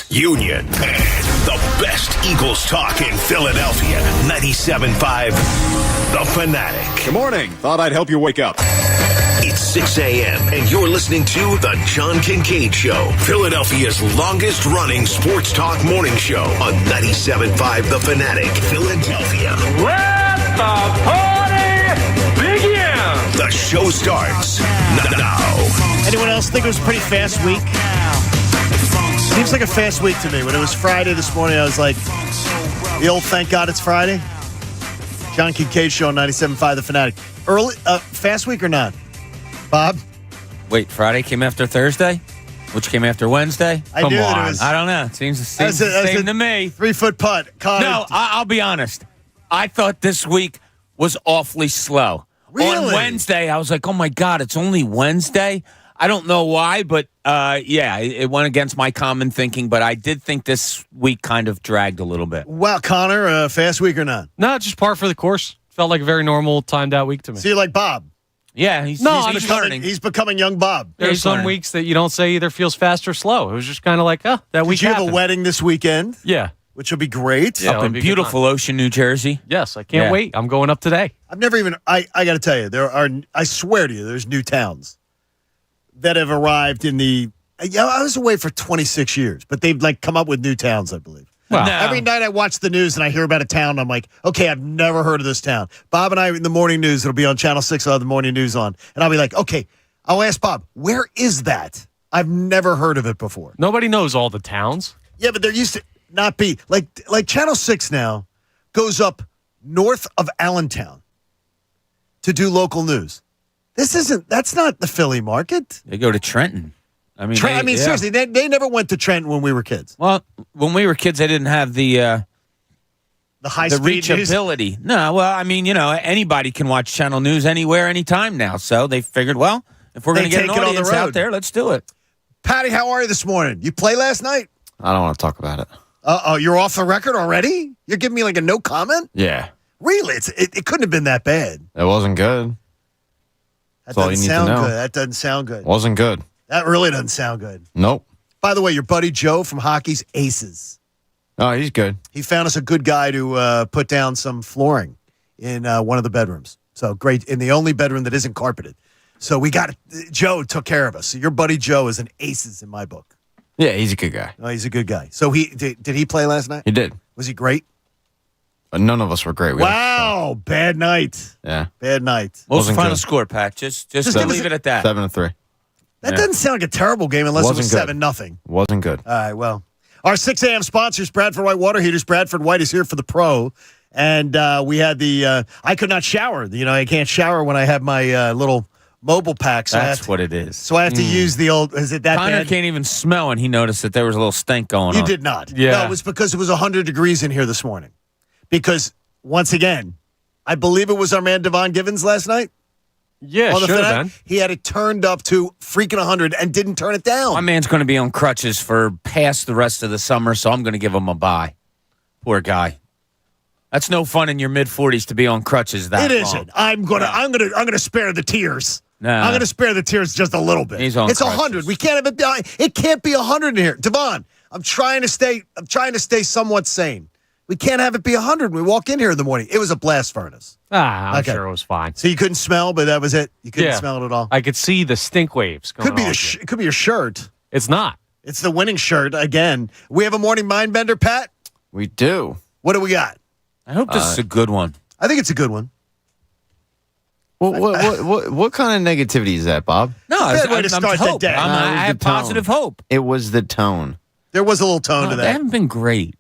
Union, and the best Eagles talk in Philadelphia. 97.5 The Fanatic. Good morning. Thought I'd help you wake up. It's 6 a.m. and you're listening to The John Kincade Show, Philadelphia's longest-running sports talk morning show on 97.5 The Fanatic, Philadelphia. Let the party begin! The show starts now. Anyone else think it was a pretty fast week? Seems like a fast week to me. When it was Friday this morning, I was like, the old thank God it's Friday. John Kincade Show on 97.5 The Fanatic. Early, fast week or not? Bob? Wait, Friday came after Thursday? Which came after Wednesday? I knew that it was. I don't know. Seems the same to me. 3-foot putt. Connor. No, I'll be honest. I thought this week was awfully slow. Really? On Wednesday, I was like, oh, my God, it's only Wednesday? I don't know why, but, it went against my common thinking. But I did think this week kind of dragged a little bit. Wow, Connor, fast week or not? No, just par for the course. Felt like a very normal timed out week to me. So you're like Bob? Yeah, he's learning. He's becoming young Bob. There's some weeks that you don't say either feels fast or slow. It was just kind of like, that week Did you have happened. a wedding this weekend? Yeah. Which will be great. Yeah, Up in beautiful Ocean, New Jersey. Yes, I can't wait. I'm going up today. I've never even, I got to tell you, I swear to you, there's new towns that have arrived in the, I was away for 26 years, but they've come up with new towns, I believe. Well, Every night I watch the news and I hear about a town, I'm like, okay, I've never heard of this town. Bob and I in the morning news, it'll be on Channel 6, I'll have the morning news on, and I'll be like, okay, I'll ask Bob, where is that? I've never heard of it before. Nobody knows all the towns. Yeah, but there used to not be. Like Channel 6 now goes up north of Allentown to do local news. That's not the Philly market. They go to Trenton. Seriously, they never went to Trenton when we were kids. Well, when we were kids, they didn't have the high-speed reachability. No, well, anybody can watch channel news anywhere, anytime now. So they figured, well, if we're going to get an audience out there, let's do it. Patty, how are you this morning? You play last night? I don't want to talk about it. Uh-oh, you're off the record already? You're giving me a no comment? Yeah. Really? It couldn't have been that bad. It wasn't good. That That's all you doesn't need to sound know. good. That doesn't sound good. Wasn't good. That really doesn't sound good. Nope. By the way, your buddy Joe from Hockey's Aces. Oh, he's good. He found us a good guy to put down some flooring in one of the bedrooms. So great. In the only bedroom that isn't carpeted. So Joe took care of us. So your buddy Joe is an Aces in my book. Yeah, he's a good guy. Oh, he's a good guy. So did he play last night? He did. Was he great? But none of us were great. Wow. Bad night. Yeah. Bad night. What was the Wasn't final good. score, Pat? Just leave it at that. 7-3. That doesn't sound like a terrible game unless it was Wasn't good. 7-0. Wasn't good. All right, well. Our 6 a.m. sponsors, Bradford White Water Heaters. Bradford White is here for the pro. And we had I could not shower. I can't shower when I have my little mobile pack. So That's what it is. So I have to use the old, is it that Connor bad? can't even smell, and he noticed that there was a little stink going on. You did not. Yeah. No, it was because it was 100 degrees in here this morning. Because, once again, I believe it was our man Devon Givens last night. Yeah, should have been. He had it turned up to freaking 100 and didn't turn it down. My man's going to be on crutches for past the rest of the summer, so I'm going to give him a bye. Poor guy. That's no fun in your mid-40s to be on crutches that long. It isn't. I'm gonna spare the tears. No. I'm gonna spare the tears just a little bit. He's on It's crutches. 100. We can't have it. It can't be 100 in here, Devon. I'm trying to stay somewhat sane. We can't have it be 100 when we walk in here in the morning. It was a blast furnace. I'm Okay. sure it was fine. So you couldn't smell, but that was it. You couldn't Yeah. smell it at all. I could see the stink waves going Could be on. it could be your shirt. It's not. It's the winning shirt again. We have a morning mind bender, Pat. We do. What do we got? I hope this is a good one. I think it's a good one. What kind of negativity is that, Bob? No, It's a bad way to start the hope. day. I It was have the tone. positive hope. It was the tone. There was a little tone to They that. haven't been great.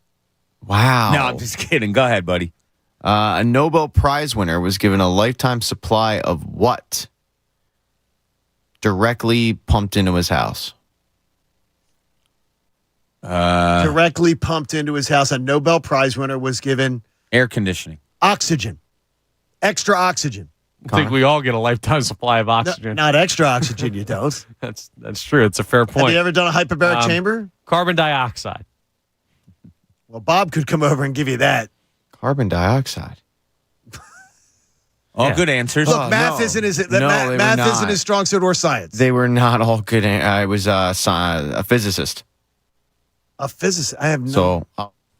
Wow. No, I'm just kidding. Go ahead, buddy. A Nobel Prize winner was given a lifetime supply of what? Directly pumped into his house. Directly pumped into his house. A Nobel Prize winner was given Air conditioning. oxygen, extra oxygen. I think we all get a lifetime supply of No, oxygen. not extra oxygen, you don't. That's true. It's a fair Have point. you ever done a hyperbaric chamber? Carbon dioxide. Well, Bob could come over and give you that. Carbon dioxide. All Yeah. good answers. Look, math no. isn't his No, they were math isn't not. his strong suit or science. They were not all good. I was a physicist. A physicist. I have no. So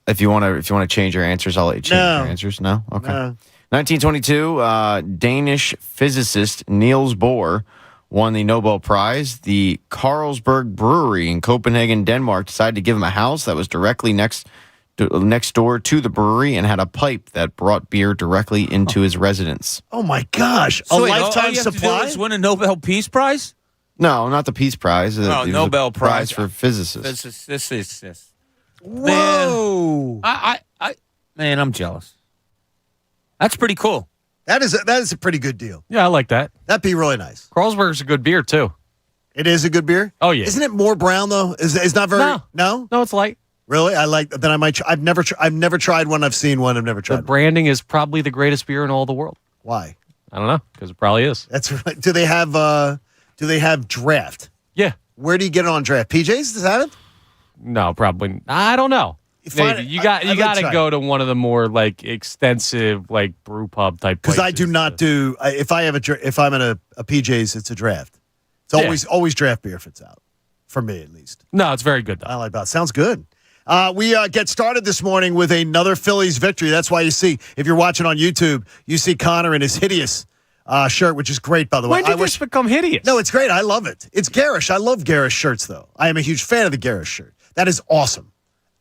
if you want to change your answers, I'll let you change your answers. No? Okay. No. 1922, Danish physicist Niels Bohr won the Nobel Prize. The Carlsberg Brewery in Copenhagen, Denmark, decided to give him a house that was directly next door to the brewery and had a pipe that brought beer directly into his residence. Oh my gosh! So a wait, all lifetime you have to do supply. is win a Nobel Peace Prize? No, not the Peace Prize. It was Nobel a prize Prize for physicists. This. Whoa! Man, I'm jealous. That's pretty cool. That is a pretty good deal. Yeah, I like that. That'd be really nice. Carlsberg's a good beer, too. It is a good beer. Oh, yeah. Isn't it more brown though? Is not very. No. No, it's light. Really? I like. Then I might. I've never tried one. I've seen one. I've never tried. The branding is probably the greatest beer in all the world. Why? I don't know, because it probably is. That's right. Do they have draft? Yeah. Where do you get it on draft? PJs does that have it? No, probably. I don't know. Maybe. You got to go to one of the more like extensive like brew pub type places. Because I do not do. If I'm in a PJs, it's a draft. It's always draft beer if it's out. For me, at least. No, it's very good though. I like that. Sounds good. We get started this morning with another Phillies victory. That's why you see, if you're watching on YouTube, you see Connor in his hideous shirt, which is great, by the way. When did this become hideous? No, it's great. I love it. It's garish. I love garish shirts, though. I am a huge fan of the garish shirt. That is awesome.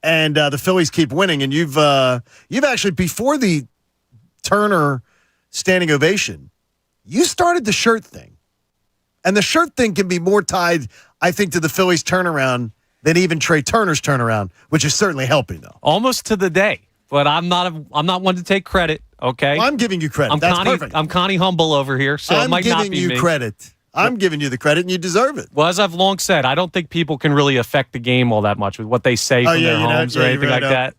And the Phillies keep winning. And you've actually, before the Turner standing ovation, you started the shirt thing. And the shirt thing can be more tied, I think, to the Phillies turnaround than even Trey Turner's turnaround, which is certainly helping, though. Almost to the day. But I'm not one to take credit, okay? Well, I'm giving you credit. That's perfect. I'm Connie Humble over here, so it might not be me. I'm giving you credit. I'm giving you the credit, and you deserve it. Well, as I've long said, I don't think people can really affect the game all that much with what they say from their homes or anything like that.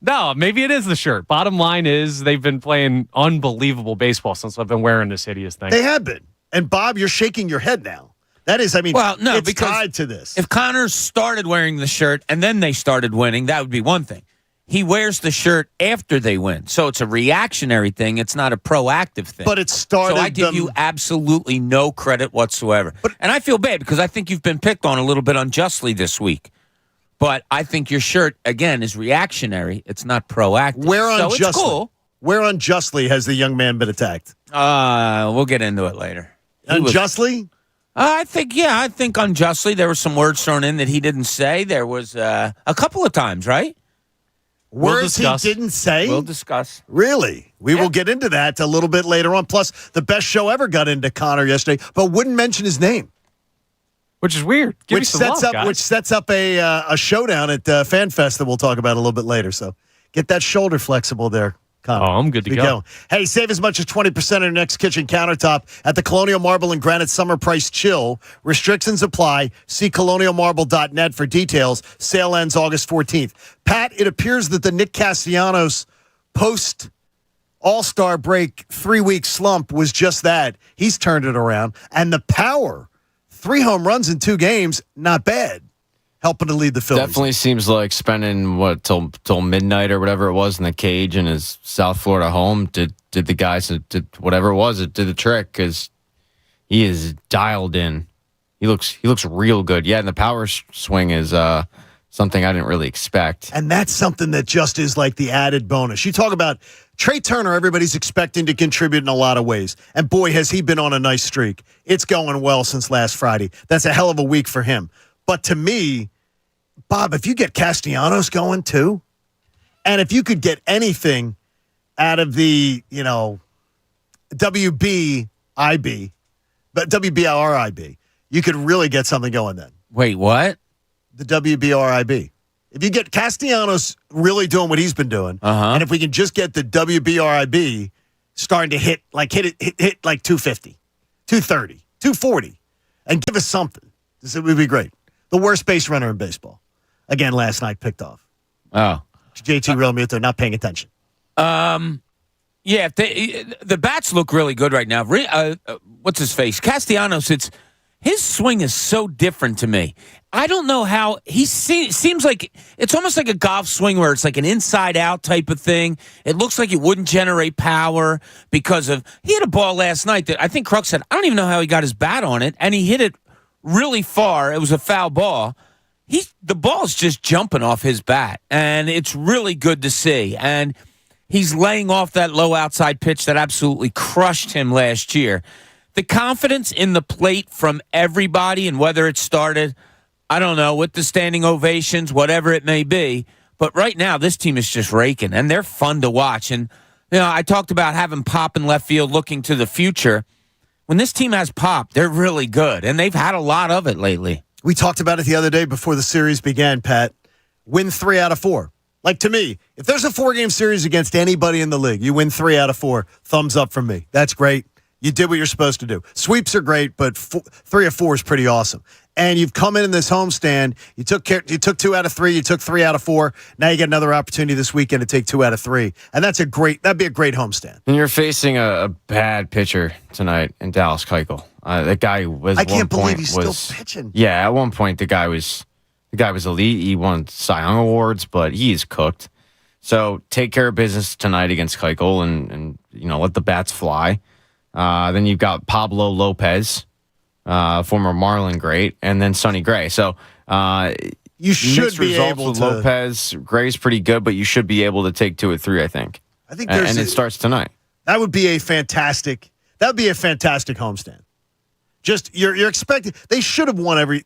No, maybe it is the shirt. Bottom line is they've been playing unbelievable baseball since I've been wearing this hideous thing. They have been. And, Bob, you're shaking your head now. That is, it's because tied to this. If Connor started wearing the shirt and then they started winning, that would be one thing. He wears the shirt after they win. So it's a reactionary thing. It's not a proactive thing. But it started. So I give you absolutely no credit whatsoever. And I feel bad because I think you've been picked on a little bit unjustly this week. But I think your shirt, again, is reactionary. It's not proactive. It's cool. Where unjustly has the young man been attacked? We'll get into it later. Unjustly? I think unjustly. There were some words thrown in that he didn't say. There was a couple of times, right? Words he didn't say? We'll discuss. Really? We will get into that a little bit later on. Plus, the best show ever got into Connor yesterday, but wouldn't mention his name. Which is weird. Which sets up a showdown at FanFest that we'll talk about a little bit later. So get that shoulder flexible there, Connor. Oh, I'm good to go. Hey, save as much as 20% on your next kitchen countertop at the Colonial Marble and Granite Summer Price Chill. Restrictions apply. See colonialmarble.net for details. Sale ends August 14th. Pat, it appears that the Nick Castellanos post All-Star break 3-week slump was just that. He's turned it around. And the power, 3 home runs in 2 games, not bad. Helping to lead the Phillies. Definitely seems like spending till midnight or whatever it was in the cage in his South Florida home did the guys did whatever it was, it did the trick because he is dialed in. He looks real good. Yeah, and the power swing is something I didn't really expect. And that's something that just is like the added bonus. You talk about Trey Turner, everybody's expecting to contribute in a lot of ways. And boy, has he been on a nice streak. It's going well since last Friday. That's a hell of a week for him. But to me, Bob, if you get Castellanos going too, and if you could get anything out of the, WBIB, but WBRIB, you could really get something going then. Wait, what? The WBRIB. If you get Castellanos really doing what he's been doing, and if we can just get the WBRIB starting to hit like 250, 230, 240, and give us something, this would be great. The worst base runner in baseball. Again, last night picked off. Oh. JT Realmuto not paying attention. Yeah, the bats look really good right now. What's his face? Castellanos, his swing is so different to me. I don't know how he seems like it's almost like a golf swing where it's like an inside-out type of thing. It looks like it wouldn't generate power because he hit a ball last night that I think Kruk said, I don't even know how he got his bat on it, and he hit it really far. It was a foul ball. the ball's just jumping off his bat, and it's really good to see. And he's laying off that low outside pitch that absolutely crushed him last year. The confidence in the plate from everybody, and whether it started, I don't know, with the standing ovations, whatever it may be, but right now this team is just raking, and they're fun to watch. And I talked about having pop in left field looking to the future. When this team has pop, they're really good, and they've had a lot of it lately. We talked about it the other day before the series began, Pat. Win 3 out of 4. Like, to me, if there's a 4-game series against anybody in the league, you win 3 out of 4. Thumbs up from me. That's great. You did what you're supposed to do. Sweeps are great, but 3 of 4 is pretty awesome. And you've come in this homestand. You took 2 out of 3. You took 3 out of 4. Now you get another opportunity this weekend to take 2 out of 3. And that'd be a great homestand. And you're facing a bad pitcher tonight in Dallas Keuchel. That guy was. I can't believe he's still pitching. Yeah, at one point the guy was elite. He won Cy Young awards, but he's cooked. So take care of business tonight against Keuchel, and let the bats fly. Then you've got Pablo Lopez, former Marlin great, and then Sonny Gray. So you should be able with to. Lopez. Gray's pretty good, but you should be able to take 2 or 3. I think. And it starts tonight. That would be a fantastic homestand. Just you're expecting they should win every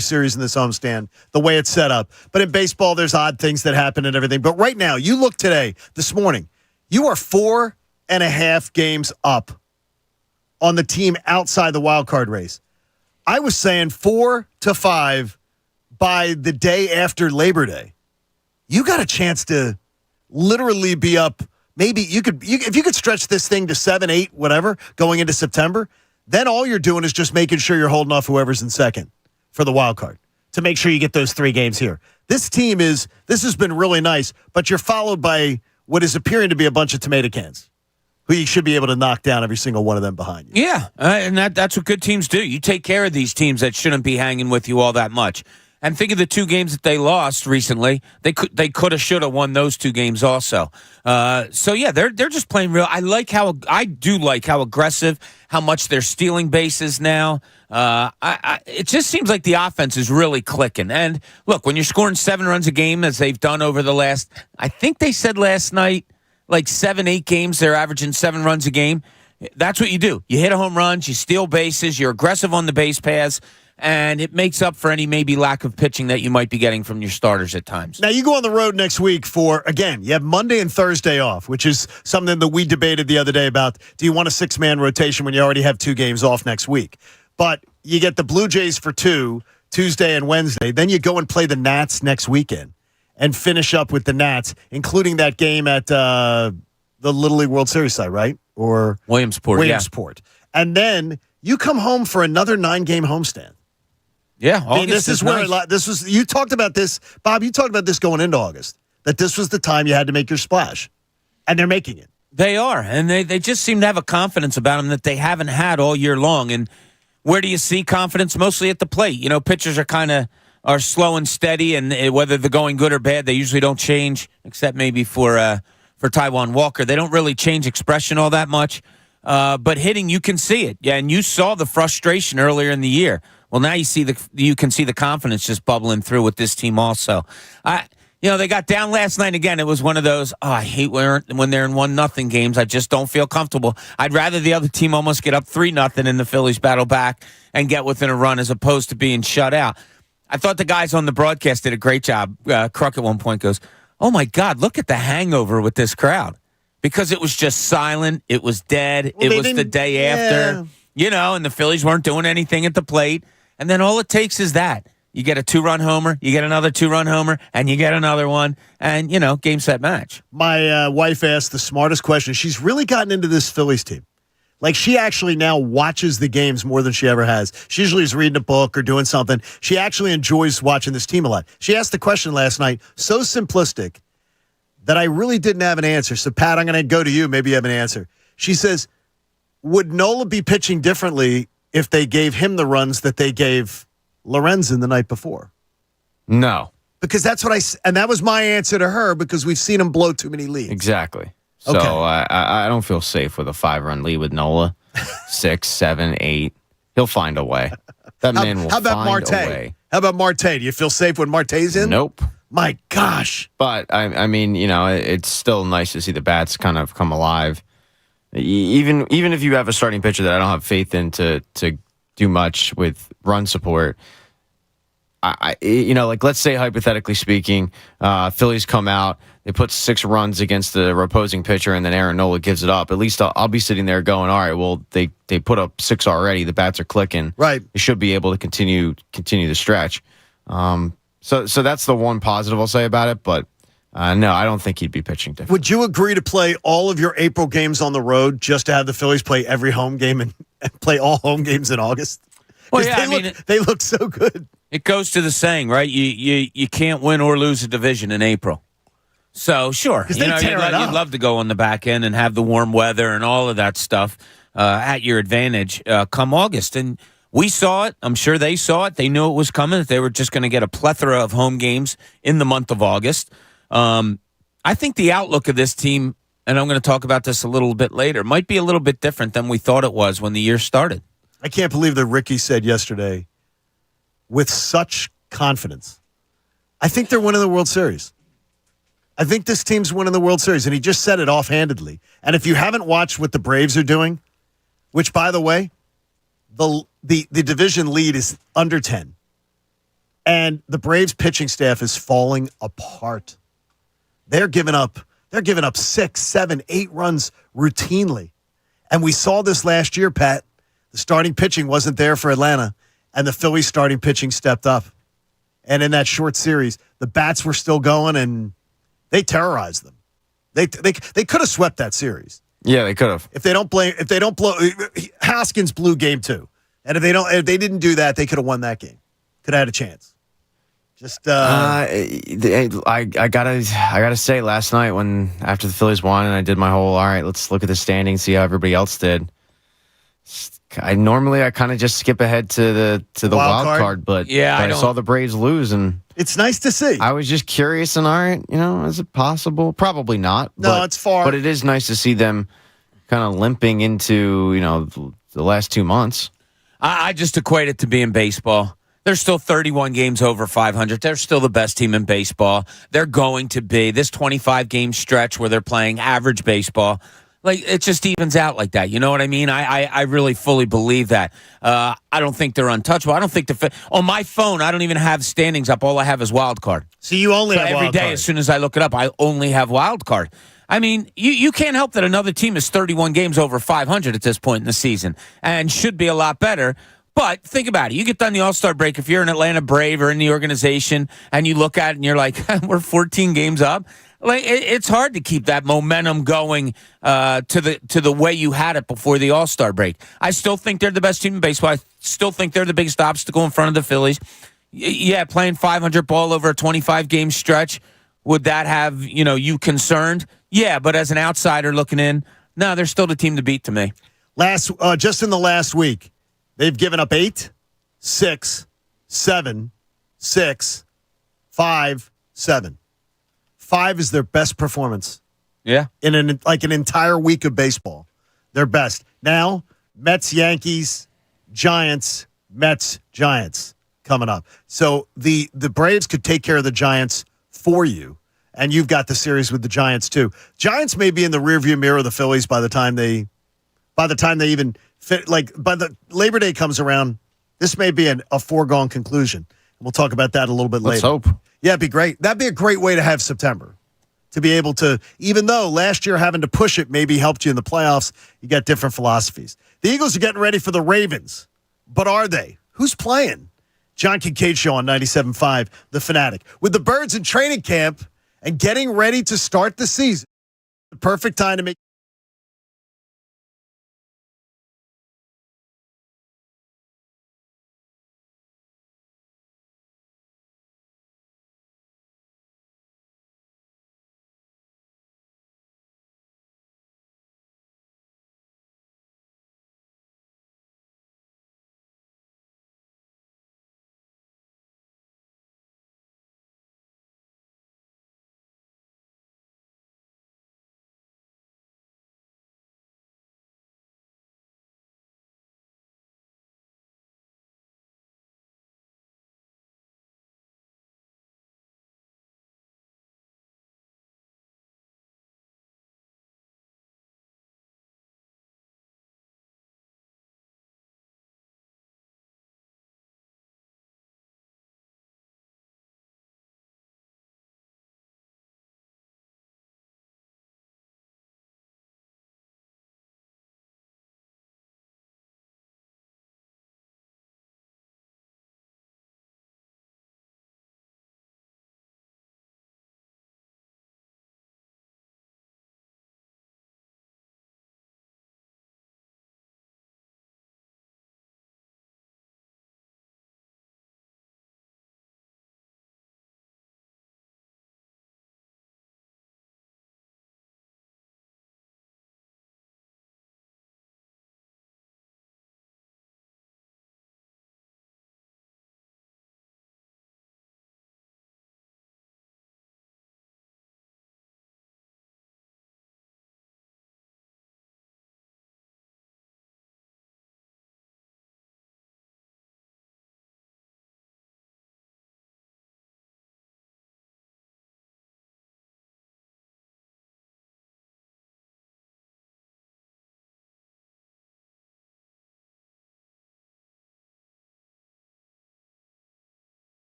series in this homestand the way it's set up. But in baseball, there's odd things that happen and everything. But right now, you look this morning, you are 4.5 games up on the team outside the wild card race. I was saying 4 to 5 by the day after Labor Day. You got a chance to literally be up. Maybe if you could stretch this thing to 7, 8, whatever, going into September. Then all you're doing is just making sure you're holding off whoever's in second for the wild card to make sure you get those 3 games here. This has been really nice, but you're followed by what is appearing to be a bunch of tomato cans who you should be able to knock down every single one of them behind you. Yeah, and that's what good teams do. You take care of these teams that shouldn't be hanging with you all that much. And think of the 2 games that they lost recently. They could have, should have won those 2 games also. So yeah, they're just playing real. I do like how aggressive, how much they're stealing bases now. It just seems like the offense is really clicking. And look, when you're scoring 7 runs a game, as they've done over the last, I think they said last night, like 7, 8 games, they're averaging 7 runs a game. That's what you do. You hit a home runs, you steal bases, you're aggressive on the base paths. And it makes up for any maybe lack of pitching that you might be getting from your starters at times. Now, you go on the road next week you have Monday and Thursday off, which is something that we debated the other day about. Do you want a 6-man rotation when you already have 2 games off next week? But you get the Blue Jays for 2, Tuesday and Wednesday. Then you go and play the Nats next weekend and finish up with the Nats, including that game at the Little League World Series site, right? Or Williamsport. Yeah. And then you come home for another 9-game homestand. Yeah, I mean, this is where you talked about this, Bob. You talked about this going into August, that this was the time you had to make your splash, and they're making it. They are, and they just seem to have a confidence about them that they haven't had all year long. And where do you see confidence? Mostly at the plate. Pitchers are slow and steady, and whether they're going good or bad, they usually don't change, except maybe for Taijuan Walker. They don't really change expression all that much. But hitting, you can see it. Yeah, and you saw the frustration earlier in the year. Well, now you can see the confidence just bubbling through with this team also. They got down last night again. It was one of those, I hate when they're in 1-0 games. I just don't feel comfortable. I'd rather the other team almost get up 3-0 and the Phillies battle back and get within a run as opposed to being shut out. I thought the guys on the broadcast did a great job. Kruk at one point goes, oh, my God, look at the hangover with this crowd. Because it was just silent. It was dead. It was the day after. And the Phillies weren't doing anything at the plate. And then all it takes is that. You get a 2-run homer, you get another 2-run homer, and you get another one, and, game, set, match. My wife asked the smartest question. She's really gotten into this Phillies team. Like, she actually now watches the games more than she ever has. She usually is reading a book or doing something. She actually enjoys watching this team a lot. She asked the question last night, so simplistic, that I really didn't have an answer. So, Pat, I'm going to go to you. Maybe you have an answer. She says, would Nola be pitching differently if they gave him the runs that they gave Lorenzen the night before? No. Because that's what and that was my answer to her, because we've seen him blow too many leads. Exactly. So okay. I don't feel safe with a 5-run lead with Nola. 6, 7, 8. He'll find a way. That man will find a way. How about Marte? Do you feel safe when Marte's in? Nope. My gosh. But, I mean, it's still nice to see the bats kind of come alive. Even if you have a starting pitcher that I don't have faith in to do much with run support, let's say hypothetically speaking, Phillies come out, they put 6 runs against the opposing pitcher, and then Aaron Nola gives it up. At least I'll be sitting there going, all right, well, they put up 6 already. The bats are clicking. Right. They should be able to continue the stretch. So that's the one positive I'll say about it. But no, I don't think he'd be pitching different. Would you agree to play all of your April games on the road just to have the Phillies play every home game and play all home games in August? Well, yeah, they look so good. It goes to the saying, right? You can't win or lose a division in April. So, sure. You'd love to go on the back end and have the warm weather and all of that stuff at your advantage come August. And we saw it. I'm sure they saw it. They knew it was coming. That they were just going to get a plethora of home games in the month of August. I think the outlook of this team, and I'm going to talk about this a little bit later, might be a little bit different than we thought it was when the year started. I can't believe that Ricky said yesterday with such confidence, I think they're winning the World Series. I think this team's winning the World Series, and he just said it offhandedly. And if you haven't watched what the Braves are doing, which, by the way, the division lead is under 10, and the Braves pitching staff is falling apart. They're giving up 6, 7, 8 runs routinely. And we saw this last year, Pat. The starting pitching wasn't there for Atlanta, and the Phillies starting pitching stepped up. And in that short series, the bats were still going, and they terrorized them. They could have swept that series. Yeah, they could have. If they don't blow, Haskins blew game 2, and if they didn't do that, they could have won that game. Could have had a chance. Just I gotta say, last night after the Phillies won, and I did my whole all right, let's look at the standings, see how everybody else did. I kind of just skip ahead to the wild card, but I saw the Braves lose, and it's nice to see. I was just curious, and all right, is it possible? Probably not. No, it's far. But it is nice to see them kind of limping into the last 2 months. I just equate it to being baseball. They're still 31 games over 500. They're still the best team in baseball. They're going to be this 25-game stretch where they're playing average baseball. Like, it just evens out like that. You know what I mean? I really fully believe that. I don't think they're untouchable. I don't think on my phone, I don't even have standings up. All I have is wild card. So you only have every wild day card. As soon as I look it up, I only have wild card. I mean, you can't help that another team is 31 games over 500 at this point in the season and should be a lot better. But think about it. You get done the All-Star break, if you're an Atlanta Brave or in the organization, and you look at it and you're like, we're 14 games up. Like, it's hard to keep that momentum going to the way you had it before the All-Star break. I still think they're the best team in baseball. I still think they're the biggest obstacle in front of the Phillies. Yeah, playing 500 ball over a 25-game stretch, would that have you concerned? Yeah, but as an outsider looking in, no, they're still the team to beat to me. Just in the last week, they've given up 8, 6, 7, 6, 5, 7. 5 is their best performance. Yeah. In an entire week of baseball. Their best. Now, Mets, Yankees, Giants, Mets, Giants coming up. So the Braves could take care of the Giants for you, and you've got the series with the Giants too. Giants may be in the rearview mirror of the Phillies by the time they even fit. Like, by the Labor Day comes around, this may be a foregone conclusion. We'll talk about that a little bit later. Let's hope. Yeah, it'd be great. That'd be a great way to have September. To be able to, even though last year having to push it maybe helped you in the playoffs, you got different philosophies. The Eagles are getting ready for the Ravens. But are they? Who's playing? John Kincade Show on 97.5 The Fanatic. With the Birds in training camp and getting ready to start the season, the perfect time to make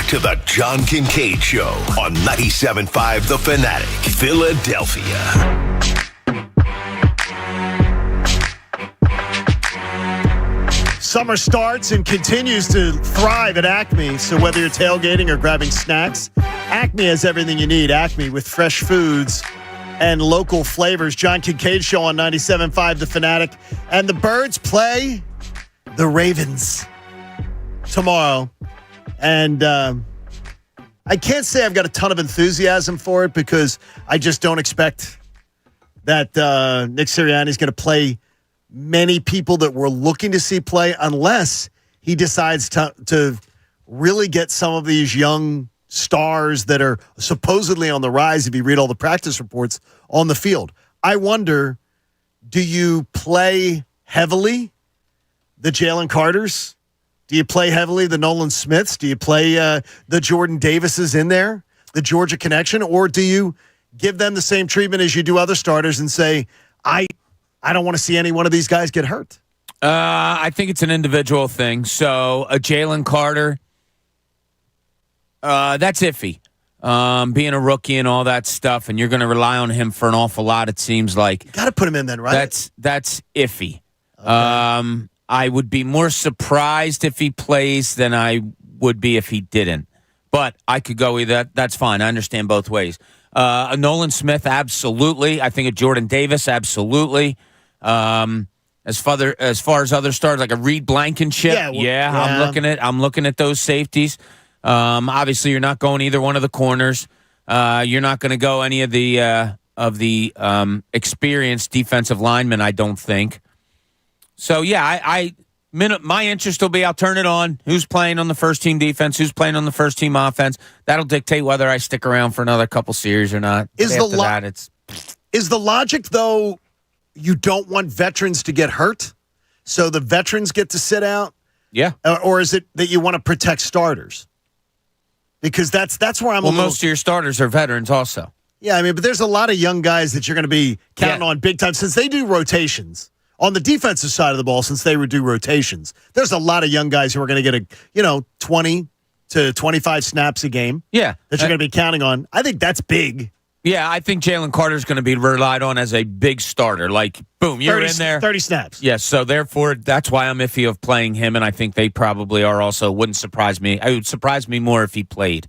back to the John Kincade Show on 97.5 The Fanatic, Philadelphia. Summer starts and continues to thrive at Acme. So whether you're tailgating or grabbing snacks, Acme has everything you need. Acme with fresh foods and local flavors. John Kincade Show on 97.5 The Fanatic. And the Birds play the Ravens tomorrow. And I can't say I've got a ton of enthusiasm for it because I just don't expect that Nick Sirianni is going to play many people that we're looking to see play unless he decides to really get some of these young stars that are supposedly on the rise, if you read all the practice reports, on the field. I wonder, do you play heavily the Jalen Carters? Do you play heavily the Nolan Smiths? Do you play the Jordan Davises in there, the Georgia connection? Or do you give them the same treatment as you do other starters and say, I don't want to see any one of these guys get hurt? I think it's an individual thing. So a Jalen Carter, that's iffy. Being a rookie and all that stuff, and you're going to rely on him for an awful lot, it seems like. Got to put him in then, right? That's iffy. Okay. I would be more surprised if he plays than I would be if he didn't. But I could go either. That's fine. I understand both ways. A Nolan Smith, absolutely. I think a Jordan Davis, absolutely. As far as other stars, like a Reed Blankenship, I'm looking at those safeties. Obviously, you're not going either one of the corners. You're not going to go any of the experienced defensive linemen, I don't think. So, yeah, my interest will be I'll turn it on. Who's playing on the first-team defense? Who's playing on the first-team offense? That'll dictate whether I stick around for another couple series or not. Is the logic, though, you don't want veterans to get hurt, so the veterans get to sit out? Yeah. Or is it that you want to protect starters? Because that's where I'm most of your starters are veterans also. Yeah, I mean, but there's a lot of young guys that you're going to be counting on big time since they do rotations. On the defensive side of the ball, since they would do rotations, there's a lot of young guys who are going to get 20 to 25 snaps a game. Yeah. That you're going to be counting on. I think that's big. Yeah, I think Jalen Carter's going to be relied on as a big starter. Like, boom, you're in there. 30 snaps. Yes, so therefore, that's why I'm iffy of playing him, and I think they probably are also. Wouldn't surprise me. It would surprise me more if he played.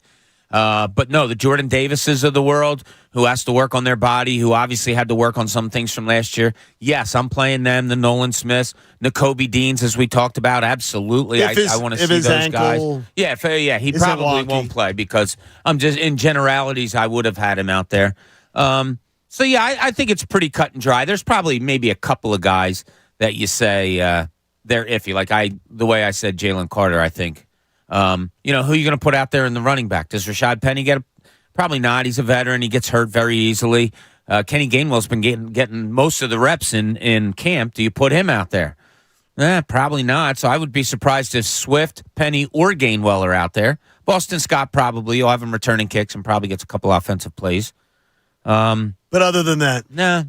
But no, the Jordan Davises of the world, who has to work on their body, who obviously had to work on some things from last year. Yes, I'm playing them. The Nolan Smiths, Nakobe Deans, as we talked about. Absolutely, I want to see those ankle, guys. Yeah, he probably won't play because I'm just in generalities. I would have had him out there. So yeah, I think it's pretty cut and dry. There's probably maybe a couple of guys that you say they're iffy. Like the way I said Jalen Carter, I think. Who are you going to put out there in the running back? Does Rashad Penny get probably not. He's a veteran. He gets hurt very easily. Kenny Gainwell's been getting most of the reps in camp. Do you put him out there? Probably not. So I would be surprised if Swift, Penny, or Gainwell are out there. Boston Scott probably. You'll have him returning kicks and probably gets a couple offensive plays. But other than that,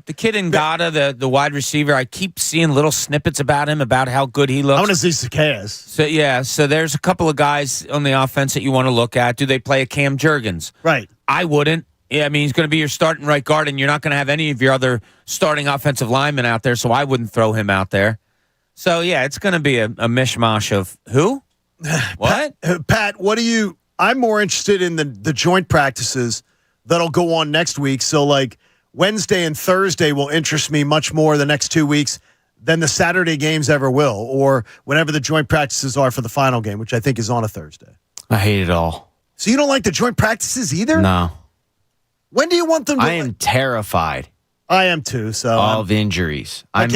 the kid Ngata, the wide receiver, I keep seeing little snippets about him, about how good he looks. I want to see Zacchaeus. So there's a couple of guys on the offense that you want to look at. Do they play a Cam Jurgens? Right. I wouldn't. Yeah, I mean, he's going to be your starting right guard, and you're not going to have any of your other starting offensive linemen out there, so I wouldn't throw him out there. So, yeah, it's going to be a mishmash of who? What? Pat, what do you – I'm more interested in the joint practices that'll go on next week. So, like, Wednesday and Thursday will interest me much more the next 2 weeks than the Saturday games ever will, or whenever the joint practices are for the final game, which I think is on a Thursday. I hate it all. So you don't like the joint practices either? No. When do you want them to? I am terrified. I am too. So of injuries. I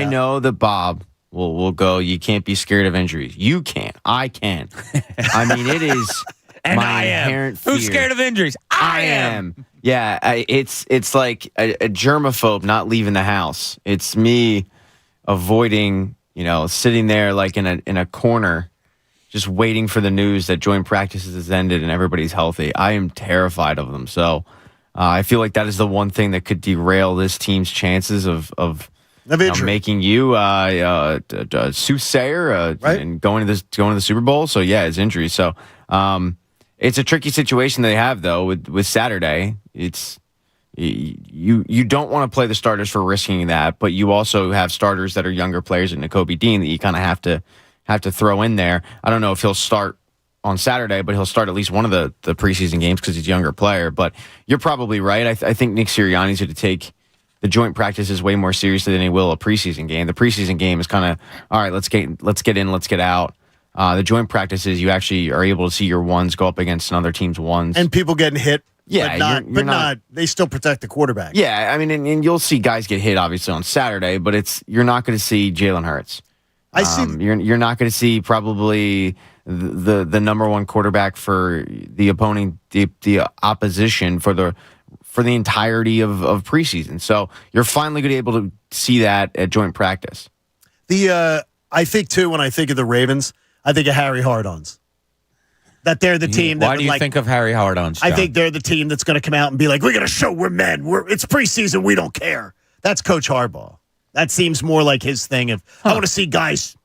know that Bob will go, you can't be scared of injuries. You can't. I can. I mean, it is my inherent fear. Who's scared of injuries? I am. Yeah, it's like a germaphobe not leaving the house. It's me avoiding, sitting there like in a corner, just waiting for the news that joint practices has ended and everybody's healthy. I am terrified of them. So I feel like that is the one thing that could derail this team's chances of making you a soothsayer right? and going to the Super Bowl. So yeah, it's injury. So It's a tricky situation they have though with Saturday. It's you don't want to play the starters for risking that, but you also have starters that are younger players in Nakobe Dean that you kind of have to throw in there. I don't know if he'll start on Saturday, but he'll start at least one of the preseason games because he's a younger player. But you're probably right. I think Nick Sirianni's going to take the joint practices way more seriously than he will a preseason game. The preseason game is kind of, all right, let's get in, let's get out. The joint practices, you actually are able to see your ones go up against another team's ones. And people getting hit. Yeah, but not. They still protect the quarterback. Yeah, I mean, and you'll see guys get hit obviously on Saturday, but you're not going to see Jalen Hurts. You're not going to see probably the number one quarterback for the the opposition for the entirety of preseason. So you're finally going to be able to see that at joint practice. I think too when I think of the Ravens, I think of Harry Hard-Ons. That they're the team. Why do you think of Harry Hard-Ons, John? I think they're the team that's going to come out and be like, "We're going to show we're men. It's preseason. We don't care." That's Coach Harbaugh. That seems more like his thing. I want to see guys.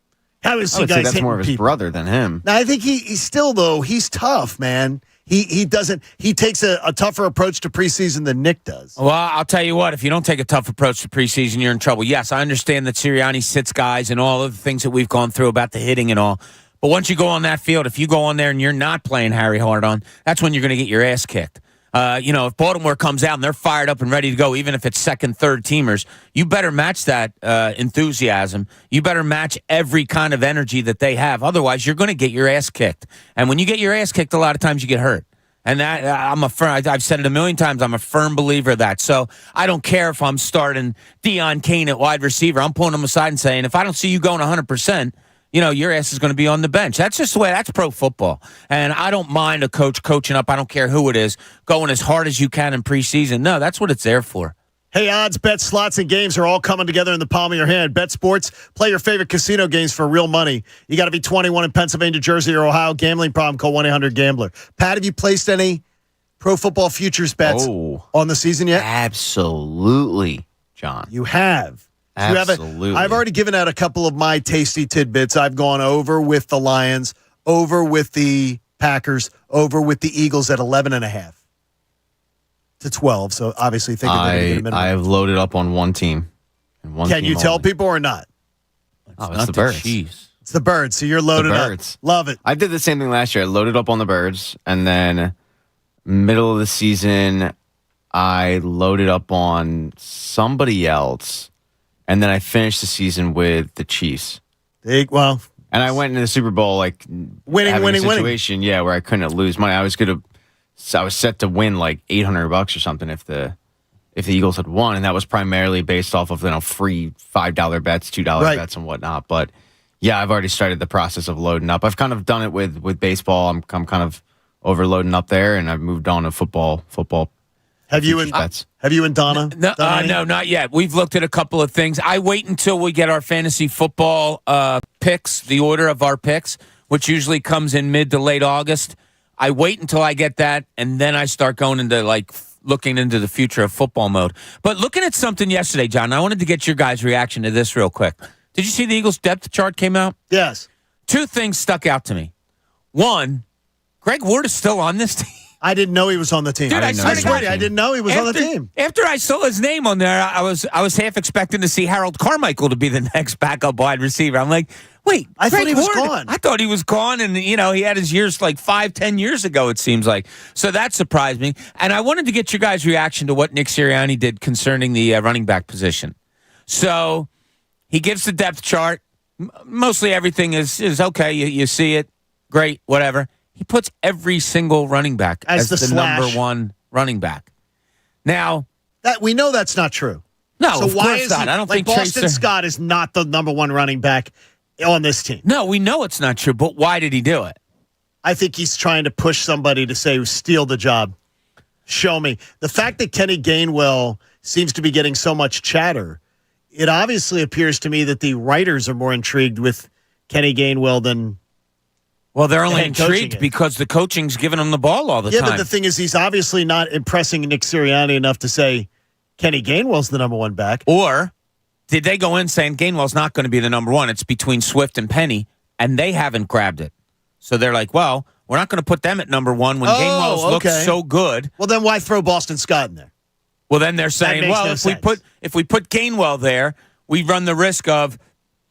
I would say that's more of his people. brother than him. Now, I think he's still though. He's tough, man. He takes a tougher approach to preseason than Nick does. Well, I'll tell you what, if you don't take a tough approach to preseason, you're in trouble. Yes, I understand that Sirianni sits guys and all of the things that we've gone through about the hitting and all. But once you go on that field, if you go on there and you're not playing Harry Hard-On, that's when you're going to get your ass kicked. If Baltimore comes out and they're fired up and ready to go, even if it's second, third teamers, you better match that enthusiasm. You better match every kind of energy that they have. Otherwise, you're going to get your ass kicked. And when you get your ass kicked, a lot of times you get hurt. And that I've said it a million times. I'm a firm believer of that. So I don't care if I'm starting Deion Kane at wide receiver. I'm pulling him aside and saying, if I don't see you going 100%, your ass is going to be on the bench. That's just the way. That's pro football. And I don't mind a coach coaching up. I don't care who it is, going as hard as you can in preseason. No, that's what it's there for. Hey, odds, bets, slots, and games are all coming together in the palm of your hand. Bet Sports. Play your favorite casino games for real money. You got to be 21 in Pennsylvania, Jersey, or Ohio. Gambling problem, call 1-800-GAMBLER. Pat, have you placed any pro football futures bets on the season yet? Absolutely, John. You have. Absolutely. I've already given out a couple of my tasty tidbits. I've gone over with the Lions, over with the Packers, over with the Eagles at 11.5 to 12. So obviously, think they're going to get a minimum. I have loaded up on one team. Can you tell people or not? It's the Birds. It's the Birds. So you're loaded up. Love it. I did the same thing last year. I loaded up on the Birds, and then middle of the season, I loaded up on somebody else. And then I finished the season with the Chiefs. And I went into the Super Bowl winning a situation, where I couldn't lose money. I was set to win like $800 or something if the Eagles had won, and that was primarily based off of free $5 bets, $2 bets, and whatnot. But yeah, I've already started the process of loading up. I've kind of done it with baseball. I'm kind of overloading up there, and I've moved on to football. Have you and Donna? No, not yet. We've looked at a couple of things. I wait until we get our fantasy football picks, the order of our picks, which usually comes in mid to late August. I wait until I get that, and then I start going into looking into the future of football mode. But looking at something yesterday, John, I wanted to get your guys' reaction to this real quick. Did you see the Eagles' depth chart came out? Yes. Two things stuck out to me. One, Greg Ward is still on this team. I didn't know he was on the team. Dude, I swear I didn't know he was on the team. After I saw his name on there, I was half expecting to see Harold Carmichael to be the next backup wide receiver. I'm like, wait, I thought he was gone. I thought he was gone, and he had his years 5-10 years ago, it seems like. So that surprised me. And I wanted to get your guys' reaction to what Nick Sirianni did concerning the running back position. So he gives the depth chart. Mostly everything is okay. You see it, great, whatever. He puts every single running back as the number one running back. Now, that we know that's not true. No, so of why course not. I don't think Boston Scott is not the number one running back on this team. No, we know it's not true, but why did he do it? I think he's trying to push somebody to say, steal the job. Show me. The fact that Kenny Gainwell seems to be getting so much chatter, it obviously appears to me that the writers are more intrigued with Kenny Gainwell than... Well, they're only intrigued because the coaching's giving them the ball all the time. Yeah, but the thing is, he's obviously not impressing Nick Sirianni enough to say Kenny Gainwell's the number one back. Or did they go in saying Gainwell's not going to be the number one? It's between Swift and Penny, and they haven't grabbed it. So they're like, well, We're not going to put them at number one when Gainwell's looked so good. Well, then why throw Boston Scott in there? Well, then they're saying, if we put Gainwell there, we run the risk of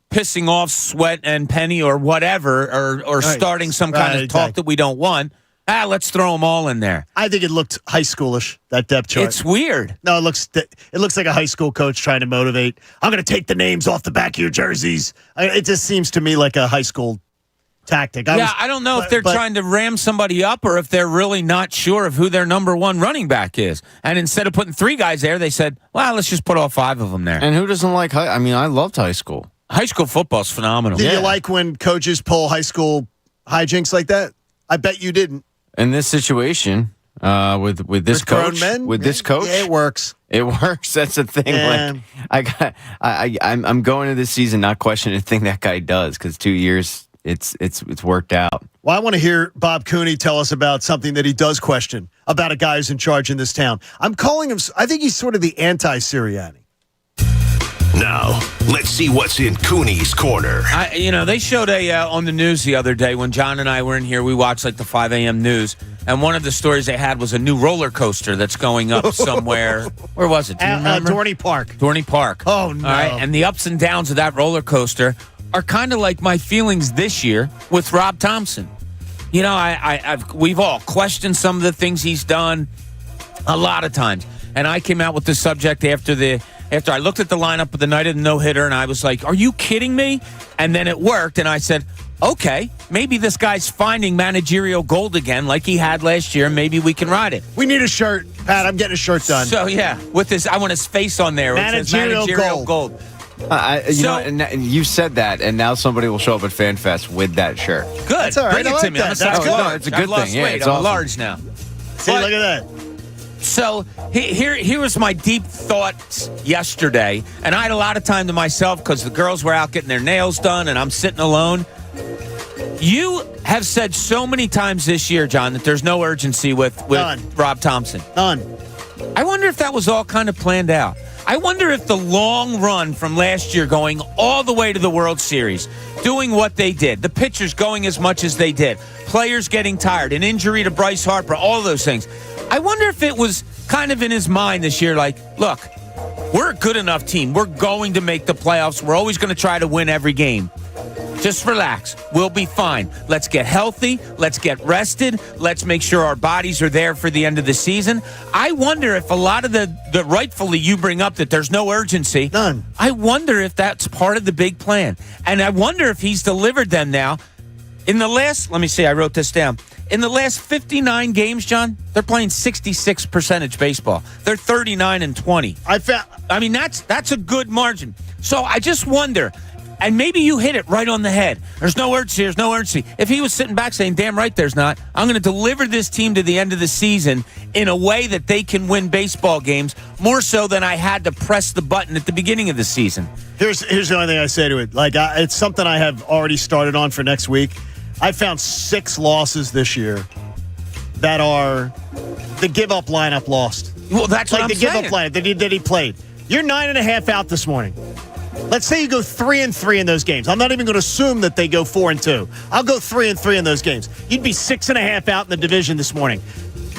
pissing off Sweat and Penny or whatever, or starting some kind of talk that we don't want. Let's throw them all in there. I think it looked high schoolish, that depth chart. It's weird. No, it looks like a high school coach trying to motivate. I'm going to take the names off the back of your jerseys. It just seems to me like a high school tactic. I don't know if they're trying to ram somebody up or if they're really not sure of who their number one running back is. And instead of putting 3 guys there, they said, well, let's just put all 5 of them there. And who doesn't like I loved high school. High school football's phenomenal. Did you like when coaches pull high school hijinks like that? I bet you didn't. In this situation, with this coach, it works. It works. That's the thing. Yeah. Like I'm going into this season not questioning anything that guy does because 2 years it's worked out. Well, I want to hear Bob Cooney tell us about something that he does question about a guy who's in charge in this town. I'm calling him. I think he's sort of the anti-Sirianni. Now, let's see what's in Cooney's corner. They showed on the news the other day when John and I were in here. We watched like the 5 a.m. news, and one of the stories they had was a new roller coaster that's going up somewhere. Where was it? Do you remember? Dorney Park. Dorney Park. Oh, no. All right, and the ups and downs of that roller coaster are kind of like my feelings this year with Rob Thompson. We've all questioned some of the things he's done a lot of times, and I came out with the subject after I looked at the lineup of the night of the no-hitter, and I was like, are you kidding me? And then it worked, and I said, okay, maybe this guy's finding managerial gold again like he had last year. Maybe we can ride it. We need a shirt. Pat, I'm getting a shirt done. So, with this, I want his face on there. Managerial gold. You said that, and now somebody will show up at FanFest with that shirt. Good. That's all right. Bring it to me. That's good. It's a good thing. Yeah, it's I'm awesome. large now. See, look at that. So here was my deep thoughts yesterday, and I had a lot of time to myself because the girls were out getting their nails done, and I'm sitting alone. You have said so many times this year, John, that there's no urgency with Rob Thompson. None. I wonder if that was all kind of planned out. I wonder if the long run from last year going all the way to the World Series, doing what they did, the pitchers going as much as they did, players getting tired, an injury to Bryce Harper, all those things. I wonder if it was kind of in his mind this year, like, look, we're a good enough team. We're going to make the playoffs. We're always going to try to win every game. Just relax. We'll be fine. Let's get healthy. Let's get rested. Let's make sure our bodies are there for the end of the season. I wonder if a lot of the rightfully you bring up that there's no urgency. None. I wonder if that's part of the big plan. And I wonder if he's delivered them now. In the last, let me see, I wrote this down. In the last 59 games, John, they're playing 66% baseball. They're 39-20. I mean, that's a good margin. So I just wonder, and maybe you hit it right on the head. There's no urgency. There's no urgency. If he was sitting back saying, damn right there's not, I'm going to deliver this team to the end of the season in a way that they can win baseball games more so than I had to press the button at the beginning of the season. Here's the only thing I say to it. Like, it's something I have already started on for next week. I found 6 losses this year that are the give-up lineup lost. Well, that's like what I'm the saying. Give-up lineup that he played. You're 9.5 out this morning. Let's say you go 3-3 in those games. I'm not even going to assume that they go 4-2. I'll go 3-3 in those games. You'd be 6.5 out in the division this morning.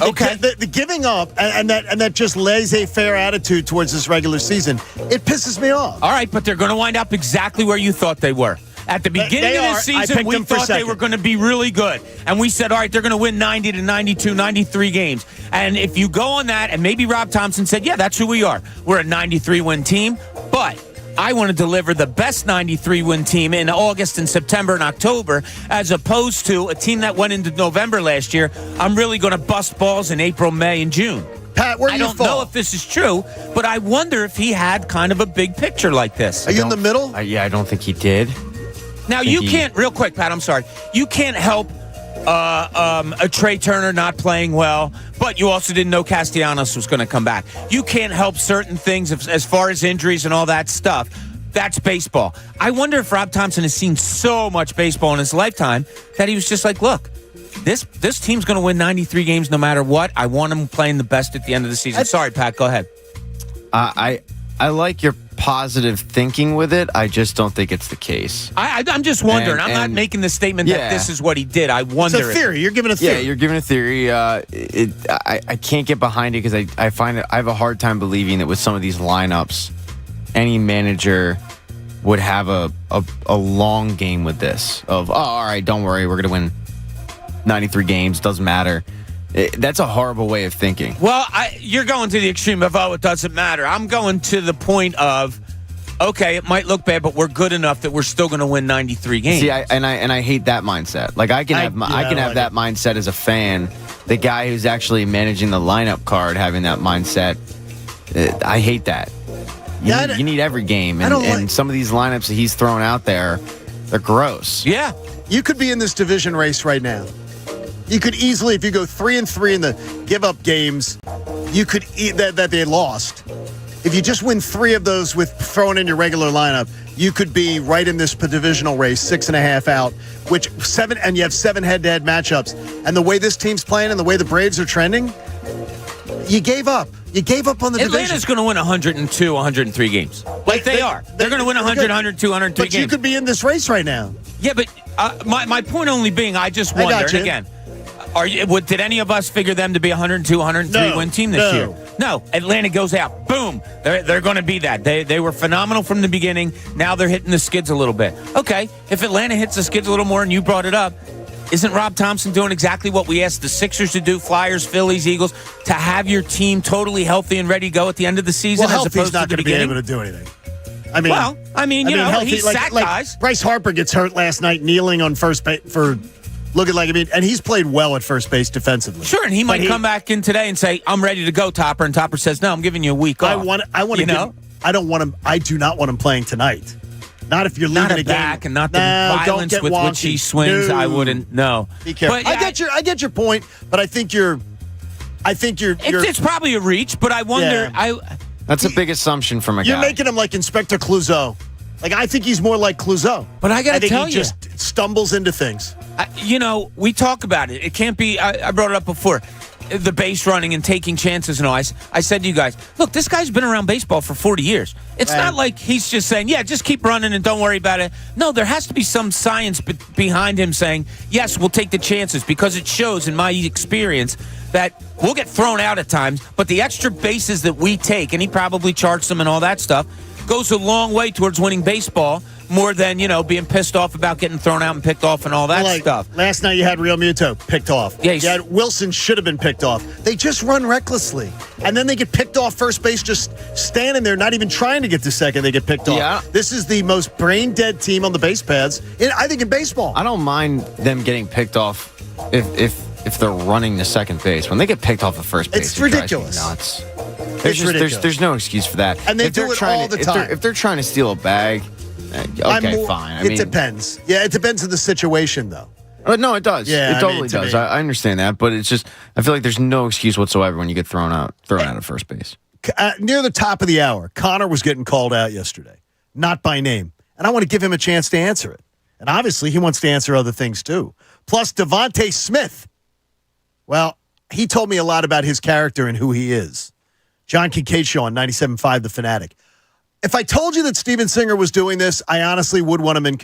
Okay. The giving up and that just laissez-faire attitude towards this regular season, it pisses me off. All right, but they're going to wind up exactly where you thought they were. At the beginning of the season, we thought they were going to be really good. And we said, all right, they're going to win 90 to 92, 93 games. And if you go on that, and maybe Rob Thompson said, yeah, that's who we are. We're a 93-win team. But I want to deliver the best 93-win team in August and September and October, as opposed to a team that went into November last year. I'm really going to bust balls in April, May, and June. Pat, where do you fall? I don't know if this is true, but I wonder if he had kind of a big picture like this. Are you in the middle? I don't think he did. Now, you can't, real quick, Pat, I'm sorry. You can't help a Trey Turner not playing well, but you also didn't know Castellanos was going to come back. You can't help certain things as far as injuries and all that stuff. That's baseball. I wonder if Rob Thompson has seen so much baseball in his lifetime that he was just like, look, this team's going to win 93 games no matter what. I want them playing the best at the end of the season. Sorry, Pat, go ahead. I like your positive thinking with it. I just don't think it's the case. I'm just wondering. I'm not making the statement that this is what he did. I wonder. It's a theory. You're giving a theory. Yeah, you're giving a theory. I can't get behind it because I find I have a hard time believing that with some of these lineups, any manager would have a long game with this of, all right, don't worry, we're going to win 93 games, doesn't matter. That's a horrible way of thinking. Well, you're going to the extreme of, it doesn't matter. I'm going to the point of, okay, it might look bad, but we're good enough that we're still going to win 93 games. See, I hate that mindset. Like I can have that mindset as a fan. The guy who's actually managing the lineup card having that mindset, I hate that. You need every game, and some of these lineups that he's throwing out there, they're gross. Yeah, you could be in this division race right now. You could easily, if you go 3-3 in the give-up games, you could that they lost. If you just win 3 of those with throwing in your regular lineup, you could be right in this divisional race, 6.5 out, and you have 7 head-to-head matchups. And the way this team's playing and the way the Braves are trending, you gave up. You gave up on the division. Atlanta's going to win 102, 103 games. Like they are. They're going to win 100, 102, 103 games. But you could be in this race right now. Yeah, but my point only being, I just wonder, and again, did any of us figure them to be 102, 103 win team this year? No. Atlanta goes out. Boom. They're going to be that. They were phenomenal from the beginning. Now they're hitting the skids a little bit. Okay, if Atlanta hits the skids a little more, and you brought it up, isn't Rob Thompson doing exactly what we asked the Sixers to do, Flyers, Phillies, Eagles, to have your team totally healthy and ready to go at the end of the season? Well, as opposed not to the going to be beginning? able to do anything. He sacked guys. Bryce Harper gets hurt last night kneeling on first base for looking like, and he's played well at first base defensively. Sure, and he might come back in today and say, I'm ready to go, Topper. And Topper says, no, I'm giving you a week off. I don't want him. I do not want him playing tonight. Not if you're leaving a game. Back and not the violence with which he swings. No. I wouldn't. No. Be careful. But, I get your point, but I think you're. It's probably a reach, but I wonder. Yeah. That's a big assumption from a guy. You're making him like Inspector Clouseau. Like I think he's more like Clouseau. But I got to tell you, he just stumbles into things. We talk about it. It can't be. I brought it up before. The base running and taking chances and all. I said to you guys, look, this guy's been around baseball for 40 years. It's not like he's just saying, yeah, just keep running and don't worry about it. No, there has to be some science behind him saying, yes, we'll take the chances, because it shows in my experience that we'll get thrown out at times, but the extra bases that we take, and he probably charts them and all that stuff, goes a long way towards winning baseball, more than, being pissed off about getting thrown out and picked off and all that stuff. Last night you had Real Muto picked off. Yeah, you had Wilson should have been picked off. They just run recklessly. And then they get picked off first base just standing there, not even trying to get to second. They get picked off. Yeah. This is the most brain-dead team on the base paths, I think, in baseball. I don't mind them getting picked off if they're running to second base. When they get picked off at first base, it's ridiculous. Nuts. Ridiculous. There's no excuse for that. And they do it all the time. If they're trying to steal a bag, okay, fine. It depends. Yeah, it depends on the situation, though. No, it does. Yeah, it totally does. I understand that, but it's just I feel like there's no excuse whatsoever when you get thrown out of first base. Near the top of the hour, Connor was getting called out yesterday, not by name, and I want to give him a chance to answer it. And obviously, he wants to answer other things too. Plus, Devontae Smith. Well, he told me a lot about his character and who he is. John Kincade Show on 97.5 The Fanatic. If I told you that Steven Singer was doing this, I honestly would want him in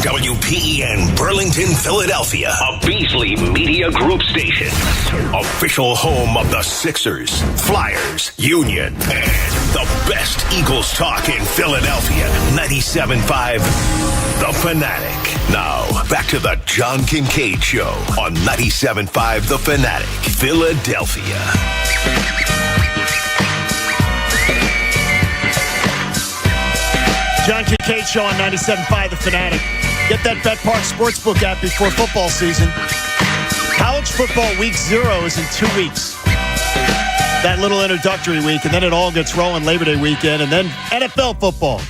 WPEN Burlington, Philadelphia, a Beasley Media Group station. Official home of the Sixers, Flyers, Union, and the best Eagles talk in Philadelphia. 97.5 The Fanatic. Now, back to the John Kincade Show on 97.5 The Fanatic, Philadelphia. John Kincade Show on 97.5 The Fanatic. Get that BetPark Sportsbook app before football season. College football week 0 is in 2 weeks. That little introductory week, and then it all gets rolling Labor Day weekend, and then NFL football.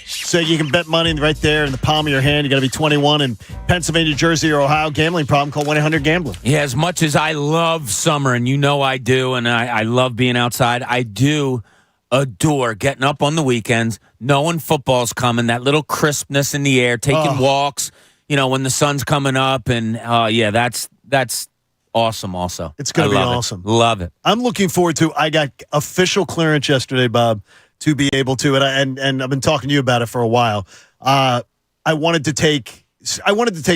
So you can bet money right there in the palm of your hand. You got to be 21 in Pennsylvania, Jersey, or Ohio. Gambling problem, call 1-800-GAMBLER. Yeah, as much as I love summer, and you know I do, and I love being outside, I do adore getting up on the weekends, knowing football's coming, that little crispness in the air, taking walks, when the sun's coming up, and that's awesome also. It's going to be awesome. Love it. I'm looking forward to I got official clearance yesterday, Bob, to be able to, and I've been talking to you about it for a while. I wanted to take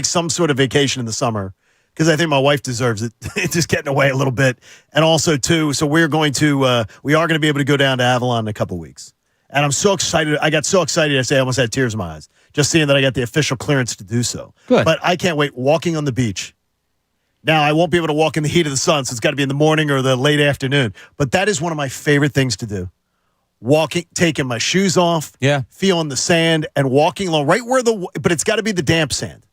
some sort of vacation in the summer because I think my wife deserves it. Just getting away a little bit. And also, too, so we are going to be able to go down to Avalon in a couple weeks. And I'm so excited. I got so excited yesterday, I almost had tears in my eyes, just seeing that I got the official clearance to do so. Good. But I can't wait. Walking on the beach. Now, I won't be able to walk in the heat of the sun, so it's got to be in the morning or the late afternoon. But that is one of my favorite things to do. Walking, taking my shoes off, feeling the sand, and walking along right where but it's got to be the damp sand,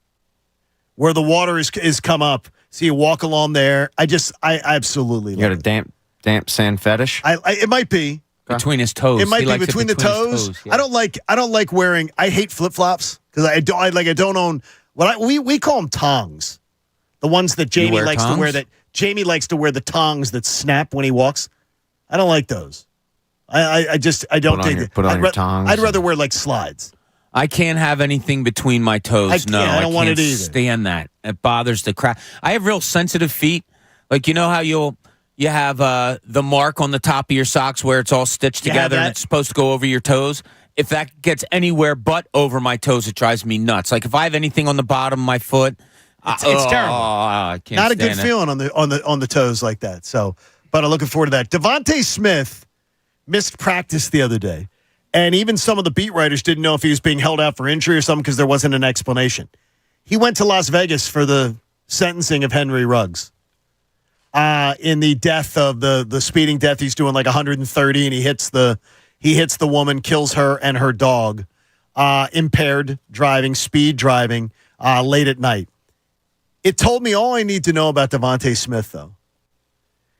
where the water is come up. So you walk along there. I absolutely love it. You got a damp sand fetish? It might be between his toes. It might be between the toes. Yeah. I don't like wearing. I hate flip flops because I don't own what we call them tongs. The ones that Jamie likes to wear. That Jamie likes to wear the tongs that snap when he walks. I don't like those. I don't think put on your tongs. I'd rather wear like slides. I can't have anything between my toes. I don't want it either. Stand that. It bothers the crap. I have real sensitive feet. Like how you have the mark on the top of your socks where it's all stitched together and it's supposed to go over your toes. If that gets anywhere but over my toes, it drives me nuts. Like if I have anything on the bottom of my foot, it's terrible. I can't. Not a good it. feeling on the toes like that. So, but I'm looking forward to that. Devontae Smith missed practice the other day, and even some of the beat writers didn't know if he was being held out for injury or something because there wasn't an explanation. He went to Las Vegas for the sentencing of Henry Ruggs. In the death of the speeding death, he's doing like 130, and he hits the woman, kills her and her dog. Impaired driving, speed driving, late at night. It told me all I need to know about Devontae Smith, though,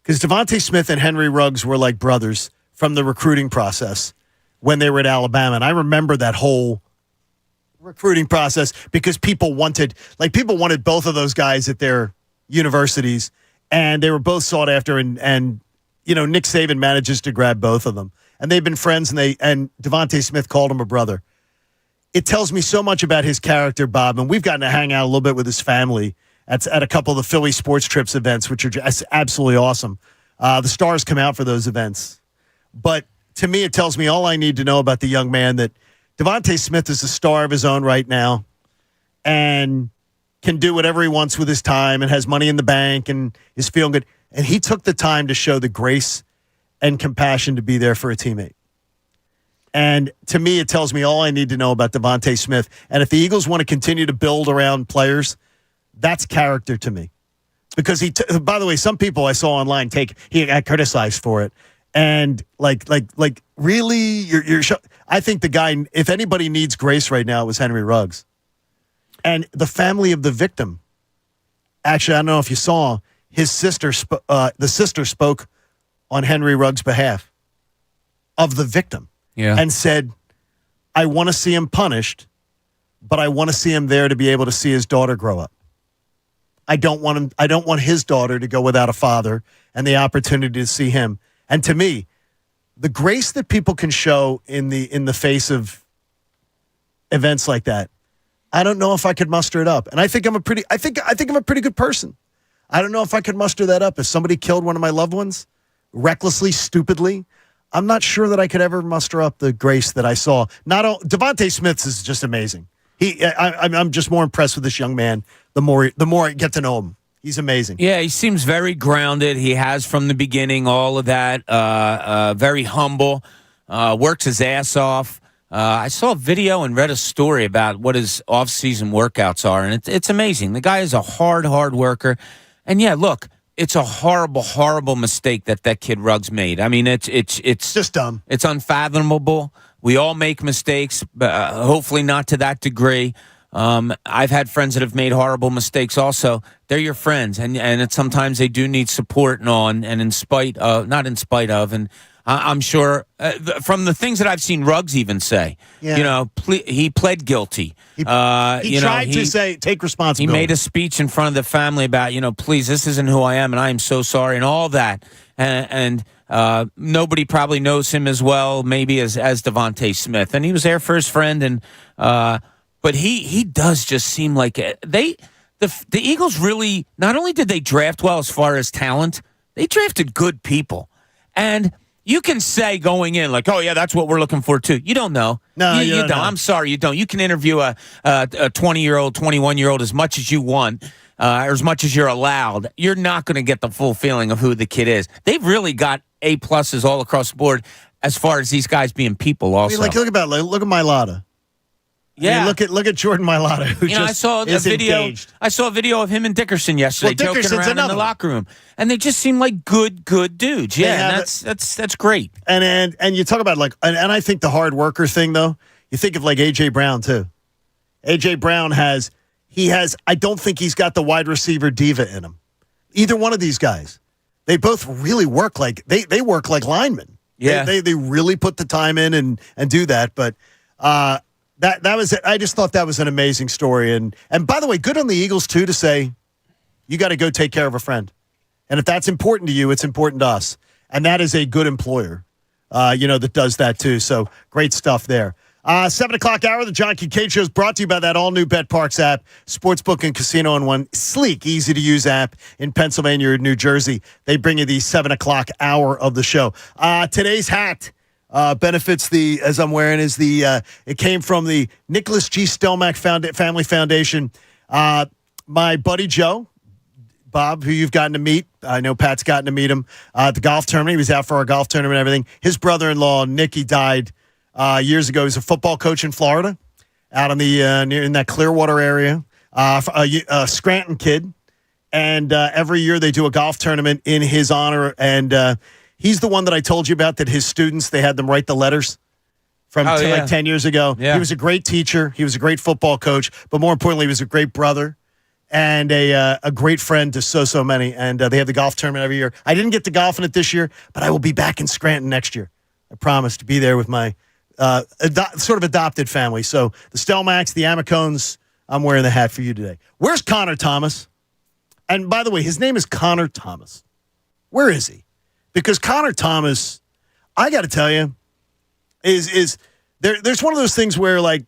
because Devontae Smith and Henry Ruggs were like brothers from the recruiting process when they were at Alabama. And I remember that whole recruiting process because people wanted both of those guys at their universities, and they were both sought after. And Nick Saban manages to grab both of them, and they've been friends. And Devontae Smith called him a brother. It tells me so much about his character, Bob, and we've gotten to hang out a little bit with his family at a couple of the Philly Sports Trips events, which are just absolutely awesome. The stars come out for those events. But to me, it tells me all I need to know about the young man, that Devontae Smith is a star of his own right now and can do whatever he wants with his time and has money in the bank and is feeling good. And he took the time to show the grace and compassion to be there for a teammate. And to me, it tells me all I need to know about Devontae Smith. And if the Eagles want to continue to build around players, that's character to me. Because by the way, some people I saw online he got criticized for it. And like really, you're I think the guy, if anybody needs grace right now, it was Henry Ruggs. And the family of the victim, actually, I don't know if you saw, his sister, the sister spoke on Henry Ruggs' behalf of the victim. Yeah. And said, I want to see him punished, but I want to see him there to be able to see his daughter grow up. I don't want his daughter to go without a father and the opportunity to see him. And to me, the grace that people can show in the face of events like that, I don't know if I could muster it up. And I think I'm a pretty good person. I don't know if I could muster that up. If somebody killed one of my loved ones recklessly, stupidly, I'm not sure that I could ever muster up the grace that I saw. Devontae Smith is just amazing. I'm just more impressed with this young man. The more I get to know him, he's amazing. Yeah, he seems very grounded. He has from the beginning all of that. Very humble. Works his ass off. I saw a video and read a story about what his off-season workouts are, and it's amazing. The guy is a hard worker. And yeah, look, it's a horrible, horrible mistake that kid Ruggs made. I mean, it's just dumb. It's unfathomable. We all make mistakes, but hopefully not to that degree. I've had friends that have made horrible mistakes also. They're your friends, and sometimes they do need support and not in spite of. And I'm sure from the things that I've seen Ruggs even say, he pled guilty. He tried to say, take responsibility. He made a speech in front of the family about, please, this isn't who I am, and I am so sorry, and all that. And nobody probably knows him as well, maybe as Devontae Smith. And he was there for his friend, and but he does just seem like the Eagles really, not only did they draft well as far as talent, they drafted good people. And you can say going in like, oh, yeah, that's what we're looking for, too. You don't know. No, you don't. I'm sorry, you don't. You can interview a 20-year-old, 21-year-old as much as you want or as much as you're allowed. You're not going to get the full feeling of who the kid is. They've really got A-pluses all across the board as far as these guys being people also. I mean, look at Mailata. Yeah, I mean, look at Jordan Mailata, who I saw a video. Engaged. I saw a video of him and Dickerson yesterday, joking around in the locker room, and they just seem like good dudes. Yeah, and that's great. And you talk about and I think the hard worker thing though. You think of like AJ Brown too. AJ Brown has. I don't think he's got the wide receiver diva in him. Either one of these guys, they both really work like they work like linemen. Yeah, they really put the time in and do that, but. That was it. I just thought that was an amazing story. And by the way, good on the Eagles, too, to say, you got to go take care of a friend. And if that's important to you, it's important to us. And that is a good employer, that does that, too. So great stuff there. 7 o'clock hour, the John Kincade Show is brought to you by that all-new BetParks app, sportsbook and casino in one sleek, easy-to-use app in Pennsylvania or New Jersey. They bring you the 7 o'clock hour of the show. Today's hat. Benefits as I'm wearing is it came from the Nicholas G. Stelmach Family Foundation. My buddy Joe, Bob, who you've gotten to meet, I know Pat's gotten to meet him at the golf tournament. He was out for our golf tournament and everything. His brother-in-law, Nicky, died years ago. He was a football coach in Florida, out on in that Clearwater area, a Scranton kid. And every year they do a golf tournament in his honor, and he's the one that I told you about that his students, they had them write the letters from like 10 years ago. Yeah. He was a great teacher. He was a great football coach. But more importantly, he was a great brother and a great friend to so many. And they have the golf tournament every year. I didn't get to golf in it this year, but I will be back in Scranton next year. I promise to be there with my sort of adopted family. So the Stelmachs, the Amacones, I'm wearing the hat for you today. Where's Connor Thomas? And by the way, his name is Connor Thomas. Where is he? Because Connor Thomas, I got to tell you, is there's one of those things where like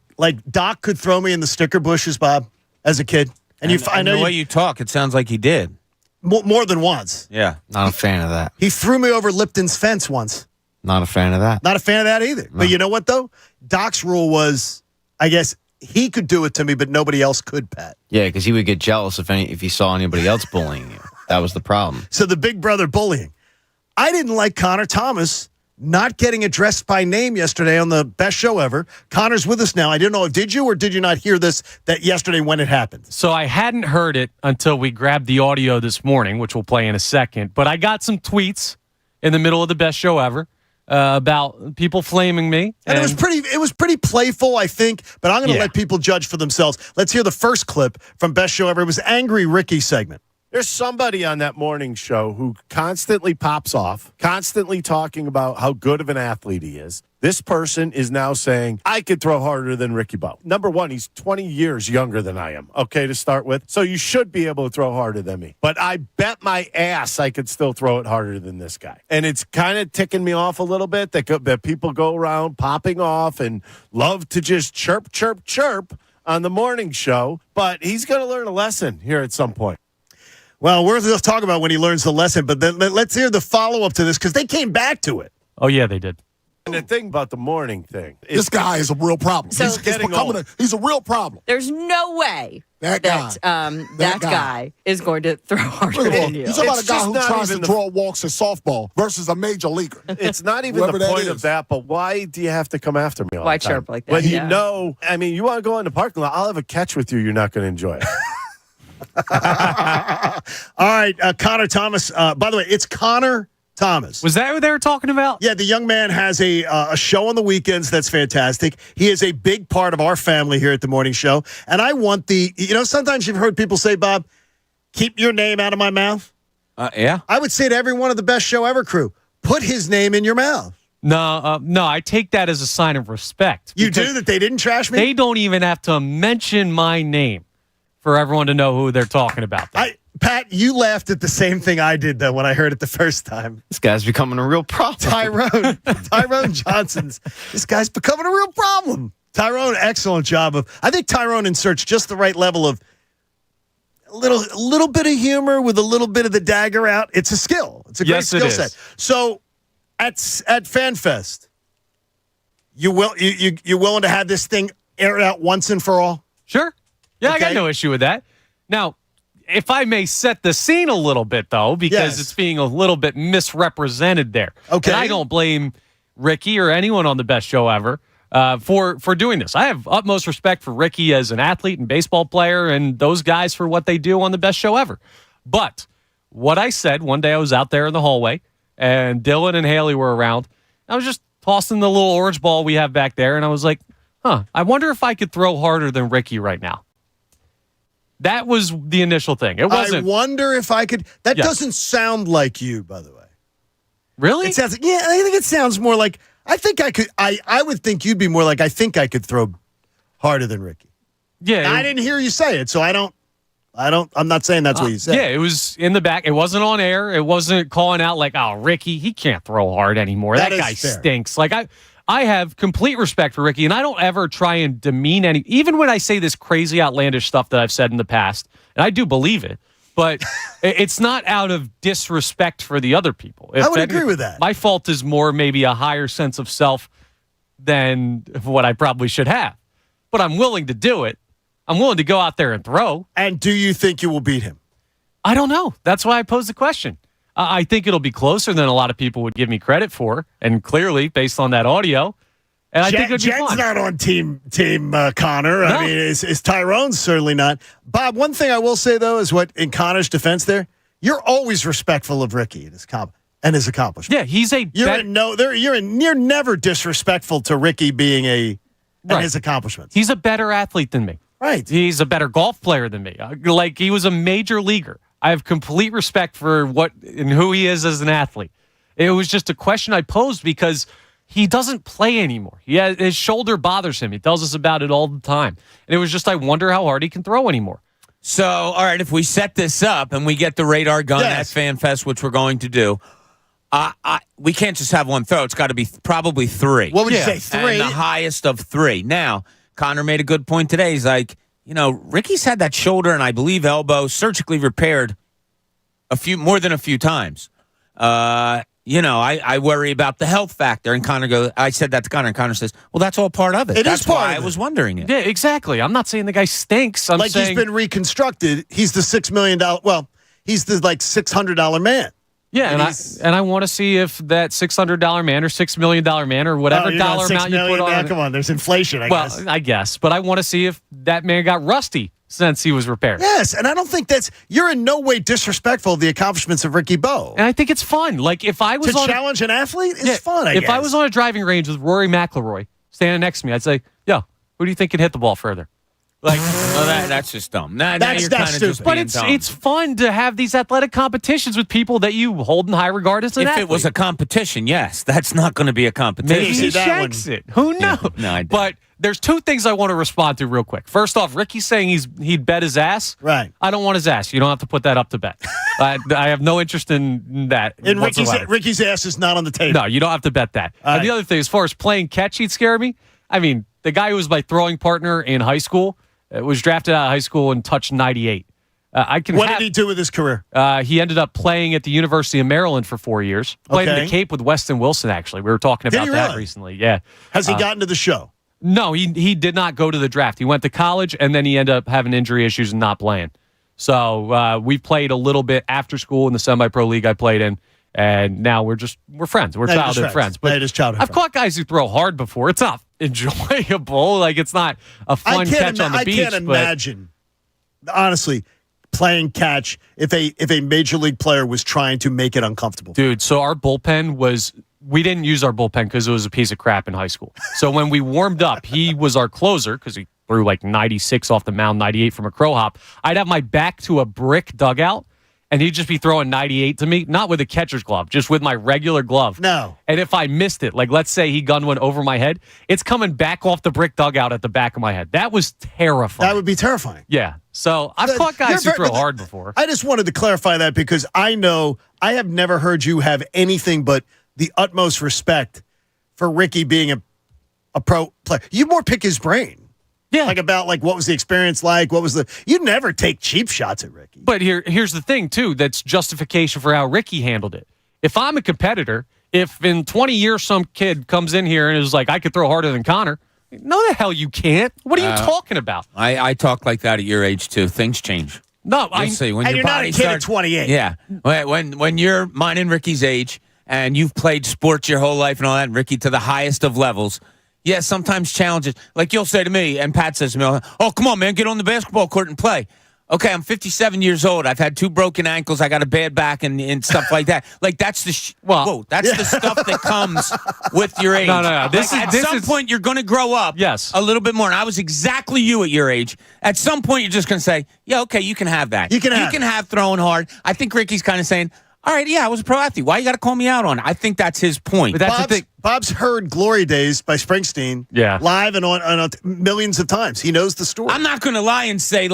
Doc could throw me in the sticker bushes, Bob, as a kid. And I know the way you talk, it sounds like he did. More than once. Yeah. Not a fan of that. He threw me over Lipton's fence once. Not a fan of that. Not a fan of that either. No. But you know what, though? Doc's rule was, I guess, he could do it to me, but nobody else could, Pat. Yeah, because he would get jealous if he saw anybody else bullying you. That was the problem. So the big brother bullying. I didn't like Connor Thomas not getting addressed by name yesterday on the best show ever. Connor's with us now. I didn't know, did you or did you not hear this that yesterday when it happened? So I hadn't heard it until we grabbed the audio this morning, which we'll play in a second. But I got some tweets in the middle of the best show ever about people flaming me. And it was pretty playful, I think, but I'm going to let people judge for themselves. Let's hear the first clip from Best Show Ever. It was Angry Ricky segment. There's somebody on that morning show who constantly pops off, constantly talking about how good of an athlete he is. This person is now saying, I could throw harder than Ricky Bowe. Number one, he's 20 years younger than I am, okay, to start with. So you should be able to throw harder than me. But I bet my ass I could still throw it harder than this guy. And it's kind of ticking me off a little bit that people go around popping off and love to just chirp on the morning show. But he's going to learn a lesson here at some point. Well, we're going to talk about when he learns the lesson, but then let's hear the follow-up to this because they came back to it. Oh, yeah, they did. And the thing about the morning thing. This guy is a real problem. So- He's a real problem. There's no way That guy is going to throw harder than you. You're talking about a guy just who not tries to even draw walks at softball versus a major leaguer. It's not even Whoever the that point is. of that, but why do you have to come after me all Why the time? chirp like that? When Yeah. you know, I mean, you want to go in the parking lot, I'll have a catch with you you're not going to enjoy it. All right, Connor Thomas. By the way, it's Connor Thomas. Was that who they were talking about? Yeah, the young man has a show on the weekends that's fantastic. He is a big part of our family here at the morning show. And I want sometimes you've heard people say, Bob, keep your name out of my mouth. Yeah. I would say to every one of the Best Show Ever crew, put his name in your mouth. No, I take that as a sign of respect. You do? That they didn't trash me? They don't even have to mention my name for everyone to know who they're talking about. Pat, you laughed at the same thing I did, though, when I heard it the first time. This guy's becoming a real problem. Tyrone Johnson's. This guy's becoming a real problem. Tyrone, excellent job I think Tyrone inserts just the right level of a little bit of humor with a little bit of the dagger out. It's a skill. It's a great skill set. So at FanFest, you're willing to have this thing aired out once and for all? Sure. Yeah, Okay. I got no issue with that. Now, if I may set the scene a little bit, though, because it's being a little bit misrepresented there. Okay. And I don't blame Ricky or anyone on the Best Show Ever for doing this. I have utmost respect for Ricky as an athlete and baseball player and those guys for what they do on the Best Show Ever. But what I said, one day I was out there in the hallway, and Dylan and Haley were around. I was just tossing the little orange ball we have back there, and I was like, I wonder if I could throw harder than Ricky right now. That was the initial thing. It wasn't. I wonder if I could. That Yes. doesn't sound like you, by the way. Really? It sounds. Yeah, I think it sounds more like. I think I could. I would think you'd be more like. I think I could throw harder than Ricky. Yeah. I didn't hear you say it, so I don't. I'm not saying that's what you said. Yeah, it was in the back. It wasn't on air. It wasn't calling out like, "Oh, Ricky, he can't throw hard anymore. That is guy fair. stinks." Like I have complete respect for Ricky, and I don't ever try and demean any. Even when I say this crazy, outlandish stuff that I've said in the past, and I do believe it, but it's not out of disrespect for the other people. I would agree with that. My fault is more maybe a higher sense of self than what I probably should have. But I'm willing to do it. I'm willing to go out there and throw. And do you think you will beat him? I don't know. That's why I posed the question. I think it'll be closer than a lot of people would give me credit for, and clearly, based on that audio, and I think it'd be Jen's fun. not on team Connor. No. I mean, is Tyrone's certainly not. Bob, one thing I will say though is what in Connor's defense, you're always respectful of Ricky and his accomplishments. Yeah, he's a. You're never disrespectful to Ricky being and his accomplishments. He's a better athlete than me. Right. He's a better golf player than me. Like, he was a major leaguer. I have complete respect for what and who he is as an athlete. It was just a question I posed because he doesn't play anymore. His shoulder bothers him. He tells us about it all the time. And it was just, I wonder how hard he can throw anymore. So, all right, if we set this up and we get the radar gun at FanFest, which we're going to do, we can't just have one throw. It's got to be probably three. What would you say, 3? And the highest of 3. Now, Connor made a good point today. He's like, Ricky's had that shoulder and I believe elbow surgically repaired more than a few times. I worry about the health factor. And I said that to Connor, and Connor says, well, that's all part of it. That's why I was wondering it. Yeah, exactly. I'm not saying the guy stinks. I'm saying he's been reconstructed. He's the $6 million. Well, he's the $600 man. Yeah, and I want to see if that $600 man or $6 million man or whatever dollar amount you put on. Come on, there's inflation, I guess. Well, I guess, but I want to see if that man got rusty since he was repaired. Yes, and I don't think you're in no way disrespectful of the accomplishments of Ricky Bo. And I think it's fun. Like, if I was to challenge an athlete is fun. If I was on a driving range with Rory McIlroy standing next to me, I'd say, "Yo, who do you think can hit the ball further?" Like, that's just dumb. Now you're kind of stupid. just but being dumb. it's fun to have these athletic competitions with people that you hold in high regard as an athlete. If it was a competition, yes. That's not going to be a competition. Maybe he shanks it. Who knows? Yeah, no, I don't. But there's two things I want to respond to real quick. First off, Ricky's saying he'd bet his ass. Right. I don't want his ass. You don't have to put that up to bet. I have no interest in that. And whatsoever. Ricky's ass is not on the table. No, you don't have to bet that. All And right. the other thing, as far as playing catch, he'd scare me. I mean, the guy who was my throwing partner in high school was drafted out of high school and touched 98. What did he do with his career? He ended up playing at the University of Maryland for 4 years. Played in the Cape with Weston Wilson, actually. We were talking about that recently. Yeah. Has he gotten to the show? No, he did not go to the draft. He went to college, and then he ended up having injury issues and not playing. So we played a little bit after school in the semi-pro league I played in, and now we're friends. We're childhood friends. But I've caught guys who throw hard before. It's not enjoyable. Like, it's not a fun catch on the beach. I can't imagine, honestly, playing catch if a major league player was trying to make it uncomfortable. Dude, so our bullpen was... We didn't use our bullpen because it was a piece of crap in high school. So when we warmed up, he was our closer because he threw like 96 off the mound, 98 from a crow hop. I'd have my back to a brick dugout, and he'd just be throwing 98 to me, not with a catcher's glove, just with my regular glove. No. And if I missed it, like let's say he gunned one over my head, it's coming back off the brick dugout at the back of my head. That was terrifying. That would be terrifying. Yeah. So I've caught guys who throw hard before. I just wanted to clarify that because I know I have never heard you have anything but the utmost respect for Ricky being a pro player. You more pick his brain. Yeah. Like about what was the experience like? You never take cheap shots at Ricky. But here's the thing too, that's justification for how Ricky handled it. If I'm a competitor, if in 20 years some kid comes in here and is like, I could throw harder than Connor, no the hell you can't. What are you talking about? I talk like that at your age too. Things change. No, I see. When and your you're not body a kid at 28. Yeah. When you're mine and Ricky's age, and you've played sports your whole life and all that, and Ricky, to the highest of levels, yeah, sometimes challenges. Like you'll say to me, and Pat says to me, oh, come on, man, get on the basketball court and play. Okay, I'm 57 years old. I've had 2 broken ankles. I got a bad back and stuff like that. Like, that's the the stuff that comes with your age. No. At some point, you're going to grow up a little bit more. And I was exactly you at your age. At some point, you're just going to say, yeah, okay, you can have that. You can have throwing hard. I think Ricky's kind of saying, all right, yeah, I was a pro athlete. Why you got to call me out on it? I think that's his point. But that's the thing. Bob's heard Glory Days by Springsteen live and on millions of times. He knows the story. I'm not going to lie and say,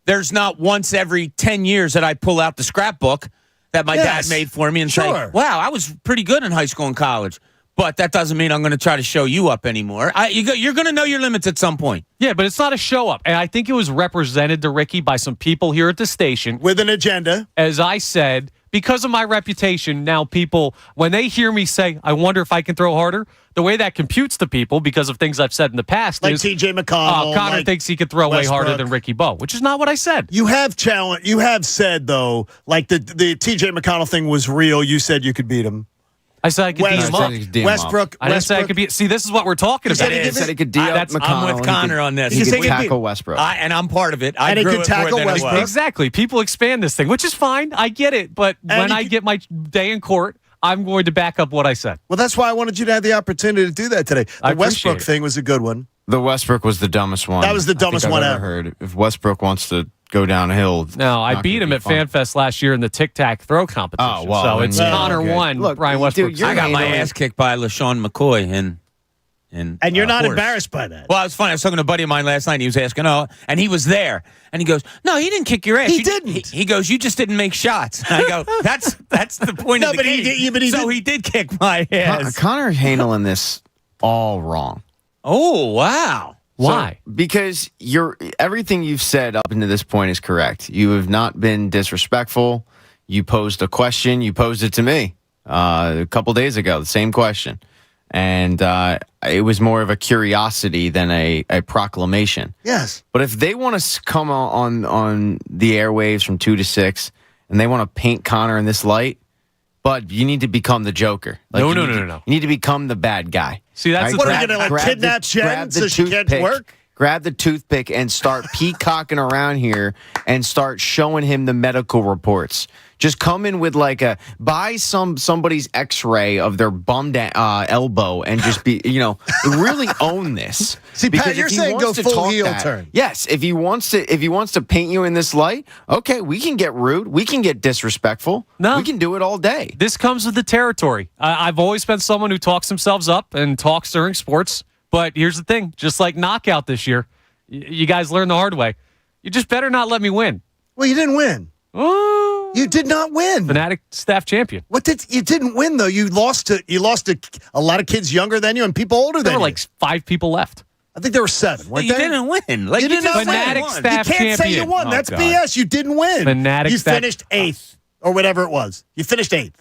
there's not once every 10 years that I pull out the scrapbook that my dad made for me and say, wow, I was pretty good in high school and college. But that doesn't mean I'm going to try to show you up anymore. You're going to know your limits at some point. Yeah, but it's not a show up. And I think it was represented to Ricky by some people here at the station. With an agenda. As I said, because of my reputation, now people, when they hear me say, I wonder if I can throw harder, the way that computes to people, because of things I've said in the past, like is T.J. McConnell. Connor thinks he could throw Westbrook way harder than Ricky Bo, which is not what I said. You have challenge. You have said, though, like the T.J. McConnell thing was real. You said you could beat him. I said I could beat him up. Westbrook. I didn't say I could beat. See, this is what we're talking about. He said he could D up McConnell. I'm with Connor on this. He could tackle Westbrook. And I'm part of it. And he could tackle Westbrook. Exactly. People expand this thing, which is fine. I get it. But when I get my day in court, I'm going to back up what I said. Well, that's why I wanted you to have the opportunity to do that today. The Westbrook thing was a good one. The Westbrook was the dumbest one. That was the dumbest one I've ever heard. If Westbrook wants to go downhill. No, I beat him at FanFest last year in the Tic Tac throw competition. Oh, well, so it's Connor 1, Look, Brian Westbrook. I got my ass kicked by LaShawn McCoy and you're not embarrassed by that. Well, it's funny. I was talking to a buddy of mine last night. And he was asking, and he was there, and he goes, "No, he didn't kick your ass. He didn't." He goes, "You just didn't make shots." And I go, "That's the point of the game." He did kick my ass. Connor's handling this all wrong. Oh wow. Why? So, because everything you've said up until this point is correct. You have not been disrespectful. You posed a question. You posed it to me a couple days ago, the same question. And it was more of a curiosity than a proclamation. Yes. But if they want to come on the airwaves from 2 to 6 and they want to paint Connor in this light, but you need to become the Joker. No. You need to become the bad guy. See, that's what are you going to kidnap Jen so she can't work? Grab the toothpick and start peacocking around here and start showing him the medical reports. Just come in with buy somebody's X-ray of their bummed elbow and just be, really own this. See, because Pat, you're saying go full heel turn. Yes, if he wants to paint you in this light, okay, we can get rude, we can get disrespectful. No, we can do it all day. This comes with the territory. I've always been someone who talks themselves up and talks during sports. But here's the thing, just like Knockout this year, you guys learned the hard way. You just better not let me win. Well, you didn't win. Oh. You did not win. Fanatic staff champion. You didn't win though. You lost to a lot of kids younger than you and people older than you. There were like 5 people left. I think there were 7. You didn't win. Like, You did not Fanatic win. staff You can't say you champion. won. Oh, That's God. BS. You didn't win. Fanatic You staff- finished 8th or whatever it was. You finished 8th.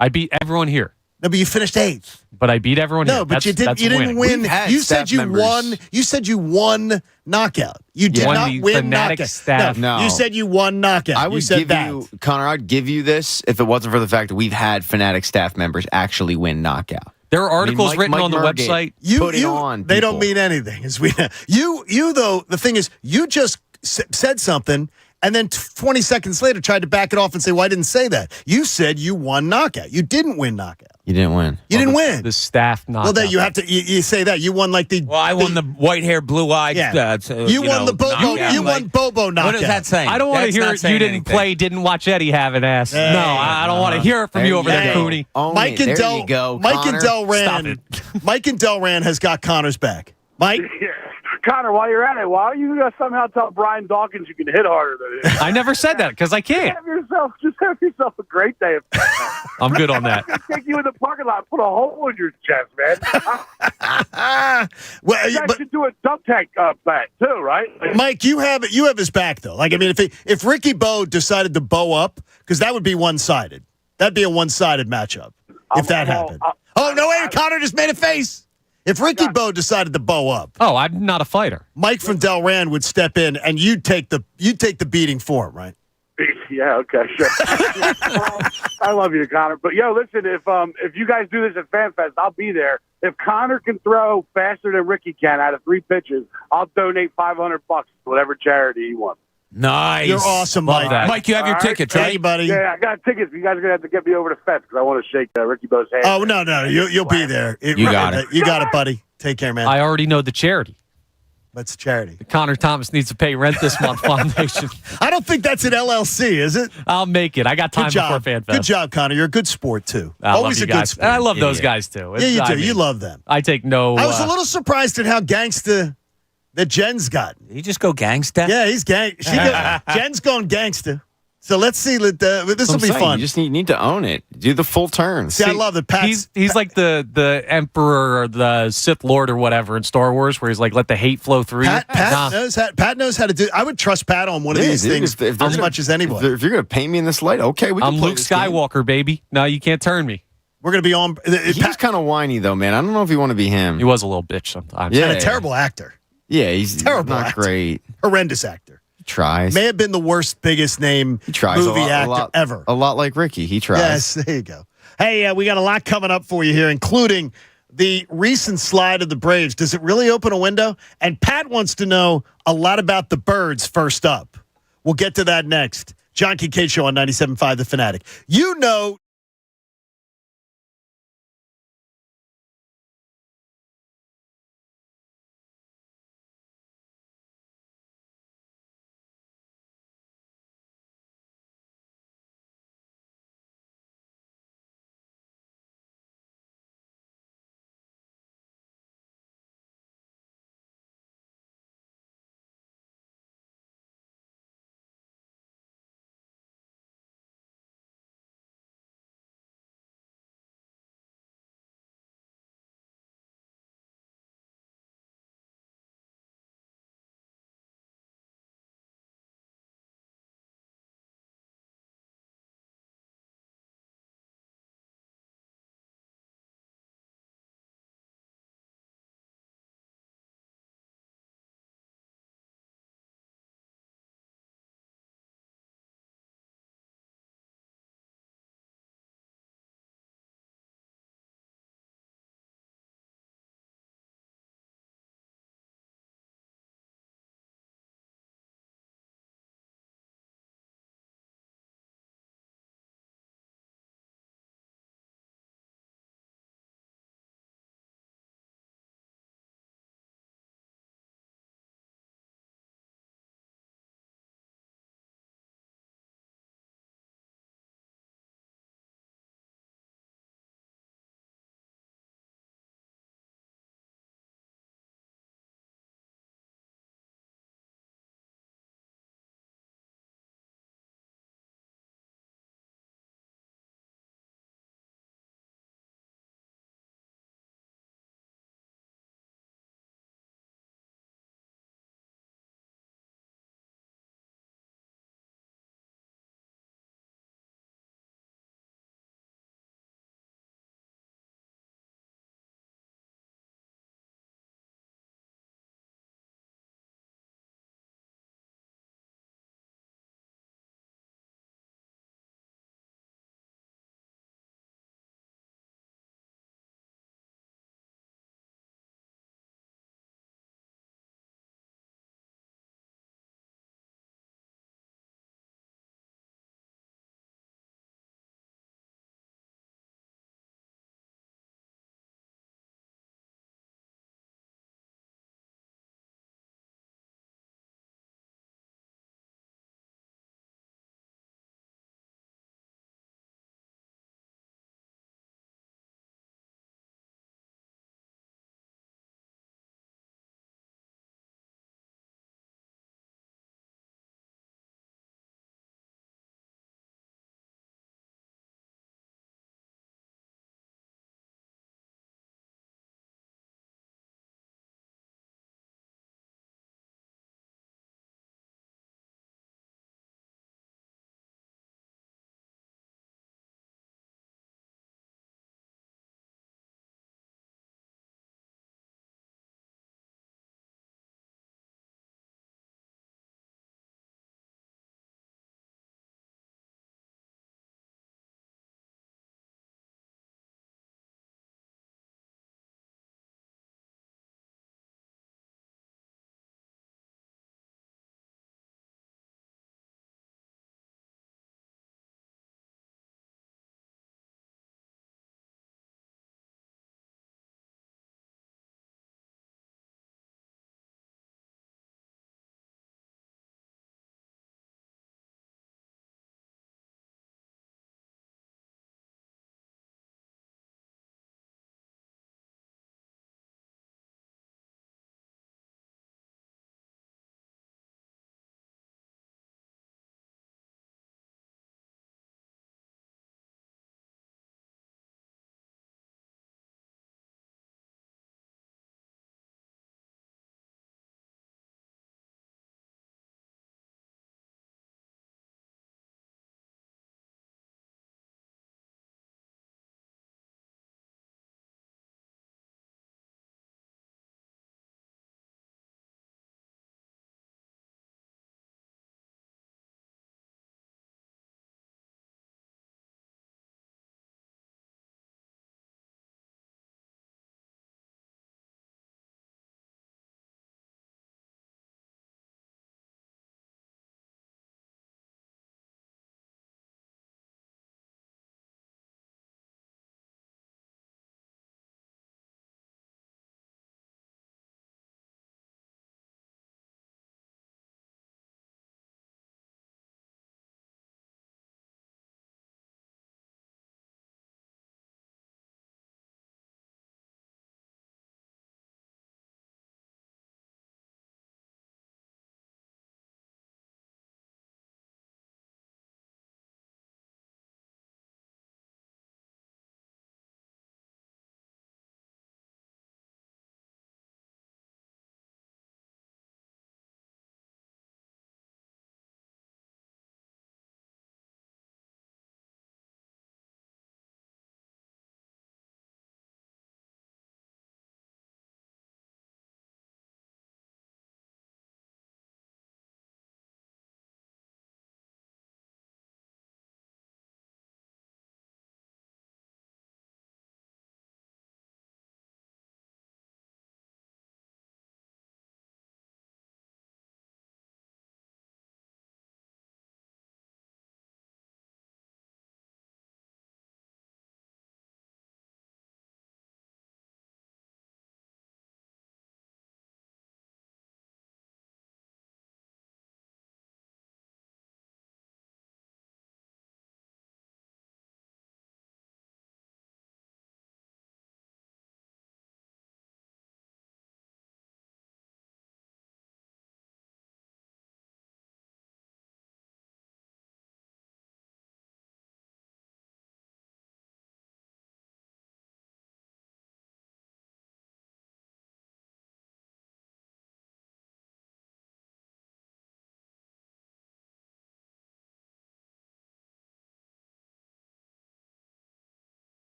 I beat everyone here, No, but you finished 8th. but I beat everyone here. No, but you That's didn't winning. win. We've had You said staff you members. won. You said you won knockout. You did Won not the win Fanatic knockout. staff. No. You said you won knockout. I you would said give that. you, Connor, I'd give you this if it wasn't for the fact that we've had Fanatic staff members actually win knockout. There are articles Mike- written Mike on the Murgate website. put it on They don't people. mean anything. As we, you though. The thing is, you just said something, and then 20 seconds later tried to back it off and say, "Well, I didn't say that." You said you won knockout. You didn't win knockout. You didn't win. You didn't win. The staff knockout. Well, then you have to. You say that you won like the. Well, I won the white hair, blue eyed. Yeah. You won the Bobo. You won Bobo knockout. What is that saying? I don't want to That's hear not it. saying You didn't anything. play, didn't watch Eddie have an ass. Hey. No, I don't want to hear it from There you over you there, go. Cooney. Own Mike it. and There you go, Mike and Connor. Delran. Mike and Delran has got Connor's back. Mike. Yeah. Connor, while you're at it, why don't you somehow tell Brian Dawkins you can hit harder than him? I never said that because I can't. Just have yourself a great day. I'm good on that. Take you in the parking lot, and put a hole in your chest, man. Well, You guys but should do a dunk tank bat too, right? Mike, you have his back though. Like I mean, if Ricky Bo decided to bow up, because that would be one-sided. That'd be a one-sided matchup if that happened. Connor just made a face. If Ricky Bo decided to bow up, Oh, I'm not a fighter. Mike from Delran would step in and you'd take the beating for him, right? Yeah, okay, sure. I love you, Connor. But listen, if you guys do this at FanFest, I'll be there. If Connor can throw faster than Ricky can out of 3 pitches, I'll donate $500 to whatever charity he wants. Nice. You're awesome, Love Mike. that. Mike, you have your All right. tickets, Thank right? you, buddy. Yeah, I got tickets. You guys are gonna have to get me over to Fest because I want to shake Ricky Bo's hand. Oh no, you'll be there. You got it. You got it, buddy. Take care, man. I already know the charity. That's charity. Connor Thomas needs to pay rent this month. Foundation. I don't think that's an LLC, is it? I'll make it. I got time Good job. before FanFest. Good job, Connor. You're a good sport too. I love Always you a good guys. sport. And I love those Yeah. guys too. Yeah, you I do. mean, You love them. I take no. I was a little surprised at how gangsta that Jen's got. Did you just go gangsta? Yeah, he's gang. Jen's going gangsta. So let's see. This will be fun. You just need to own it. Do the full turn. See, I love that. Pat's, He's like the emperor or the Sith Lord or whatever in Star Wars, where he's like, let the hate flow through. Pat Nah. Pat knows how to do. I would trust Pat on one of Yeah, these dude, things if they're as gonna- much as anybody. If you're going to paint me in this light, okay, we can I'm play Luke this game. Skywalker, baby. No, you can't turn me. We're going to be on. He's Pat, kind of whiny though, man. I don't know if you want to be him. He was a little bitch sometimes. Yeah. and a terrible actor, Yeah, he's Terrible not actor. great. horrendous actor. He tries. May have been the worst, biggest name He tries movie a lot, actor ever. A lot like Ricky. He tries. Yes, there you go. Hey, we got a lot coming up for you here, including the recent slide of the Braves. Does it really open a window? And Pat wants to know a lot about the Birds first up. We'll get to that next. John Kincade Show on 97.5 The Fanatic. You know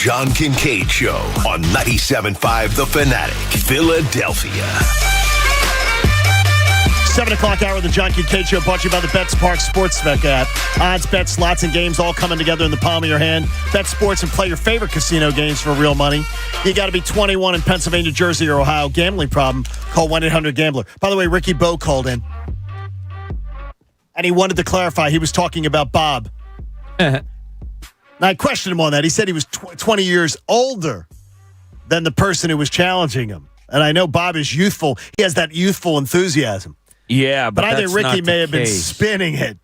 John Kincade Show on 97.5 The Fanatic, Philadelphia. 7 o'clock hour of the John Kincade Show, brought to you by the BetSpark Sportsbook app. Odds, bets, slots, and games all coming together in the palm of your hand. Bet sports and play your favorite casino games for real money. You got to be 21 in Pennsylvania, Jersey, or Ohio. Gambling problem? Call 1-800-GAMBLER. By the way, Ricky Bo called in, and he wanted to clarify. He was talking about Bob. Now, I questioned him on that. He said he was 20 years older than the person who was challenging him. And I know Bob is youthful. He has that youthful enthusiasm. Yeah, but I think that's Ricky not may the have been case. spinning it.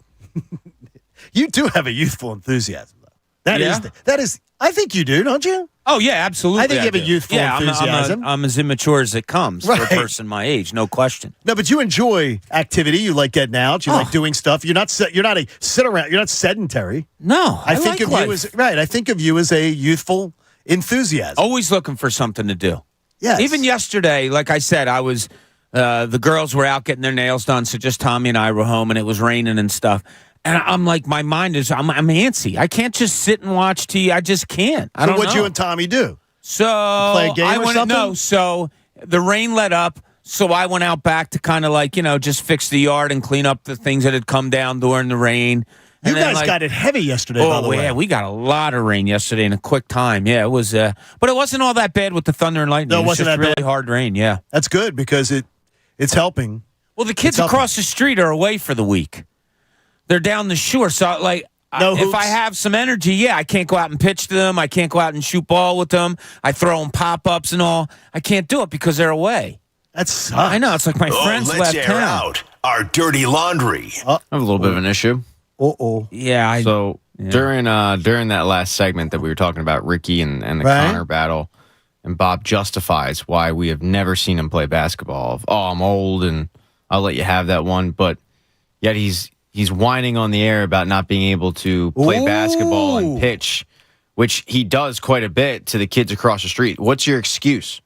You do have a youthful enthusiasm, though. That is. I think you do, don't you? Oh, yeah, absolutely. I think you have a do. youthful enthusiasm. I'm as immature as it comes for a Right. person my age, no question. No, but you enjoy activity. You like getting out. You like doing stuff. You're not a sit around. You're not sedentary. No, I think like of life. you as right. I think of you as a youthful enthusiasm. Always looking for something to do. Yes. Even yesterday, like I said, I was the girls were out getting their nails done, so just Tommy and I were home, and it was raining and stuff. And I'm like, my mind is, I'm antsy. I can't just sit and watch TV. I just can't. I So don't know. what'd you and Tommy do? So play a game I or went something? no. So the rain let up. So I went out back to kind of like, just fix the yard and clean up the things that had come down during the rain. You And then, guys got it heavy yesterday, by the Oh, way. yeah, we got a lot of rain yesterday in a quick time. Yeah, it was, but it wasn't all that bad with the thunder and lightning. No, it was wasn't just that really bad. hard rain. Yeah. That's good because it's helping. Well, the kids It's helping. across the street are away for the week. They're down the shore, so like. No if hoops? I have some energy, I can't go out and pitch to them. I can't go out and shoot ball with them. I throw them pop-ups and all. I can't do it because they're away. That sucks. I know. It's like my friends let's left air town. out our dirty laundry. I have a little bit of an issue. Yeah. During that last segment that we were talking about Ricky and the Right. Connor battle, and Bob justifies why we have never seen him play basketball. I'm old and I'll let you have that one, but yet he's whining on the air about not being able to play basketball and pitch, which he does quite a bit to the kids across the street. What's your excuse?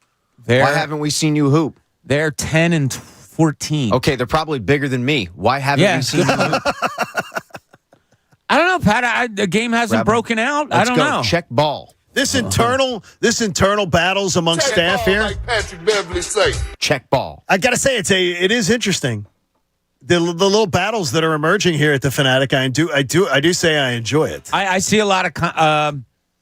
Why haven't we seen you hoop? They're 10 and 14. Okay, they're probably bigger than me. Why haven't we seen you hoop? I don't know, Pat. The game hasn't broken out. Let's I don't go. know. Check ball. This internal battles amongst staff here. Like Patrick Beverly say. Check ball. I got to say, it is interesting. The little battles that are emerging here at the Fanatic, I do say I enjoy it. I see a lot of how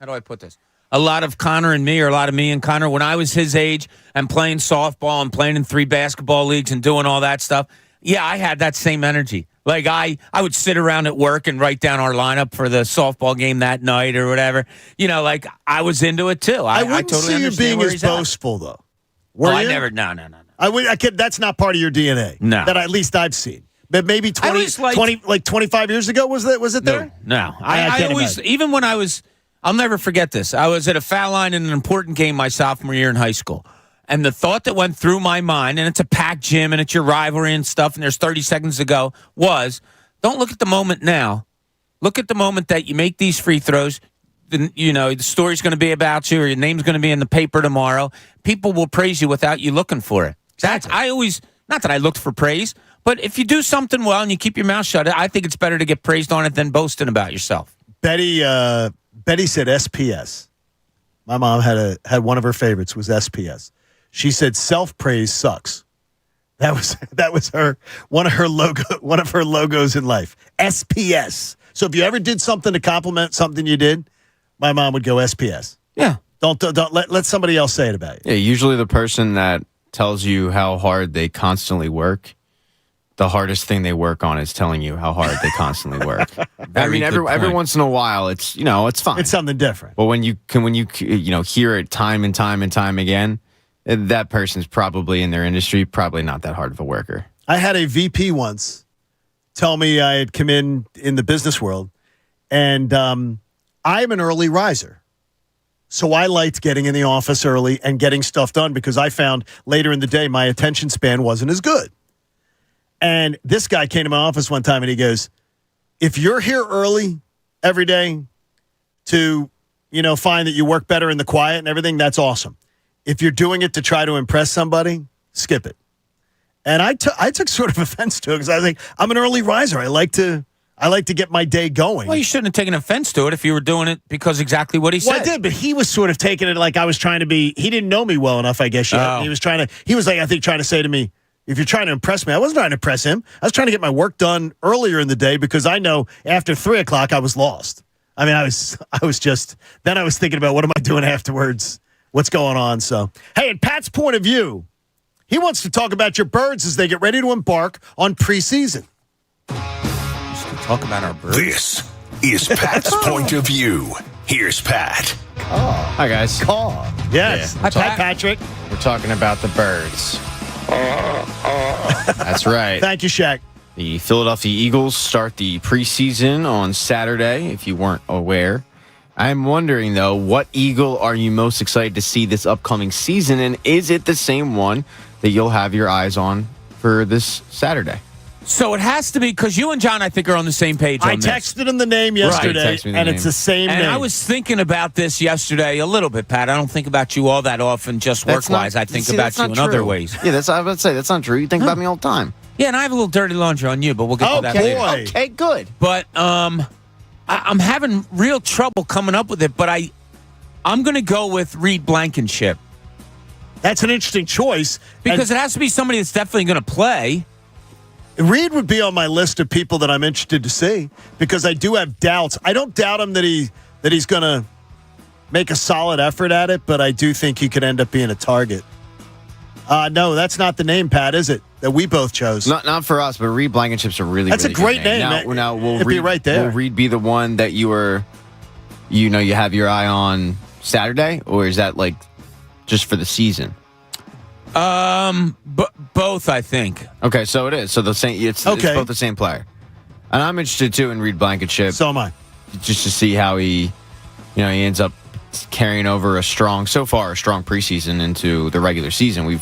do I put this? A lot of Connor and me, or a lot of me and Connor when I was his age and playing softball and playing in 3 basketball leagues and doing all that stuff. Yeah, I had that same energy. Like I would sit around at work and write down our lineup for the softball game that night or whatever. Like I was into it too. I wouldn't totally see you understand being where as he's at. boastful though. Were I you? never. No. That's not part of your DNA. No. That at least I've seen. But maybe 25 years ago was it there? No. I I can't always, imagine. even when I was, I'll never forget this. I was at a foul line in an important game my sophomore year in high school. And the thought that went through my mind, and it's a packed gym and it's your rivalry and stuff, and there's 30 seconds to go, was don't look at the moment now. Look at the moment that you make these free throws. The story's going to be about you, or your name's going to be in the paper tomorrow. People will praise you without you looking for it. Not that I looked for praise, but if you do something well and you keep your mouth shut, I think it's better to get praised on it than boasting about yourself. Betty said SPS. My mom had one of her favorites was SPS. She said self-praise sucks. That was her one of her logos in life. SPS. So if you ever did something to compliment something you did, my mom would go SPS. Yeah. Don't let somebody else say it about you. Yeah, usually the person that tells you how hard they constantly work, the hardest thing they work on is telling you how hard they constantly work. Every once in a while, it's fine. It's something different. But when you hear it time and time and time again, that person's probably in their industry, probably not that hard of a worker. I had a VP once tell me I had come in the business world, and I'm an early riser. So I liked getting in the office early and getting stuff done because I found later in the day my attention span wasn't as good. And this guy came to my office one time and he goes, if you're here early every day to, find that you work better in the quiet and everything, that's awesome. If you're doing it to try to impress somebody, skip it. And I took sort of offense to it because I was like, I'm an early riser. I like to I like to get my day going. Well, you shouldn't have taken offense to it if you were doing it because exactly what he said. Well, I did, but he was sort of taking it like I was trying to be. He didn't know me well enough, I guess. Yet. Oh. He was like, I think, trying to say to me, if you're trying to impress me, I wasn't trying to impress him. I was trying to get my work done earlier in the day because I know after 3 o'clock I was lost. I mean, I was thinking about what am I doing afterwards? What's going on? So, hey, in Pat's point of view, he wants to talk about your Birds as they get ready to embark on preseason. Talk about our Birds. This is Pat's point of view. Here's Pat. Hi, guys. Call. Yes. Yeah. Hi, Pat Patrick. We're talking about the Birds. That's right. Thank you, Shaq. The Philadelphia Eagles start the preseason on Saturday, if you weren't aware. I'm wondering, though, what Eagle are you most excited to see this upcoming season, and is it the same one that you'll have your eyes on for this Saturday? So it has to be, because you and John, I think, are on the same page I on this. texted him the name yesterday, and it's the same And name. I was thinking about this yesterday a little bit, Pat. I don't think about you all that often, just work-wise. I think about you in other ways. Yeah, I was about to say, that's not true. You think about me all the time. Yeah, and I have a little dirty laundry on you, but we'll get to that later. Boy. Okay, good. But I'm having real trouble coming up with it, but I'm going to go with Reed Blankenship. That's an interesting choice. Because it has to be somebody that's definitely going to play. Reed would be on my list of people that I'm interested to see because I do have doubts. I don't doubt him that he's going to make a solid effort at it, but I do think he could end up being a target. No, that's not the name, Pat, is it? That we both chose. Not for us, but Reed Blankenship's a really That's really a great good name. Now will It'd Reed be right there. Will Reed be the one that you have your eye on Saturday, or is that like just for the season? Both, I think. Okay, so it is. So the same. It's both the same player, and I'm interested too in Reed Blankenship. So am I. Just to see how he ends up carrying over a strong preseason into the regular season. We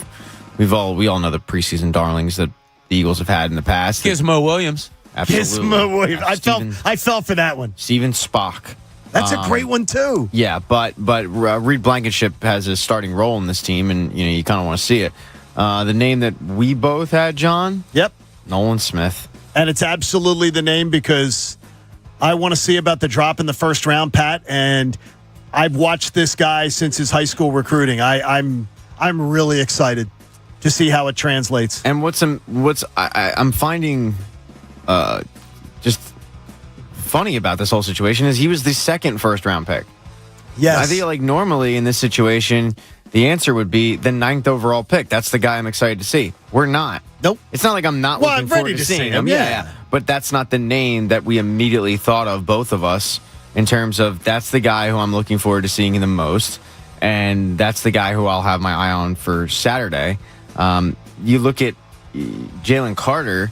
all know the preseason darlings that the Eagles have had in the past. Gizmo Williams. Absolutely. Gizmo Williams. I fell for that one. Steven Spock. That's a great one too. Yeah, but Reed Blankenship has a starting role in this team, and you kind of want to see it. The name that we both had, John. Yep. Nolan Smith. And it's absolutely the name because I want to see about the drop in the first round, Pat. And I've watched this guy since his high school recruiting. I'm really excited to see how it translates. And I'm finding just funny about this whole situation is he was the second first round pick. Yes. I feel like normally in this situation, the answer would be the 9th overall pick. That's the guy I'm excited to see. We're not. Nope. It's not like I'm not looking forward to seeing him. Yeah. But that's not the name that we immediately thought of, both of us, in terms of that's the guy who I'm looking forward to seeing the most. And that's the guy who I'll have my eye on for Saturday. You look at Jalen Carter.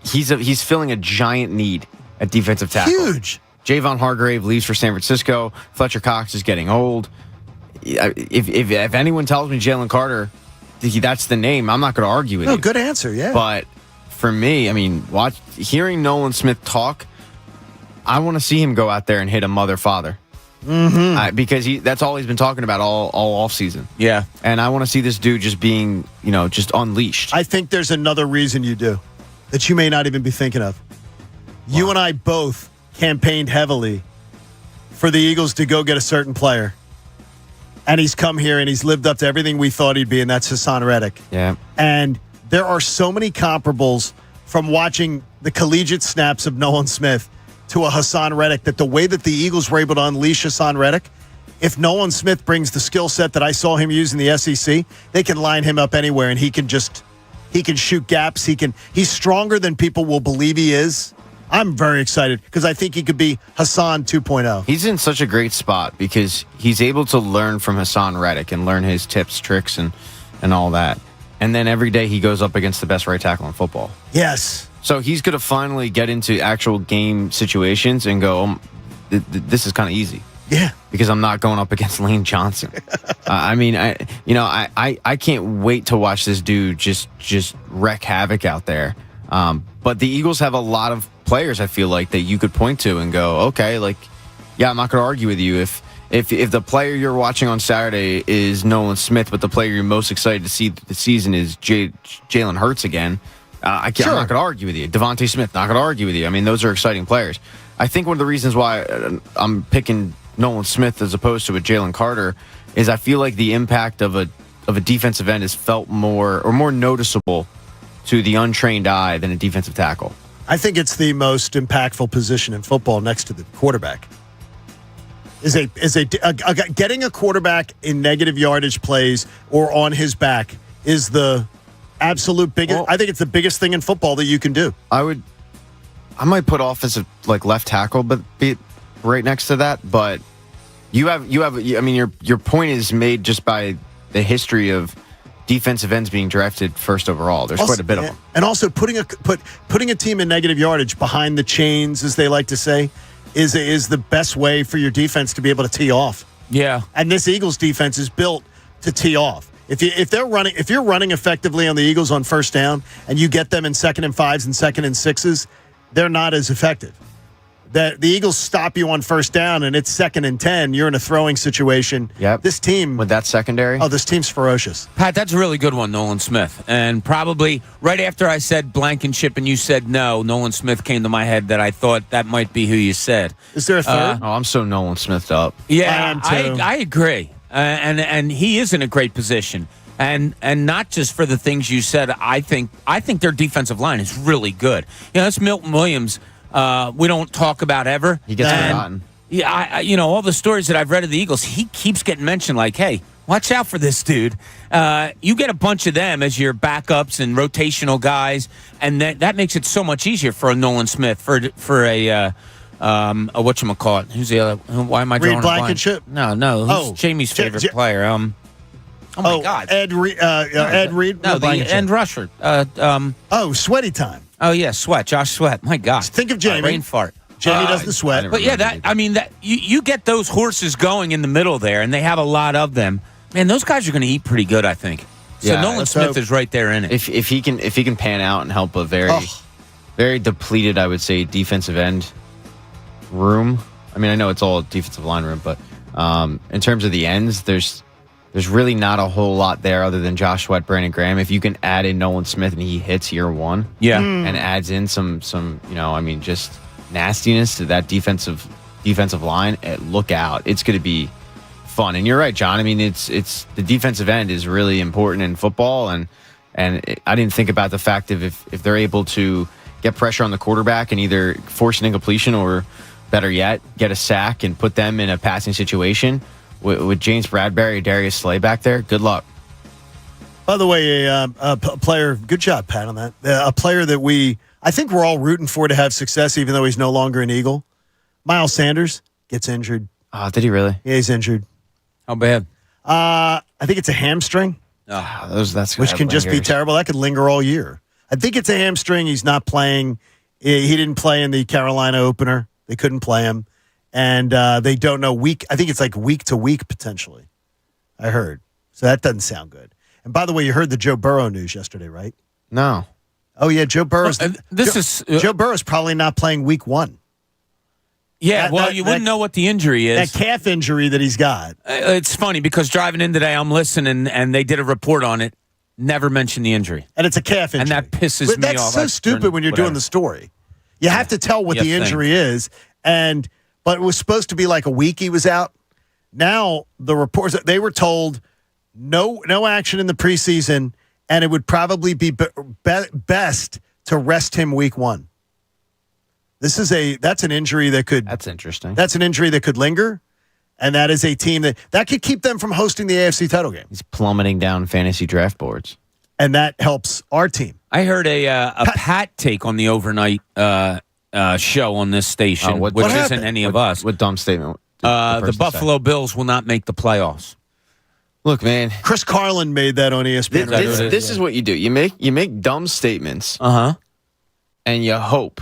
He's filling a giant need at defensive tackle. Huge. Javon Hargrave leaves for San Francisco. Fletcher Cox is getting old. If anyone tells me Jalen Carter, that's the name, I'm not going to argue with you. Good answer, yeah. But for me, hearing Nolan Smith talk, I want to see him go out there and hit a mother-father. Mm-hmm. Because that's all he's been talking about all offseason. Yeah. And I want to see this dude just being, just unleashed. I think there's another reason you do that you may not even be thinking of. Wow. You and I both campaigned heavily for the Eagles to go get a certain player. And he's come here and he's lived up to everything we thought he'd be, and that's Hassan Reddick. Yeah. And there are so many comparables from watching the collegiate snaps of Nolan Smith to a Hassan Reddick, that the way that the Eagles were able to unleash Hassan Reddick, if Nolan Smith brings the skill set that I saw him use in the SEC, they can line him up anywhere and he can shoot gaps. He's stronger than people will believe he is. I'm very excited because I think he could be Hassan 2.0. He's in such a great spot because he's able to learn from Hassan Reddick and learn his tips, tricks, and all that. And then every day he goes up against the best right tackle in football. Yes. So he's going to finally get into actual game situations and go, this is kind of easy. Yeah. Because I'm not going up against Lane Johnson. I can't wait to watch this dude just wreak havoc out there. But the Eagles have a lot of players, I feel like, that you could point to and go, okay, I'm not going to argue with you. If the player you're watching on Saturday is Nolan Smith, but the player you're most excited to see this season is Jalen Hurts again, I'm not going to argue with you. Devontae Smith, not going to argue with you. I mean, those are exciting players. I think one of the reasons why I'm picking Nolan Smith as opposed to a Jalen Carter is I feel like the impact of a defensive end is felt more noticeable to the untrained eye than a defensive tackle. I think it's the most impactful position in football next to the quarterback. Getting a quarterback in negative yardage plays or on his back is the absolute biggest. Well, I think it's the biggest thing in football that you can do. I might put offensive like left tackle, but be right next to that. But you have. I mean, your point is made just by the history of defensive ends being drafted first overall. There's quite a bit of them, and also putting a team in negative yardage behind the chains, as they like to say, is the best way for your defense to be able to tee off. Yeah, and this Eagles defense is built to tee off. If you're running effectively on the Eagles on first down, and you get them in 2nd and 5s and 2nd and 6s, they're not as effective. The Eagles stop you on first down, and it's 2nd and 10. You're in a throwing situation. Yep. This team with that secondary. Oh, this team's ferocious. Pat, that's a really good one, Nolan Smith. And probably right after I said Blankenship and you said no, Nolan Smith came to my head that I thought that might be who you said. Is there a third? I'm so Nolan Smithed up. Yeah, I agree. And he is in a great position. And not just for the things you said. I think their defensive line is really good. That's Milton Williams. We don't talk about ever. He gets forgotten. Yeah, all the stories that I've read of the Eagles, he keeps getting mentioned like, hey, watch out for this dude. You get a bunch of them as your backups and rotational guys, and that makes it so much easier for a Nolan Smith, for a whatchamacallit. Who's the other? Why am I drawing a blank? Blankenship? No. Who's Jamie's favorite player? Oh my God. Ed Reed? No, the end rusher. Sweaty time. Oh, yeah, Sweat. Josh Sweat. My God. Think of Jamie. Brain fart. Jamie does the sweat. But yeah, you get those horses going in the middle there, and they have a lot of them. Man, those guys are going to eat pretty good, I think. So Yeah, Nolan Smith is right there in it. If he can pan out and help a very depleted, I would say, defensive end room. I mean, I know it's all defensive line room, but in terms of the ends, there's really not a whole lot there other than Josh Sweat, Brandon Graham. If you can add in Nolan Smith and he hits year one, and adds in some just nastiness to that defensive line, look out. It's going to be fun. And you're right, John. I mean, it's the defensive end is really important in football, and I didn't think about the fact of if they're able to get pressure on the quarterback and either force an incompletion or, better yet, get a sack and put them in a passing situation. With James Bradbury, Darius Slay back there, good luck. By the way, a player, good job, Pat, on that. A player that I think we're all rooting for to have success, even though he's no longer an Eagle. Miles Sanders gets injured. Did he really? Yeah, he's injured. How bad? I think it's a hamstring, which can just be terrible. That could linger all year. I think it's a hamstring. He's not playing. He didn't play in the Carolina opener. They couldn't play him. And they don't know I think it's like week to week potentially. I heard. So that doesn't sound good. And by the way, you heard the Joe Burrow news yesterday, right? No. Oh yeah, Joe Burrow's. Joe Burrow's probably not playing week 1. Yeah, you wouldn't know what the injury is. That calf injury that he's got. It's funny because driving in today, I'm listening, and they did a report on it. Never mentioned the injury, and it's a calf injury, and that pisses me off. That's so stupid when you're doing the story. You have to tell what the injury is, but it was supposed to be like a week he was out. Now, the reports, they were told no action in the preseason, and it would probably be best to rest him week 1. That's an injury that could... That's interesting. That's an injury that could linger, and that is a team that could keep them from hosting the AFC title game. He's plummeting down fantasy draft boards. And that helps our team. I heard a Pat take on the overnight... show on this station, which isn't any of us. What dumb statement? The Buffalo Bills will not make the playoffs. Look, man, Chris Carlin made that on ESPN. This is what you do. You make dumb statements, and you hope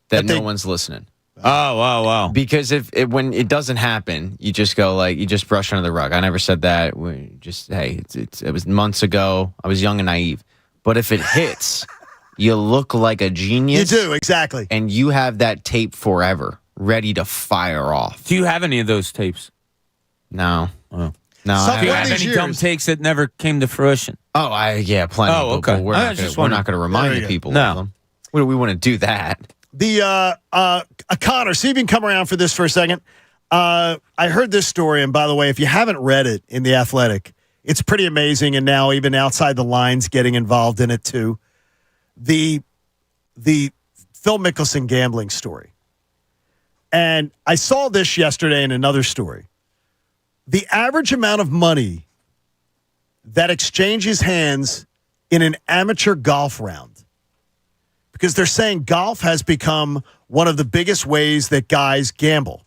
that no one's listening. Oh, wow. Because when it doesn't happen, you just go you just brush under the rug. I never said that. It was months ago. I was young and naive. But if it hits. You look like a genius. You do, exactly. And you have that tape forever, ready to fire off. Do you have any of those tapes? No. Oh. No. Do you have any dumb takes that never came to fruition? Plenty. Oh, okay. But we're not going to remind the people of them. We want to do that. The Connor, see if you can come around for this for a second. I heard this story, and by the way, if you haven't read it in The Athletic, it's pretty amazing, and now even Outside the Lines getting involved in it too. The Phil Mickelson gambling story. And I saw this yesterday in another story. The average amount of money that exchanges hands in an amateur golf round, because they're saying golf has become one of the biggest ways that guys gamble.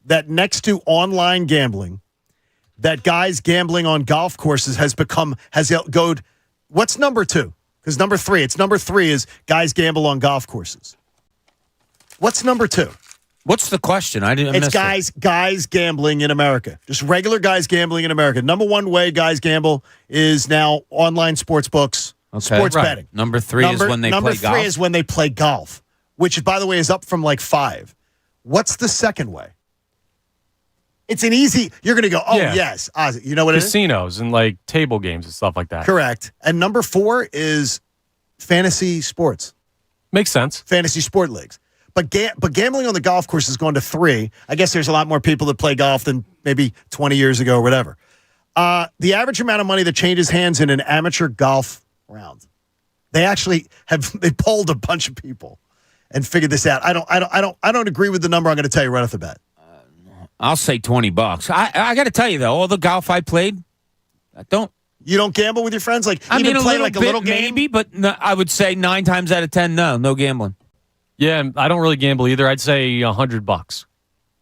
That next to online gambling, that guys gambling on golf courses has gone. What's number two? Because number three is guys gamble on golf courses. What's number two? What's the question? It's guys gambling in America. Just regular guys gambling in America. Number one way guys gamble is now online sports books, sports betting. Number three is when they play golf. Number three is when they play golf, which, by the way, is up from like 5. What's the second way? It's an easy. You're going to go, yes, Ozzy. You know what it is? Casinos and like table games and stuff like that. Correct. And number 4 is fantasy sports. Makes sense. Fantasy sport leagues. But gambling on the golf course has gone to 3. I guess there's a lot more people that play golf than maybe 20 years ago or whatever. The average amount of money that changes hands in an amateur golf round. They actually they polled a bunch of people and figured this out. I don't agree with the number I'm going to tell you right off the bat. I'll say $20. I got to tell you though, all the golf I played, You don't gamble with your friends? Like I mean, play like a little game? Maybe, but no, I would say 9 times out of 10, no gambling. Yeah, I don't really gamble either. I'd say $100.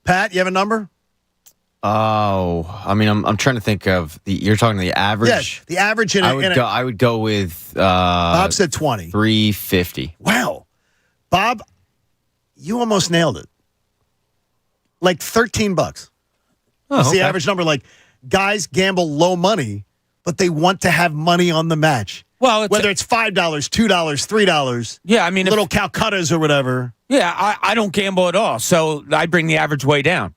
Pat, you have a number? Oh, I mean, I'm trying to think of you're talking the average. Yes, the average. I would go with. Bob said 20. $350. Wow, Bob, you almost nailed it. Like $13. That's the average number. Like guys gamble low money, but they want to have money on the match. Well, whether it's $5, $2, $3. Yeah, I mean, little Calcuttas or whatever. Yeah, I don't gamble at all, so I bring the average way down.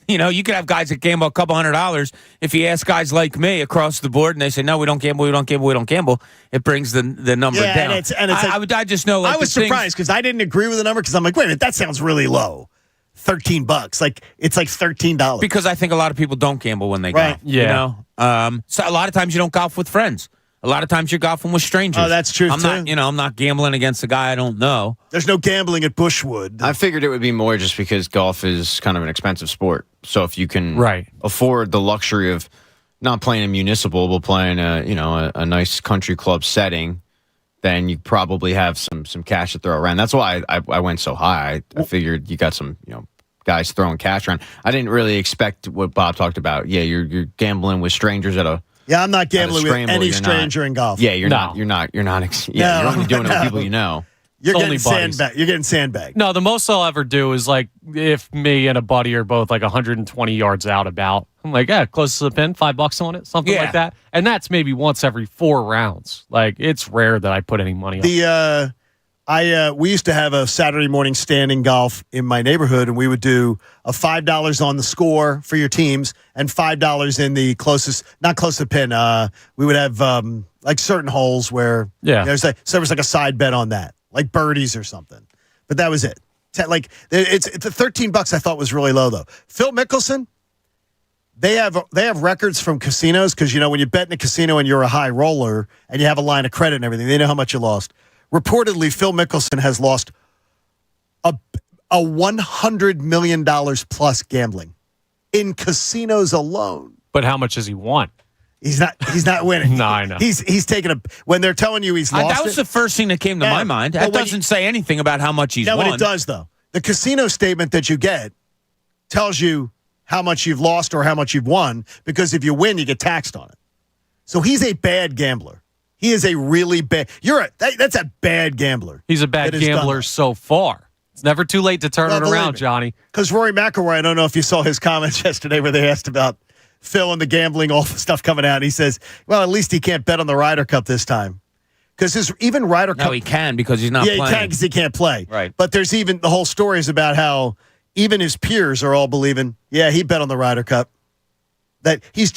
You know, you could have guys that gamble a couple $100. If you ask guys like me across the board and they say, no, we don't gamble, it brings the number down. I just know. Like, I was surprised because I didn't agree with the number because I'm like, wait a minute, that sounds really low. $13. Like it's like $13. Because I think a lot of people don't gamble when they golf. Yeah. You know? So a lot of times you don't golf with friends. A lot of times you're golfing with strangers. Oh, that's true, I'm not gambling against a guy I don't know. There's no gambling at Bushwood. I figured it would be more just because golf is kind of an expensive sport. So if you can afford the luxury of not playing a municipal, but playing a nice country club setting, then you probably have some cash to throw around. That's why I went so high. I figured you got some guys throwing cash around. I didn't really expect what Bob talked about. Yeah, you're gambling with strangers at a. Yeah, I'm not gambling with any stranger in golf. Yeah, you're not. You're only doing it with people you know. You're getting sandbagged. No, the most I'll ever do is like if me and a buddy are both like 120 yards out about. I'm like, close to the pin, $5 on it, something like that. And that's maybe once every 4 rounds. Like it's rare that I put any money on. We used to have a Saturday morning standing golf in my neighborhood, and we would do a $5 on the score for your teams and $5 in the not close to the pin. We would have like certain holes where there was like a side bet on that, like birdies or something. But that was it. Like it's the $13 I thought was really low though. Phil Mickelson, they have records from casinos because when you bet in a casino and you're a high roller and you have a line of credit and everything, they know how much you lost. Reportedly, Phil Mickelson has lost a $100 million plus gambling in casinos alone. But how much has he won? He's not winning. No, I know. He's taking when they're telling you he's lost. That was the first thing that came to my mind. That doesn't say anything about how much he's won. No, it does though. The casino statement that you get tells you how much you've lost or how much you've won because if you win, you get taxed on it. So he's a bad gambler. He is a really bad. That's a bad gambler. He's a bad gambler so far. It's never too late to turn it around, Johnny. Because Rory McIlroy, I don't know if you saw his comments yesterday where they asked about Phil and the gambling, all the stuff coming out. And he says, well, at least he can't bet on the Ryder Cup this time. Because even Ryder Cup. No, he can because he's not playing. Yeah, he can because he can't play. Right. But there's even the whole story is about how even his peers are all believing, he bet on the Ryder Cup. That he's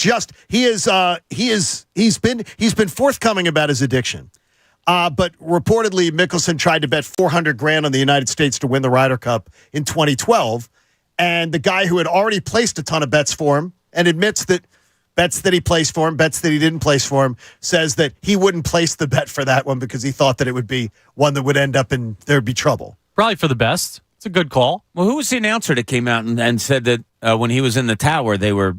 been forthcoming about his addiction. But reportedly, Mickelson tried to bet $400,000 on the United States to win the Ryder Cup in 2012. And the guy who had already placed a ton of bets for him and admits that bets that he placed for him, bets that he didn't place for him, says that he wouldn't place the bet for that one because he thought that it would be one that would end up in there'd be trouble. Probably for the best. It's a good call. Well, who was the announcer that came out and said that when he was in the tower, they were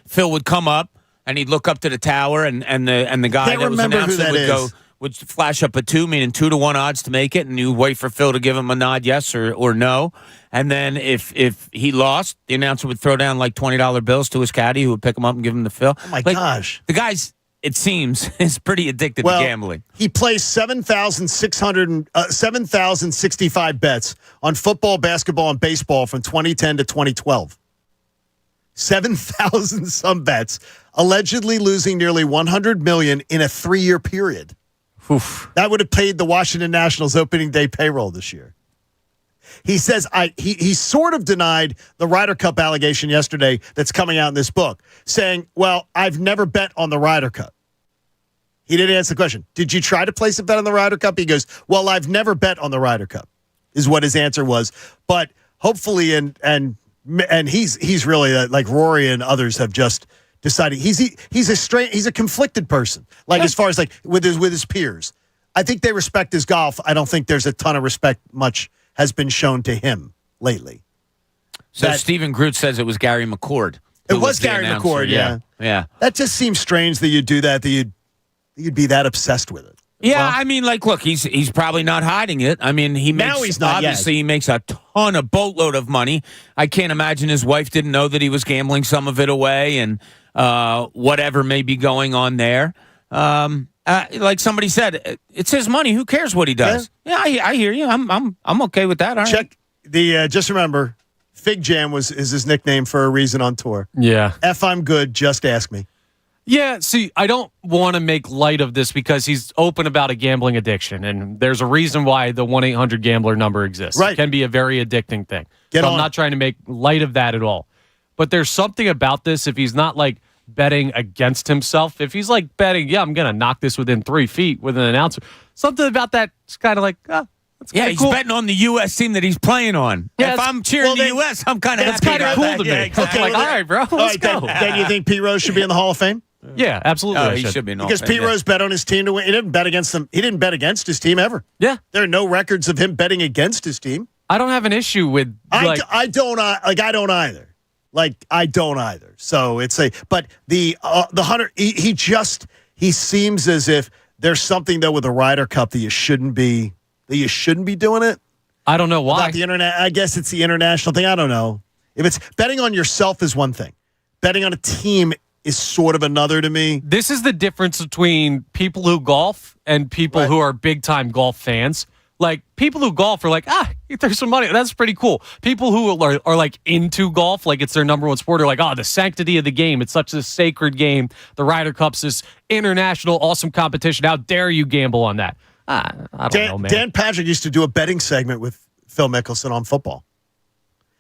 Phil would come up and he'd look up to the tower and the guy that was announcing would flash up a 2, meaning 2-1 odds to make it, and you wait for Phil to give him a nod, yes or no. And then if he lost, the announcer would throw down like $20 bills to his caddy, who would pick him up and give him to Phil. Oh my gosh, the guy's, it seems, is pretty addicted to gambling. He placed 7,065 bets on football, basketball, and baseball from 2010 to 2012. 7,000 some bets, allegedly losing nearly $100 million in a 3-year period. Oof. That would have paid the Washington Nationals opening day payroll this year. He says he sort of denied the Ryder Cup allegation yesterday that's coming out in this book, saying, well, I've never bet on the Ryder Cup. He didn't answer the question. Did you try to place a bet on the Ryder Cup? He goes, well, I've never bet on the Ryder Cup, is what his answer was. But hopefully, and he's really like Rory and others have just decided he's a conflicted person. Like as far as like with his peers, I think they respect his golf. I don't think there's a ton of respect much has been shown to him lately. So Stephen Groot says it was Gary McCord. It was Gary McCord. Yeah. That just seems strange that you'd do that. That you'd be that obsessed with it. Yeah, well, I mean, like, look, he's probably not hiding it. I mean, he makes a ton of boatload of money. I can't imagine his wife didn't know that he was gambling some of it away and whatever may be going on there. Like somebody said, it's his money. Who cares what he does? Yeah, I hear you. I'm okay with that. All right. Check the just remember, Fig Jam is his nickname for a reason on tour. Yeah. F, I'm good. Just ask me. Yeah, see, I don't want to make light of this because he's open about a gambling addiction, and there's a reason why the 1-800-GAMBLER number exists. Right. It can be a very addicting thing. I'm not trying to make light of that at all. But there's something about this, if he's not, like, betting against himself, if he's, like, betting, I'm going to knock this within 3 feet with an announcer, something about that's kind of like, that's he's cool. betting on the U.S. team that he's playing on. Yeah, if I'm cheering the U.S., I'm kind of happy about cool that. to me. Yeah, exactly. Okay, all right, bro, let's go. Then you think Pete Rose should be in the Hall of Fame? Yeah, absolutely. He should be in because Pete Rose bet on his team to win. He didn't bet against them. He didn't bet against his team ever. Yeah, there are no records of him betting against his team. I don't have an issue with. Like, I don't either. I don't either. So it's but the Hunter. He seems as if there's something though with the Ryder Cup that you shouldn't be doing it. I don't know why. About the internet. I guess it's the international thing. I don't know. If it's betting on yourself is one thing. Betting on a team is sort of another to me. This is the difference between people who golf and people who are big-time golf fans. Like, people who golf are like, there's some money. That's pretty cool. People who are like, into golf, like it's their number one sport, are like, the sanctity of the game. It's such a sacred game. The Ryder Cup's this international, awesome competition. How dare you gamble on that? I don't know, man. Dan Patrick used to do a betting segment with Phil Mickelson on football.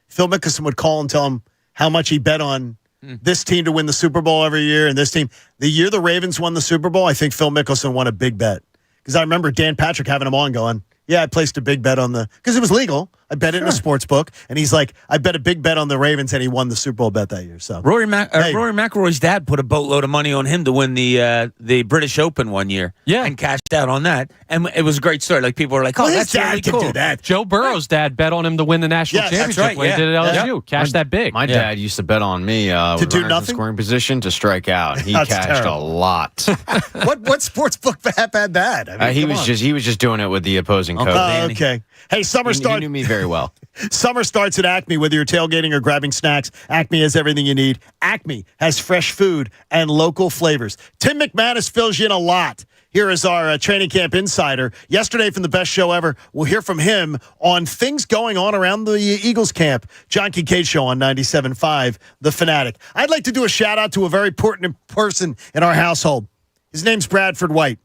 Phil Mickelson would call and tell him how much he bet on this team to win the Super Bowl every year, and this team. The year the Ravens won the Super Bowl, I think Phil Mickelson won a big bet. Because I remember Dan Patrick having him on going, I placed a big bet on because it was legal. I bet it in a sports book, and he's like, I bet a big bet on the Ravens, and he won the Super Bowl bet that year. So Rory McIlroy's dad put a boatload of money on him to win the British Open one year, and cashed out on that, and it was a great story. Like people were like, that's dad really can cool. do that. Joe Burrow's dad bet on him to win the national championship when he did it at LSU. Cashed that big. My dad used to bet on me to do nothing, scoring position to strike out. He cashed a lot. What sports book had that? I mean, he was just doing it with the opposing coach. Okay. Hey, summer starts. He knew me very well. Summer starts at Acme. Whether you're tailgating or grabbing snacks, Acme has everything you need. Acme has fresh food and local flavors. Tim McManus fills you in a lot. Here is our training camp insider. Yesterday from the best show ever. We'll hear from him on things going on around the Eagles camp. John Kincade Show on 97.5 The Fanatic. I'd like to do a shout out to a very important person in our household. His name's Bradford White.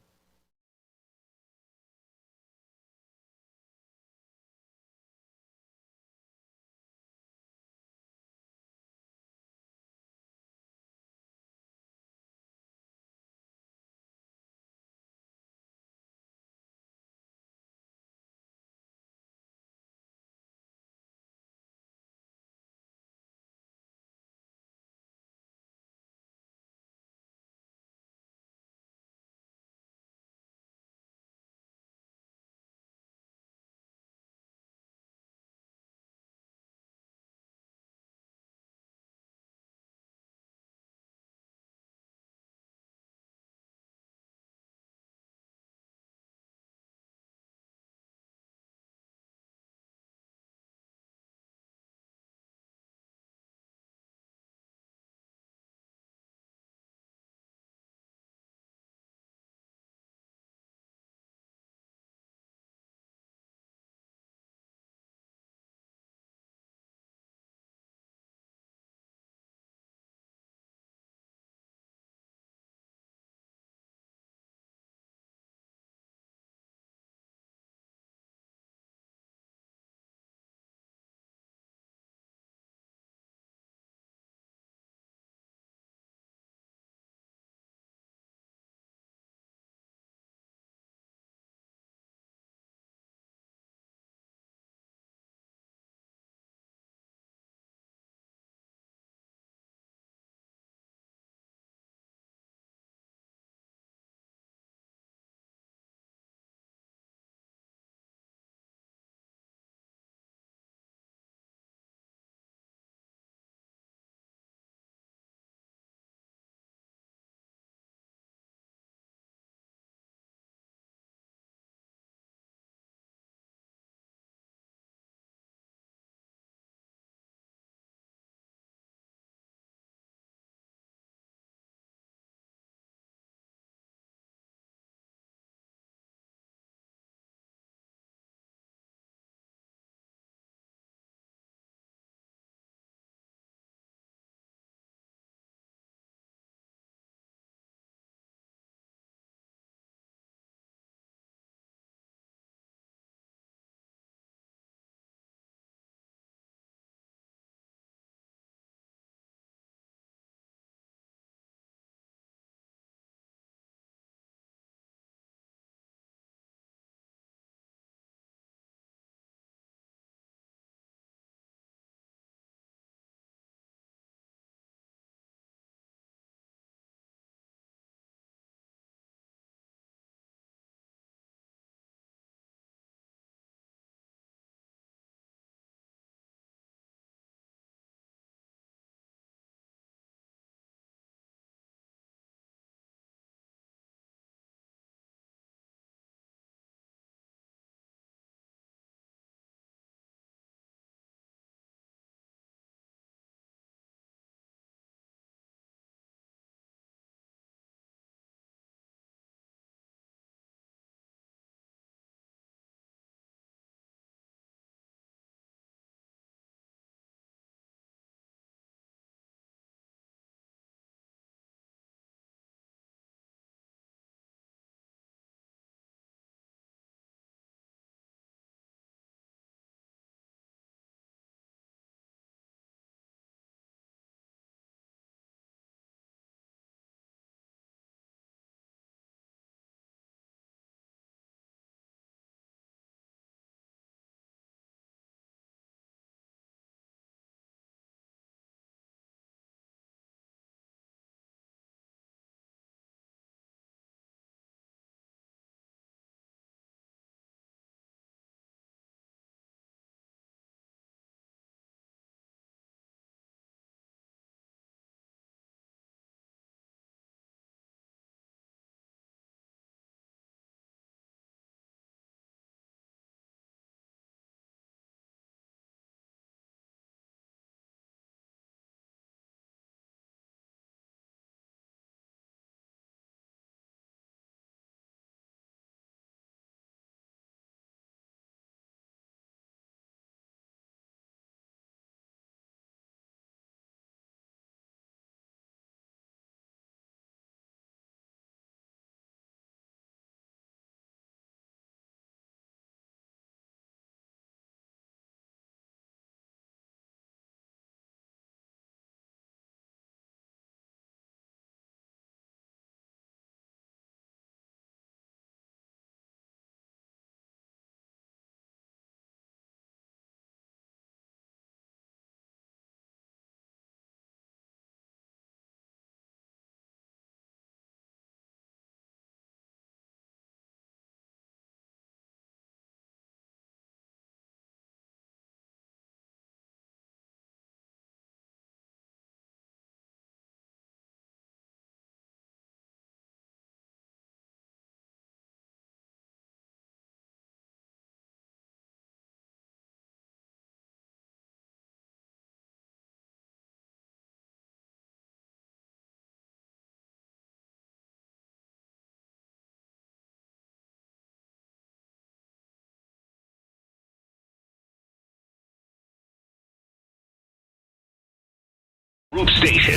Group station.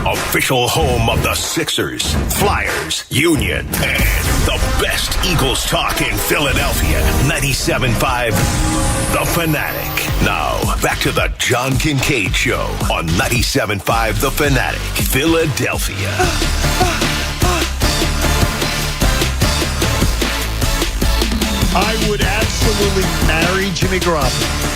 Official home of the Sixers, Flyers, Union, and the best Eagles talk in Philadelphia. 97.5 The Fanatic. Now, back to the John Kincade Show on 97.5 The Fanatic, Philadelphia. I would absolutely marry Jimmy Garoppolo.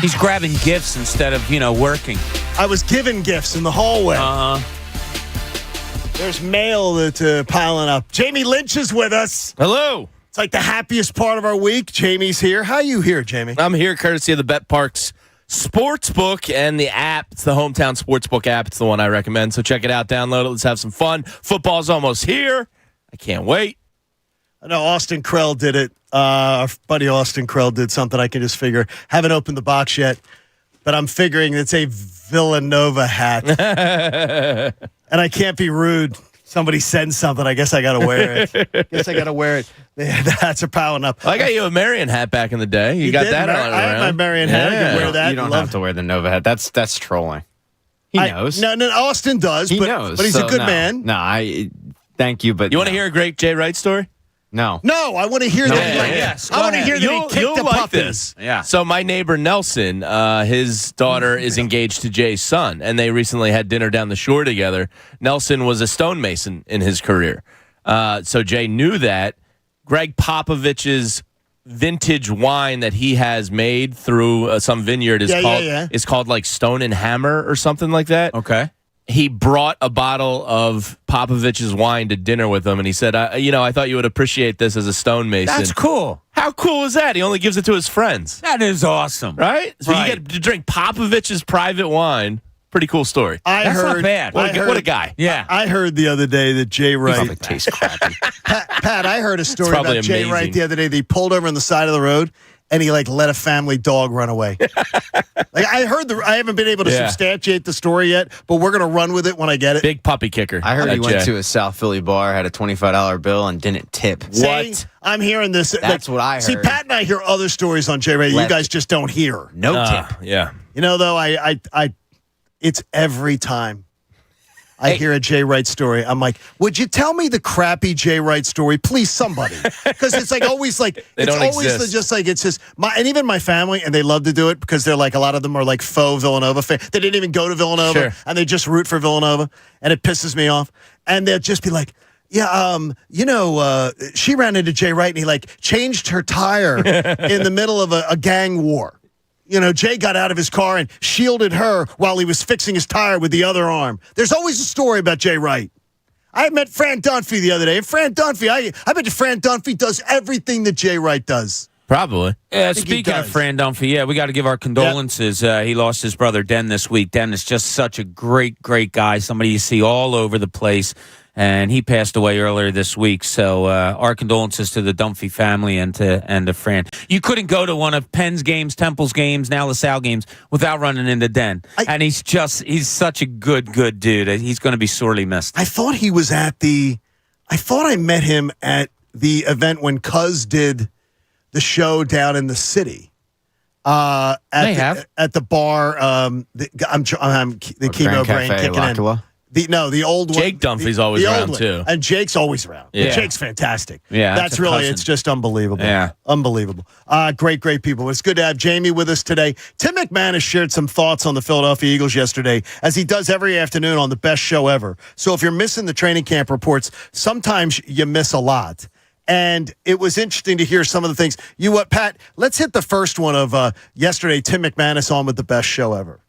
He's grabbing gifts instead of, working. I was given gifts in the hallway. There's mail that's piling up. Jamie Lynch is with us. Hello. It's like the happiest part of our week. Jamie's here. How are you here, Jamie? I'm here courtesy of the Bet Parks Sportsbook and the app. It's the hometown sportsbook app. It's the one I recommend. So check it out, download it. Let's have some fun. Football's almost here. I can't wait. I know Austin Krell did it. Our buddy Austin Krell did something I can just figure. Haven't opened the box yet, but I'm figuring it's a Villanova hat. And I can't be rude. Somebody sends something. I guess I got to wear it. The hats are piling up. I got you a Marion hat back in the day. You got that on around. I had my Marion hat. I can wear that. You don't have to wear the Nova hat. That's trolling. He knows. No, Austin does. He knows. But he's a good man. No, thank you, but you want to hear a great Jay Wright story? No, I want to hear that. Yes, I want to hear that he kicked the puppy. This. Yeah. So my neighbor Nelson, his daughter is engaged to Jay's son, and they recently had dinner down the shore together. Nelson was a stonemason in his career, so Jay knew that. Greg Popovich's vintage wine that he has made through some vineyard is called like Stone and Hammer or something like that. Okay. He brought a bottle of Popovich's wine to dinner with him, and he said, I thought you would appreciate this as a stonemason. That's cool. How cool is that? He only gives it to his friends. That is awesome. Right? So you get to drink Popovich's private wine. Pretty cool story. That's not bad. What a guy. Yeah. I heard the other day that Jay Wright probably tastes crappy. Pat, I heard a story probably about Jay amazing. Wright the other day. They pulled over on the side of the road and he let a family dog run away. I haven't been able to substantiate the story yet, but we're gonna run with it when I get it. Big puppy kicker. I heard he went to a South Philly bar, had a $25 bill, and didn't tip. What? I'm hearing this. That's what I heard. See, Pat and I hear other stories on Jay Wright. You guys just don't hear. No tip. Yeah. Though I it's every time I hear a Jay Wright story, I'm like, would you tell me the crappy Jay Wright story, please, somebody? Because it's always they it's don't always exist. just it's just and even my family, and they love to do it because they're a lot of them are faux Villanova fans. They didn't even go to Villanova, Sure. and they just root for Villanova, and it pisses me off. And they'll just be like, yeah, she ran into Jay Wright, and he changed her tire in the middle of a gang war. Jay got out of his car and shielded her while he was fixing his tire with the other arm. There's always a story about Jay Wright. I met Fran Dunphy the other day. And Fran Dunphy, I bet you Fran Dunphy does everything that Jay Wright does. Probably. Yeah, speaking of Fran Dunphy, we got to give our condolences. He lost his brother, Den, this week. Den is just such a great, great guy, somebody you see all over the place. And he passed away earlier this week. So our condolences to the Dunphy family and to Fran. You couldn't go to one of Penn's games, Temple's games, now LaSalle games without running into Den. And he's such a good dude. He's going to be sorely missed. I thought he was I met him at the event when Cuz did the show down in the city. At the bar. The chemo brain kicking in. The old one. Jake Dunphy's always around, too. And Jake's always around. Yeah. Jake's fantastic. Yeah, That's really, it's just unbelievable. Yeah. Unbelievable. Great people. It's good to have Jamie with us today. Tim McManus shared some thoughts on the Philadelphia Eagles yesterday, as he does every afternoon on the best show ever. So if you're missing the training camp reports, sometimes you miss a lot. And it was interesting to hear some of the things. Pat, let's hit the first one of yesterday, Tim McManus on with the best show ever.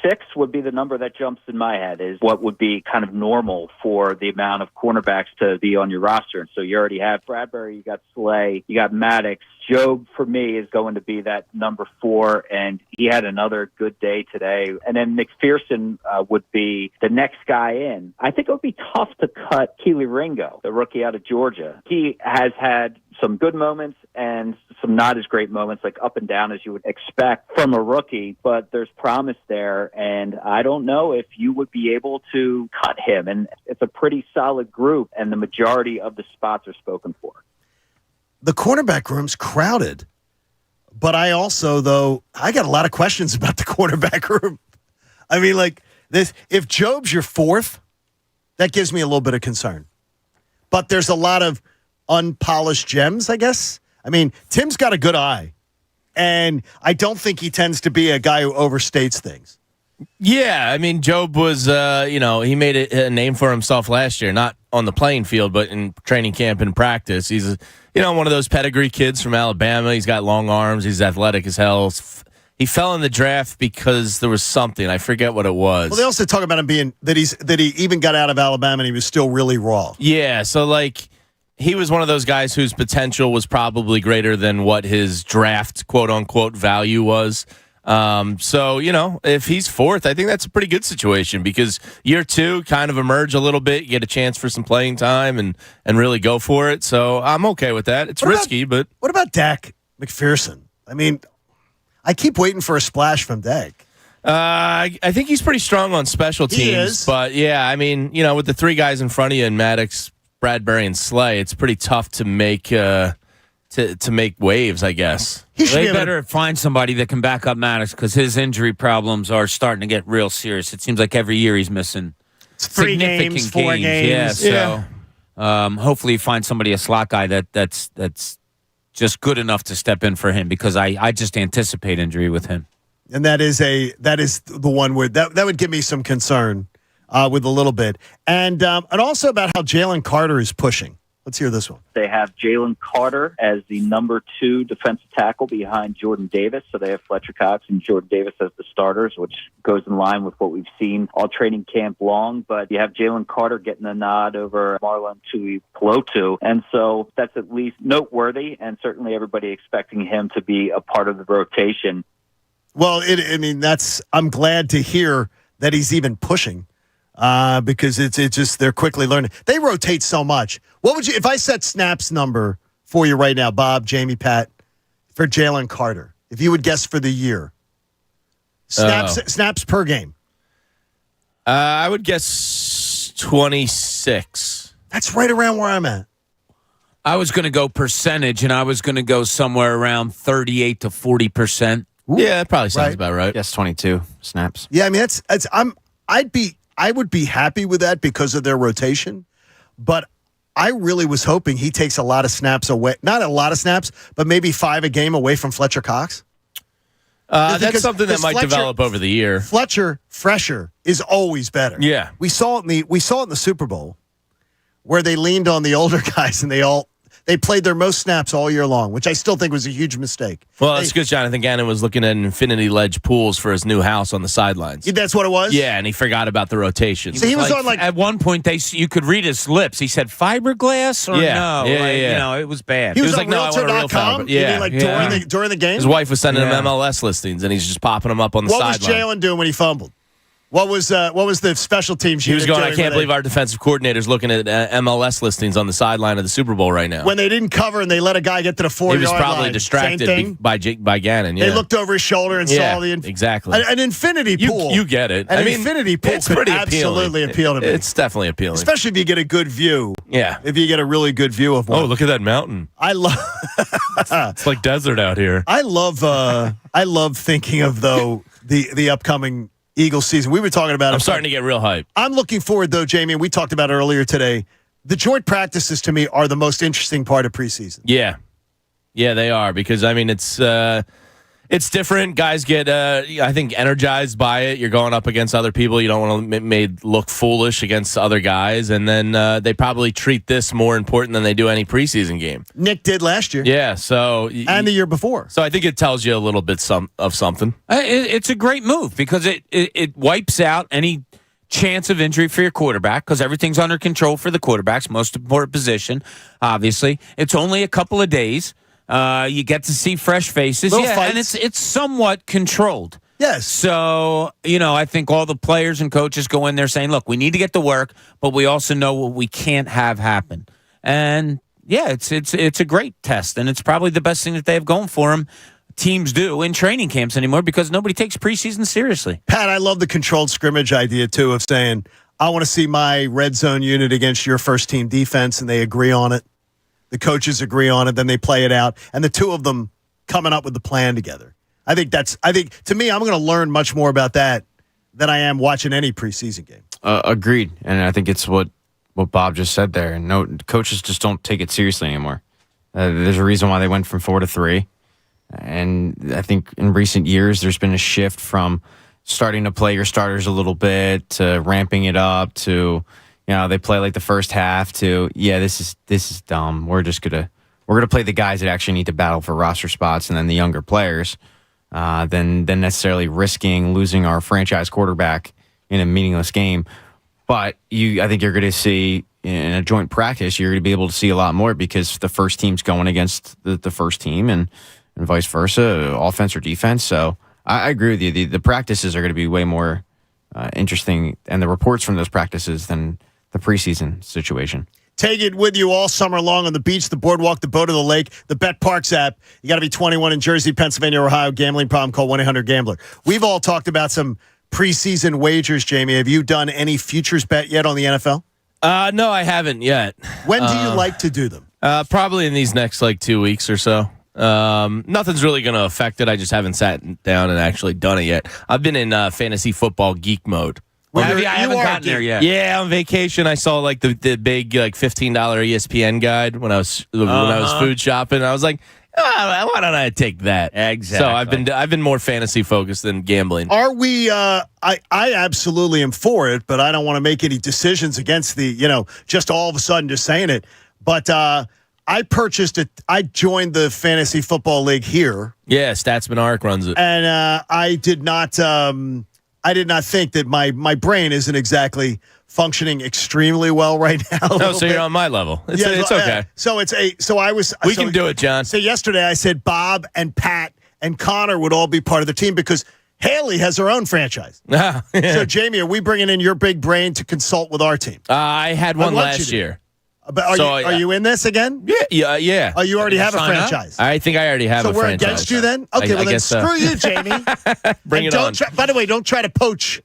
6 would be the number that jumps in my head, is what would be kind of normal for the amount of cornerbacks to be on your roster. And so you already have Bradbury, you got Slay, you got Maddox. Job, for me, is going to be that number 4, and he had another good day today. And then McPherson would be the next guy in. I think it would be tough to cut Keely Ringo, the rookie out of Georgia. He has had some good moments and some not as great moments, like up and down as you would expect from a rookie, but there's promise there. And I don't know if you would be able to cut him. And it's a pretty solid group, and the majority of the spots are spoken for. The cornerback room's crowded. But I also, though, I got a lot of questions about the quarterback room. I mean, like, this, if Job's your fourth, that gives me a little bit of concern. But there's a lot of unpolished gems, I guess. I mean, Tim's got a good eye. And I don't think he tends to be a guy who overstates things. Yeah, I mean, Job was, he made a name for himself last year, not on the playing field, but in training camp and practice. He's, one of those pedigree kids from Alabama. He's got long arms. He's athletic as hell. He fell in the draft because there was something. I forget what it was. Well, they also talk about him being that he even got out of Alabama and he was still really raw. Yeah, so he was one of those guys whose potential was probably greater than what his draft quote unquote value was. If he's fourth, I think that's a pretty good situation because year two kind of emerge a little bit, you get a chance for some playing time and really go for it. So I'm okay with that. It's risky, but what about Dak McPherson? I mean, I keep waiting for a splash from Dak. I think he's pretty strong on special teams. He is. But yeah, I mean, with the three guys in front of you in Maddox, Bradbury, and Slay, it's pretty tough to make to make waves, I guess. They better find somebody that can back up Maddox because his injury problems are starting to get real serious. It seems like every year he's missing three significant games, 4 games. Yeah, so hopefully you find somebody, a slot guy that's just good enough to step in for him because I just anticipate injury with him. And that is the one where that would give me some concern with a little bit. And also about how Jalen Carter is pushing. Let's hear this one. They have Jalen Carter as the number 2 defensive tackle behind Jordan Davis. So they have Fletcher Cox and Jordan Davis as the starters, which goes in line with what we've seen all training camp long. But you have Jalen Carter getting a nod over Marlon Tuipulotu. And so that's at least noteworthy, and certainly everybody expecting him to be a part of the rotation. Well, I'm glad to hear that he's even pushing. Because it's just they're quickly learning. They rotate so much. What would you, if I set snaps number for you right now, Bob, Jamie, Pat, for Jalen Carter? If you would guess for the year, snaps per game. I would guess 26. That's right around where I'm at. I was going to go percentage, and I was going to go somewhere around 38 to 40%. Yeah, that probably sounds about right. Yes, 22 snaps. Yeah, I mean I would be happy with that because of their rotation, but I really was hoping he takes a lot of snaps away. Not a lot of snaps, but maybe 5 a game away from Fletcher Cox. That's something that might develop over the year. Fresher is always better. Yeah. We saw it in the Super Bowl where they leaned on the older guys and they played their most snaps all year long, which I still think was a huge mistake. Well, that's because Jonathan Gannon was looking at infinity ledge pools for his new house on the sidelines. That's what it was? Yeah, and he forgot about the rotation. So he was on at one point you could read his lips. He said fiberglass or no? Yeah. It was bad. He was like, no, I want a real fiberglass. Yeah. During the game? His wife was sending him MLS listings, and he's just popping them up on the sideline. What was Jalen doing when he fumbled? What was the special teams? He was going, I can't believe our defensive coordinator's looking at MLS listings on the sideline of the Super Bowl right now. When they didn't cover and they let a guy get to the 4-yard line. He was probably distracted by Gannon. Yeah. They looked over his shoulder and saw the exactly an infinity pool. You get it. Infinity pool it's pretty absolutely appeal to me. It's definitely appealing, especially if you get a good view. Yeah, if you get a really good view of one. Oh, look at that mountain! I love. It's like desert out here. I love thinking of the upcoming Eagles season. We were talking about it. I'm starting to get real hype. I'm looking forward, though, Jamie, and we talked about it earlier today. The joint practices, to me, are the most interesting part of preseason. Yeah. Yeah, they are, because, I mean, it's different. Guys get, I think, energized by it. You're going up against other people. You don't want to made look foolish against other guys. And then they probably treat this more important than they do any preseason game. Nick did last year. Yeah, so... And the year before. So I think it tells you a little bit of something. It's a great move because it wipes out any chance of injury for your quarterback because everything's under control for the quarterback's most important position, obviously. It's only a couple of days. You get to see fresh faces, and it's somewhat controlled. Yes. So, I think all the players and coaches go in there saying, look, we need to get to work, but we also know what we can't have happen. And, Yeah, it's a great test, and it's probably the best thing that they have going for them. Teams do in training camps anymore because nobody takes preseason seriously. Pat, I love the controlled scrimmage idea, too, of saying, I want to see my red zone unit against your first-team defense, and they agree on it. The coaches agree on it, then they play it out, and the two of them coming up with the plan together. I think to me, I'm going to learn much more about that than I am watching any preseason game. Agreed, and I think it's what Bob just said there. No, coaches just don't take it seriously anymore. There's a reason why they went from 4 to 3. And I think in recent years, there's been a shift from starting to play your starters a little bit to ramping it up to, they play like the first half to, this is dumb. We're gonna play the guys that actually need to battle for roster spots, and then the younger players, than necessarily risking losing our franchise quarterback in a meaningless game. But I think you're going to see in a joint practice, you're going to be able to see a lot more because the first team's going against the first team and vice versa, offense or defense. So I agree with you. The practices are going to be way more interesting, and the reports from those practices than the preseason situation. Take it with you all summer long on the beach, the boardwalk, the boat, or the lake, the Bet Parks app. You got to be 21 in Jersey, Pennsylvania, or Ohio. Gambling problem, call 1-800-GAMBLER. We've all talked about some preseason wagers, Jamie. Have you done any futures bet yet on the NFL? No, I haven't yet. When do you like to do them? Probably in these next 2 weeks or so. Nothing's really going to affect it. I just haven't sat down and actually done it yet. I've been in fantasy football geek mode. I haven't gotten there yet. Yeah, on vacation, I saw the big $15 ESPN guide when I was food shopping. I was like, why don't I take that? Exactly. So I've been more fantasy focused than gambling. Are we? I absolutely am for it, but I don't want to make any decisions against just all of a sudden just saying it. But I purchased it. I joined the fantasy football league here. Yeah, Statsman Arc runs it, and I did not think that my brain isn't exactly functioning extremely well right now. No, so you're on my level. It's okay. We can do it, John. So yesterday I said Bob and Pat and Connor would all be part of the team because Haley has her own franchise. So Jamie, are we bringing in your big brain to consult with our team? I had one last year. But are you in this again? Yeah. Oh, you already have a franchise. I think I already have a franchise. So we're against you then? Okay, well then screw you, Jamie. Bring it on. By the way, don't try to poach.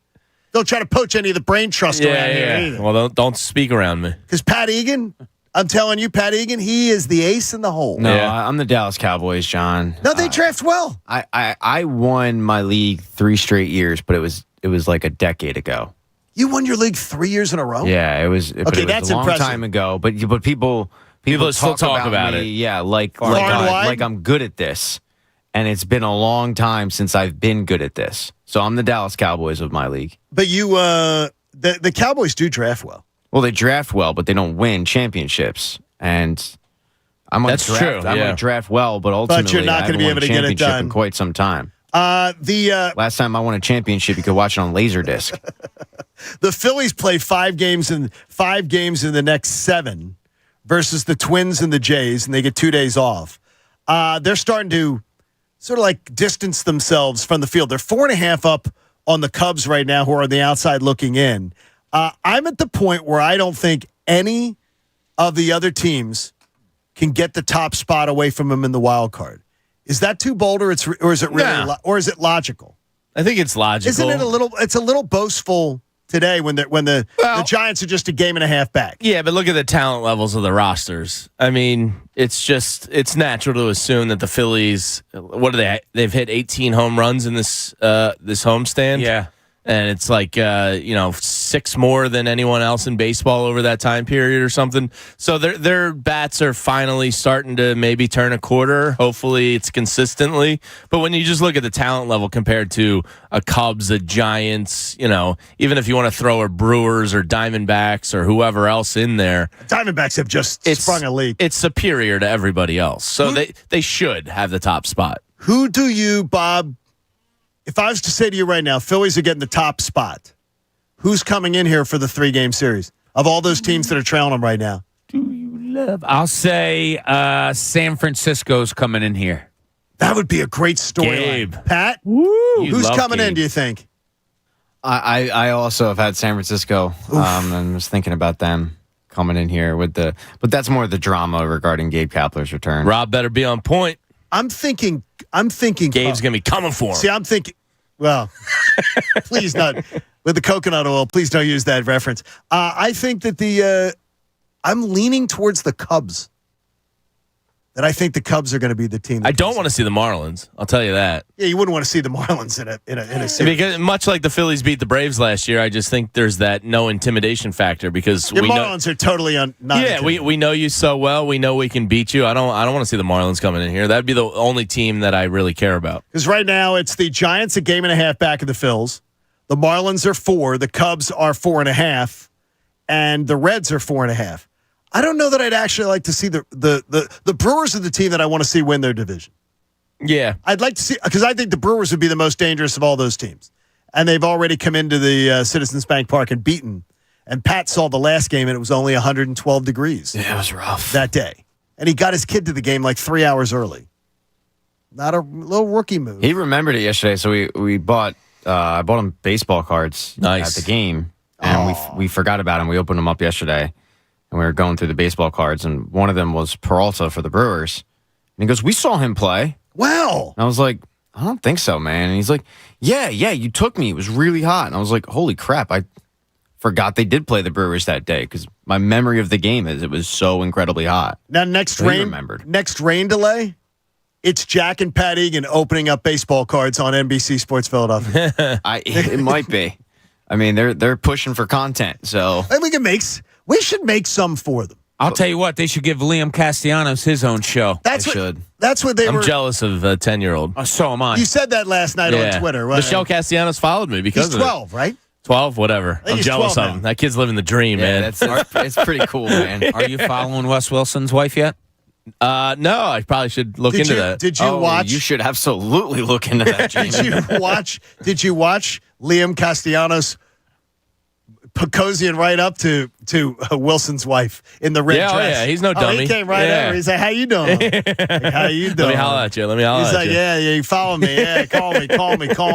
Don't try to poach any of the brain trust around here either. Well, don't speak around me. Because Pat Egan, I'm telling you, Pat Egan, he is the ace in the hole. No, I'm the Dallas Cowboys, John. No, they draft well. I won my league 3 straight years, but it was like a decade ago. You won your league 3 years in a row? Yeah, it was. Okay, that's a long impressive. time ago. But people still talk about me, it. Yeah, like I'm good at this, and it's been a long time since I've been good at this. So I'm the Dallas Cowboys of my league. But you, the Cowboys do draft well. Well, they draft well, but they don't win championships. And I'm going to draft well, but ultimately, you're not going to be able to get it done in quite some time. Last time I won a championship, you could watch it on Laserdisc. The Phillies play 5 games in the next 7 versus the Twins and the Jays, and they get 2 days off. They're starting to sort of like distance themselves from the field. They're 4.5 up on the Cubs right now, who are on the outside looking in. I'm at the point where I don't think any of the other teams can get the top spot away from them in the wild card. Is that too bold, or is it really, or is it logical? I think it's logical. Isn't it a little? It's a little boastful today when the Giants are just a game and a half back. Yeah, but look at the talent levels of the rosters. I mean, it's natural to assume that the Phillies. What are they? They've hit 18 home runs in this homestand. Yeah. And it's like 6 more than anyone else in baseball over that time period or something. So their bats are finally starting to maybe turn a quarter. Hopefully it's consistently. But when you just look at the talent level compared to a Cubs, a Giants, even if you want to throw a Brewers or Diamondbacks or whoever else in there. Diamondbacks have just sprung a leak. It's superior to everybody else. So they should have the top spot. Who do you, Bob? If I was to say to you right now, Phillies are getting the top spot, who's coming in here for the 3-game series of all those teams that are trailing them right now? I'll say San Francisco's coming in here. That would be a great storyline. Pat, who's coming in, do you think? I also have had San Francisco and was thinking about them coming in here with but that's more the drama regarding Gabe Kapler's return. Rob better be on point. I'm thinking Gabe's gonna be coming for him. See, I'm thinking. Well, please not with the coconut oil. Please don't use that reference. I think that I'm leaning towards the Cubs. That I think the Cubs are going to be the team. I don't want to see the Marlins. I'll tell you that. Yeah, you wouldn't want to see the Marlins in a series. Because much like the Phillies beat the Braves last year, I just think there's that no intimidation factor because Your Marlins are totally not. Yeah, we know you so well. We know we can beat you. I don't want to see the Marlins coming in here. That'd be the only team that I really care about. Because right now it's the Giants a game and a half back of the Phils. The Marlins are 4. The Cubs are 4.5, and the Reds are 4.5. I don't know that I'd actually like to see the Brewers are the team that I want to see win their division. Yeah. I'd like to see, because I think the Brewers would be the most dangerous of all those teams. And they've already come into the Citizens Bank Park and beaten. And Pat saw the last game, and it was only 112 degrees. Yeah, it was rough. That day. And he got his kid to the game like 3 hours early. Not a little rookie move. He remembered it yesterday, so we bought I bought him baseball cards at the game. And we forgot about him. We opened them up yesterday. And we were going through the baseball cards, and one of them was Peralta for the Brewers. And he goes, "We saw him play." Wow. And I was like, "I don't think so, man." And he's like, Yeah, you took me. It was really hot." And I was like, "Holy crap, I forgot they did play the Brewers that day," because my memory of the game is it was so incredibly hot. Now, next rain delay, it's Jack and Pat Egan opening up baseball cards on NBC Sports Philadelphia. It might be. I mean, they're pushing for content, so. And we should make some for them. I'll tell you what, they should give Liam Castellanos his own show. That's what they were. I'm jealous of a 10-year-old. Oh, so am I. You said that last night on Twitter. Michelle Castellanos followed me because he's 12, right? 12, whatever. I'm jealous of him. That kid's living the dream, man. It's pretty cool, man. Are you following Wes Wilson's wife yet? No, I probably should look into that. Did you watch? You should absolutely look into that, Jamie. Did you watch Liam Castellanos Pecosian right up to Wilson's wife in the red dress? Yeah, he's no dummy. He came right over. He's like, "How you doing? How you doing?" Let me holler at you. He's like, "Yeah, you follow me. Yeah, call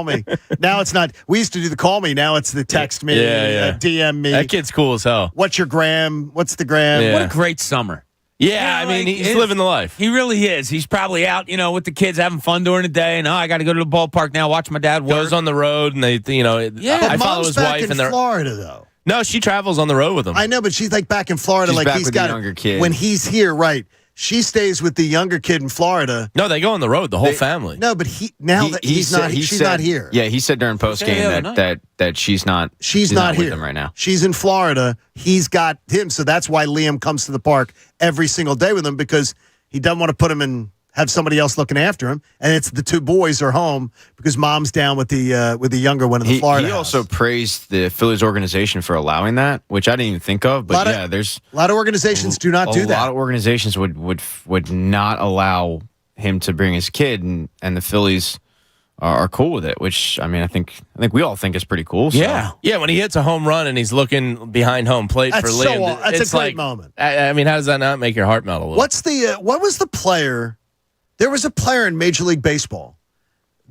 me." Now it's not. We used to do the call me. Now it's the text me, DM me. That kid's cool as hell. What's your gram? What's the gram? Yeah. What a great summer. Yeah, I mean, he's living the life. He really is. He's probably out, with the kids having fun during the day. And I got to go to the ballpark now, watch my dad work. Goes on the road, and they, I follow his wife, in and they're Florida though. No, she travels on the road with him. I know, but she's like back in Florida. She's like back he's with got the younger kid. When he's here, right? She stays with the younger kid in Florida. No, they go on the road, the whole family. No, but she's not here. Yeah, he said during postgame that she's not here with him right now. She's in Florida. He's got him, so that's why Liam comes to the park every single day with him, because he doesn't want to put him in, have somebody else looking after him, and it's the two boys are home because mom's down with the younger one in the Florida He house. also praised the Phillies organization for allowing that, which I didn't even think of. But there's a lot of organizations do not do that. A lot of organizations would not allow him to bring his kid, and the Phillies are cool with it. Which I mean, I think we all think is pretty cool. So. Yeah. When he hits a home run and he's looking behind home plate for Liam, that's a great moment. I mean, how does that not make your heart melt a little? What was the player? There was a player in Major League Baseball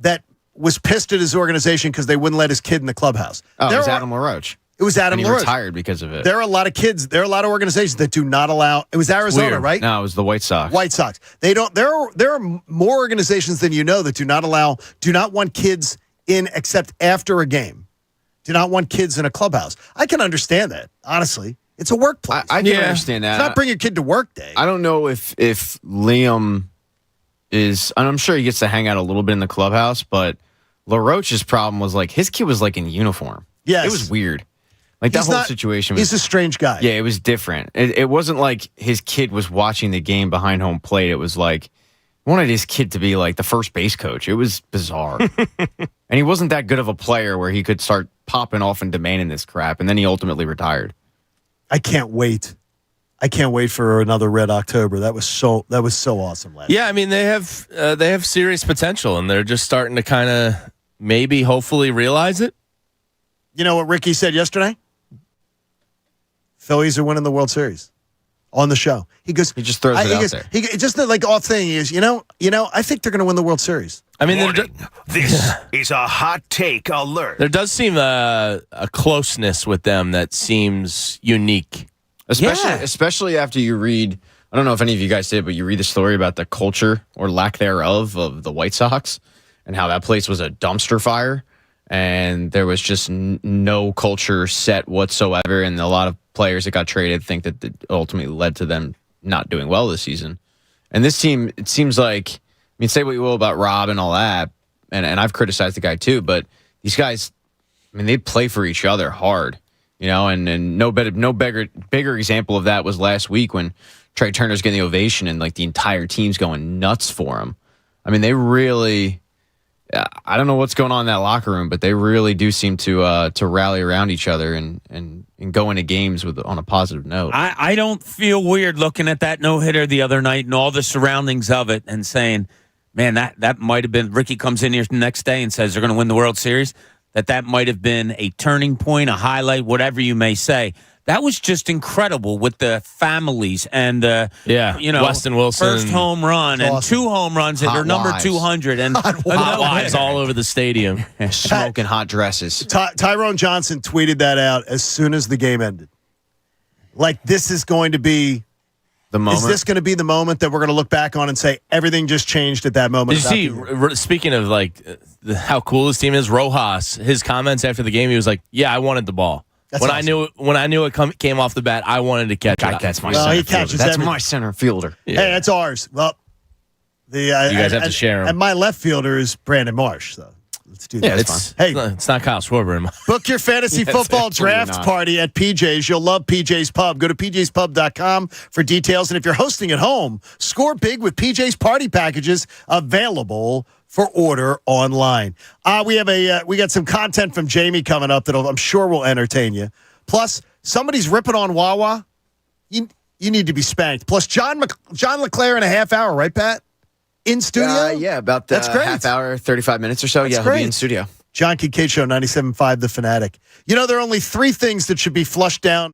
that was pissed at his organization because they wouldn't let his kid in the clubhouse. Oh, it was Adam LaRoche. It was Adam LaRoche. He retired because of it. There are a lot of kids. There are a lot of organizations that do not allow. It was Arizona, right? No, it was the White Sox. White Sox. They don't. There are more organizations than you know that do not want kids in except after a game. Do not want kids in a clubhouse. I can understand that, honestly. It's a workplace. I can understand that. It's not bring your kid to work day. I don't know if Liam is, and I'm sure he gets to hang out a little bit in the clubhouse, but LaRoche's problem was like his kid was like in uniform. Yes. It was weird. Like that whole situation was. He's a strange guy. Yeah, it was different. It wasn't like his kid was watching the game behind home plate. It was like he wanted his kid to be like the first base coach. It was bizarre. And he wasn't that good of a player where he could start popping off and demanding this crap. And then he ultimately retired. I can't wait. I can't wait for another Red October. That was so awesome last year. I mean, they have serious potential, and they're just starting to kind of maybe hopefully realize it. You know what Ricky said yesterday? Phillies are winning the World Series on the show. He goes, he just throws it out there. He just like off thing. He goes, you know, I think they're going to win the World Series. I mean, this is a hot take alert. There does seem a closeness with them that seems unique. Especially after you read, I don't know if any of you guys did, but you read the story about the culture or lack thereof of the White Sox and how that place was a dumpster fire and there was just no culture set whatsoever. And a lot of players that got traded think that it ultimately led to them not doing well this season. And this team, it seems like, I mean, say what you will about Rob and all that, and I've criticized the guy too, but these guys, I mean, they play for each other hard. And no bigger example of that was last week when Trey Turner's getting the ovation and like the entire team's going nuts for him. I mean, they really, I don't know what's going on in that locker room, but they really do seem to rally around each other and go into games on a positive note. I don't feel weird looking at that no-hitter the other night and all the surroundings of it and saying, man, that might have been, Ricky comes in here the next day and says they're going to win the World Series. That might have been a turning point, a highlight, whatever you may say. That was just incredible with the families and Weston Wilson, first home run and awesome. 2 home runs that are number 200 and hot wives all over the stadium, Smoking hot dresses. Tyrone Johnson tweeted that out as soon as the game ended. Like, this is going to be the moment. Is this going to be the moment that we're going to look back on and say everything just changed at that moment? Did you see, speaking of like how cool this team is, Rojas, his comments after the game, he was like, yeah, I wanted the ball. That's when awesome. I knew it came off the bat, I wanted to catch it. That's my Well, center he catches fielder. That's everything. my center fielder. Hey, that's ours. Well, you guys have to share 'em. And my left fielder is Brandon Marsh, so let's do that. Yeah, It's not Kyle Schwarber. Book your fantasy football absolutely draft not. party at PJ's. You'll love PJ's Pub. Go to pjspub.com for details. And if you're hosting at home, score big with PJ's party packages available for order online. We got some content from Jamie coming up that I'm sure will entertain you. Plus, somebody's ripping on Wawa. You need to be spanked. Plus, John LeClair in a half hour, right, Pat? In studio? Yeah, about the That's great. half hour, 35 minutes or so. That's He'll great. be in studio. John Kincade Show, 97.5 The Fanatic. There are only 3 things that should be flushed down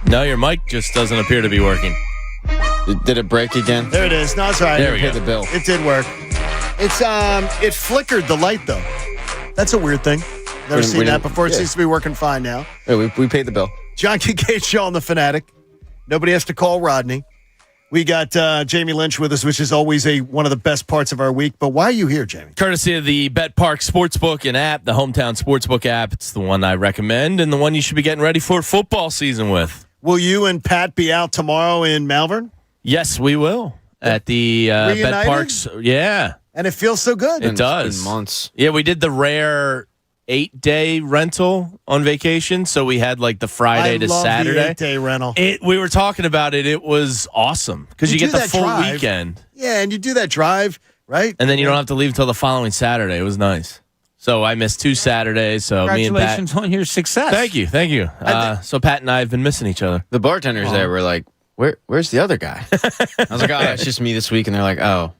No, your mic just doesn't appear to be working. Did it break again? There it is. No, it's right. There we Pay go. the bill. It did work. It's it flickered the light though. That's a weird thing. Never seen that before. It seems to be working fine now. Yeah, we paid the bill. John Kincade Show on the Fanatic. Nobody has to call Rodney. We got Jamie Lynch with us, which is always one of the best parts of our week. But why are you here, Jamie? Courtesy of the Bet Park Sportsbook and app, the hometown sportsbook app. It's the one I recommend and the one you should be getting ready for football season with. Will you and Pat be out tomorrow in Malvern? Yes, we will. At the Bet Parks. Yeah. And it feels so good. It does. It's been months. Yeah, we did the rare 8-day rental on vacation. So we had like the Friday to Saturday. The 8-day rental. We were talking about it. It was awesome because you get the full weekend. Yeah, and you do that drive, right? And then you don't have to leave until the following Saturday. It was nice. So I missed 2 Saturdays. So me and Pat. Congratulations on your success. Thank you. So Pat and I have been missing each other. The bartenders there were like, where's the other guy? I was like, oh, it's just me this week. And they're like, oh,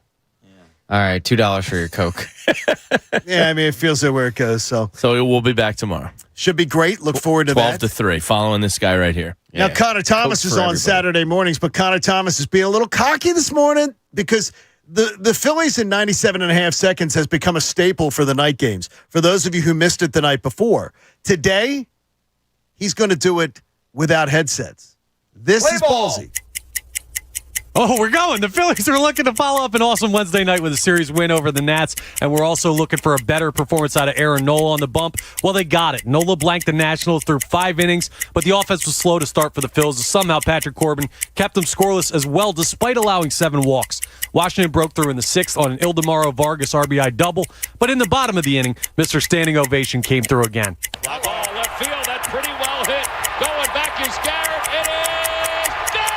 all right, $2 for your Coke. Yeah, I mean, it feels like where it goes. So we'll be back tomorrow. Should be great. Look forward to 12 that. to 3, following this guy right here. Now, Connor Thomas is on Saturday mornings, but Connor Thomas is being a little cocky this morning because the Phillies in 97.5 seconds has become a staple for the night games. For those of you who missed it the night before, today he's going to do it without headsets. This is ballsy. Oh, we're going. The Phillies are looking to follow up an awesome Wednesday night with a series win over the Nats, and we're also looking for a better performance out of Aaron Nola on the bump. Well, they got it. Nola blanked the Nationals through 5 innings, but the offense was slow to start for the Phils. Somehow Patrick Corbin kept them scoreless as well, despite allowing 7 walks. Washington broke through in the 6th on an Ildemaro Vargas RBI double, but in the bottom of the inning, Mr. Standing Ovation came through again. Fly ball left field. That's pretty well hit. Going back is Garrett. It is gone!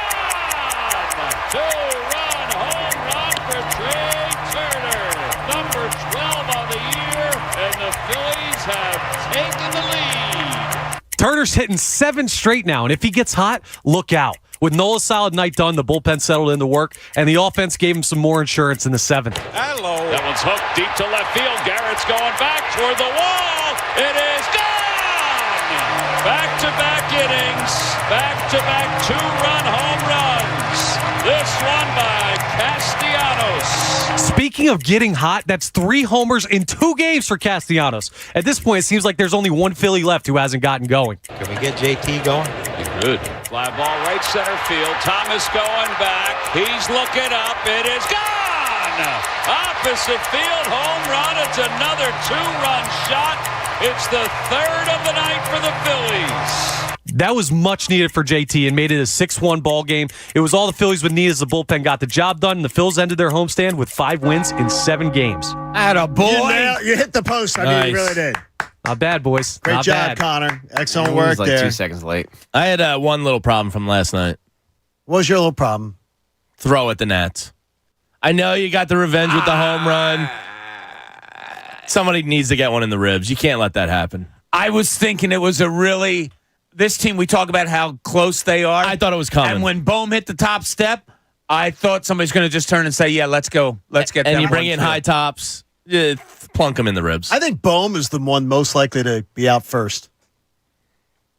2-run home run for Trey Turner. Number 12 on the year, and the Phillies have taken the lead. Turner's hitting 7 straight now, and if he gets hot, look out. With Nola's solid night done, the bullpen settled into work, and the offense gave him some more insurance in the 7th. Hello. That one's hooked deep to left field. Garrett's going back toward the wall. It is gone! Back-to-back innings. Back-to-back 2-run home runs. This one by Castellanos. Speaking of getting hot, that's 3 homers in 2 games for Castellanos. At this point, it seems like there's only one Philly left who hasn't gotten going. Can we get JT going? Good. Fly ball right center field. Thomas going back. He's looking up. It is gone! Opposite field home run. It's another 2-run shot. It's the 3rd of the night for the Phillies. That was much needed for JT and made it a 6-1 ball game. It was all the Phillies would need as the bullpen got the job done, and the Phils ended their homestand with 5 wins in 7 games. Attaboy. You hit the post. I mean, you really did. Not bad, boys. Great Not job, bad. Connor. Excellent work like there. 2 seconds late. I had one little problem from last night. What was your little problem? Throw at the Nats. I know you got the revenge with the home run. Somebody needs to get one in the ribs. You can't let that happen. I was thinking it was this team, we talk about how close they are. I thought it was coming. And when Bohm hit the top step, I thought somebody's going to just turn and say, yeah, let's go. Let's get And that you bring one in through. high tops, plunk them in the ribs. I think Bohm is the one most likely to be out first.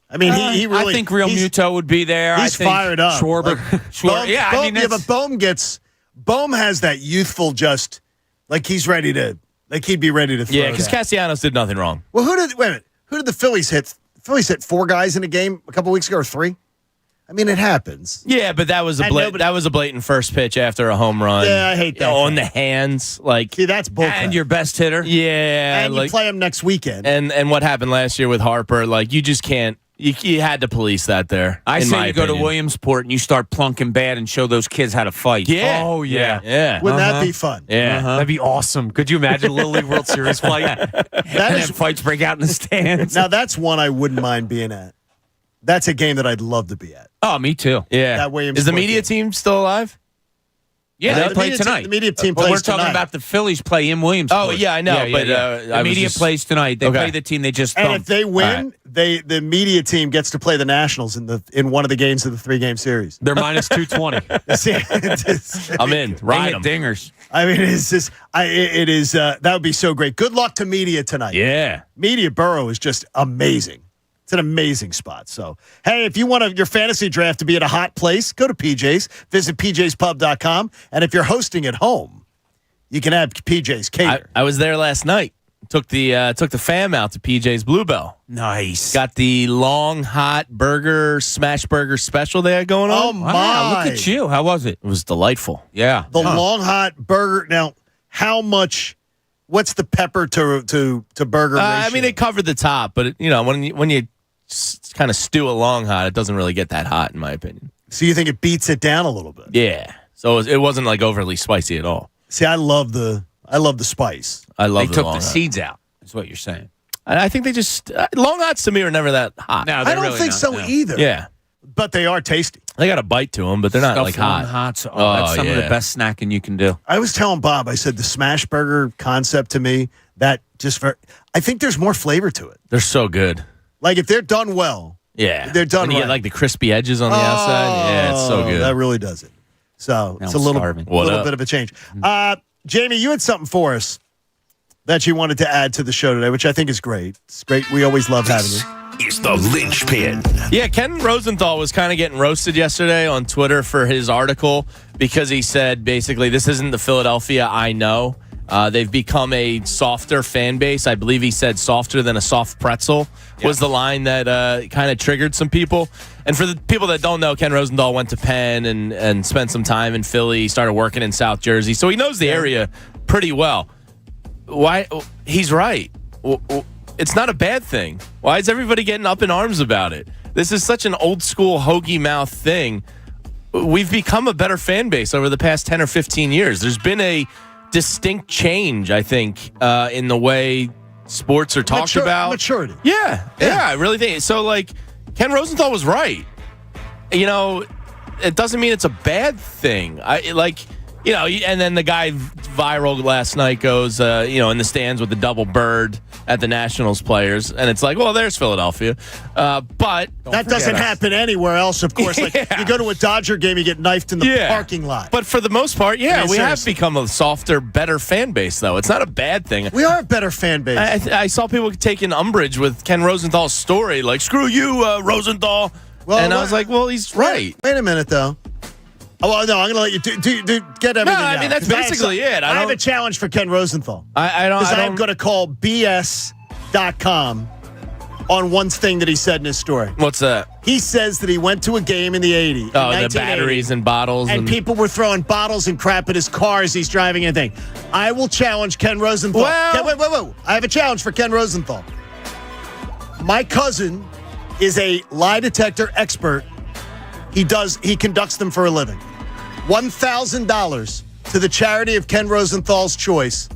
I mean, he really. I think Real Muto would be there. He's I think fired up. Schwarber. Bohm, yeah, I mean, but Bohm has that youthful, just like he's ready to, like he'd be ready to throw. Yeah, because Castellanos did nothing wrong. Well, wait a minute. Who did the Phillies hit? The Phillies hit 4 guys in a game a couple weeks ago, or 3. I mean, it happens. Yeah, but that was a blatant first pitch after a home run. Yeah, I hate that. On the hands, like see, that's bullcrap. And your best hitter. Yeah, and you play him next weekend. And what happened last year with Harper? Like you just can't. You had to police that there. I in say my you go to opinion. Williamsport and you start plunking bad and show those kids how to fight. Yeah. Oh, yeah. Yeah. Wouldn't that be fun? Yeah. That'd be awesome. Could you imagine a Little League World Series fight? That is fights break out in the stands. Now, that's one I wouldn't mind being at. That's a game that I'd love to be at. Oh, me too. Yeah. That Williams Is the Sport media game. team still alive? Yeah, they the play media tonight. Team, the media team But plays we're talking tonight. about the Phillies play in Williamsport. Oh, yeah, I know. But the media plays tonight. They play the team they just And thumped. if they win, the media team gets to play the Nationals in one of the games of the 3-game series. They're minus 220. See, I'm in. They Ride hit them. dingers. I mean, it is that would be so great. Good luck to media tonight. Yeah. Media Borough is just amazing. It's an amazing spot. So, hey, if you want your fantasy draft to be at a hot place, go to PJ's. Visit pjspub.com. And if you're hosting at home, you can have PJ's cater. I was there last night. Took the fam out to PJ's Bluebell. Nice. Got the long hot burger smash burger special they had going on. Oh, my. Wow, look at you. How was it? It was delightful. Yeah. The long hot burger. Now, how much? What's the pepper to burger ratio? I mean, it covered the top, but when you kind of stew a long hot, it doesn't really get that hot, in my opinion. So you think it beats it down a little bit? Yeah. So it wasn't like overly spicy at all. See, I love the spice. I love They took long the hot. seeds out. That's what you're saying. I think they just long hots to me are never that hot. No, I don't think so either. Yeah. But they are tasty. They got a bite to them, but they're not like hot. Hots. Oh, that's some of the best snacking you can do. I was telling Bob, I said the smash burger concept to me, I think there's more flavor to it. They're so good. Like if they're done well, Yeah. they're done And you right. get like the crispy edges on the outside. Yeah, it's so good. That really does it. So Now it's a I'm little starving. What up? bit of a change. Jamie, you had something for us that you wanted to add to the show today, which I think is great. It's great. We always love having you. It's the linchpin. Yeah, Ken Rosenthal was kind of getting roasted yesterday on Twitter for his article because he said basically this isn't the Philadelphia I know. They've become a softer fan base. I believe he said softer than a soft pretzel was the line that kind of triggered some people. And for the people that don't know, Ken Rosenthal went to Penn and spent some time in Philly. He started working in South Jersey, so he knows the area pretty well. Why? He's right. It's not a bad thing. Why is everybody getting up in arms about it? This is such an old school hoagie mouth thing. We've become a better fan base over the past 10 or 15 years. There's been a distinct change, I think, in the way sports are talked about. Maturity. Yeah, I really think so. Like, Ken Rosenthal was right. It doesn't mean it's a bad thing. And then the guy viral last night goes, in the stands with the double bird at the Nationals players. And it's like, well, there's Philadelphia. But that doesn't happen anywhere else, of course. Like you go to a Dodger game, you get knifed in the parking lot. But for the most part, I mean, we have seriously. become a softer, better fan base, though. It's not a bad thing. We are a better fan base. I saw people taking umbrage with Ken Rosenthal's story, like, screw you, Rosenthal. I was like, well, he's right. Wait a minute, though. Oh, well, no, I'm going to let you get everything out. I mean, that's basically it. I have a challenge for Ken Rosenthal. I'm going to call BS.com on one thing that he said in his story. What's that? He says that he went to a game in the 80s. Oh, the batteries and bottles. And people were throwing bottles and crap at his car as he's driving anything. I will challenge Ken Rosenthal. Well, wait. I have a challenge for Ken Rosenthal. My cousin is a lie detector expert. He conducts them for a living. $1,000 to the charity of Ken Rosenthal's choice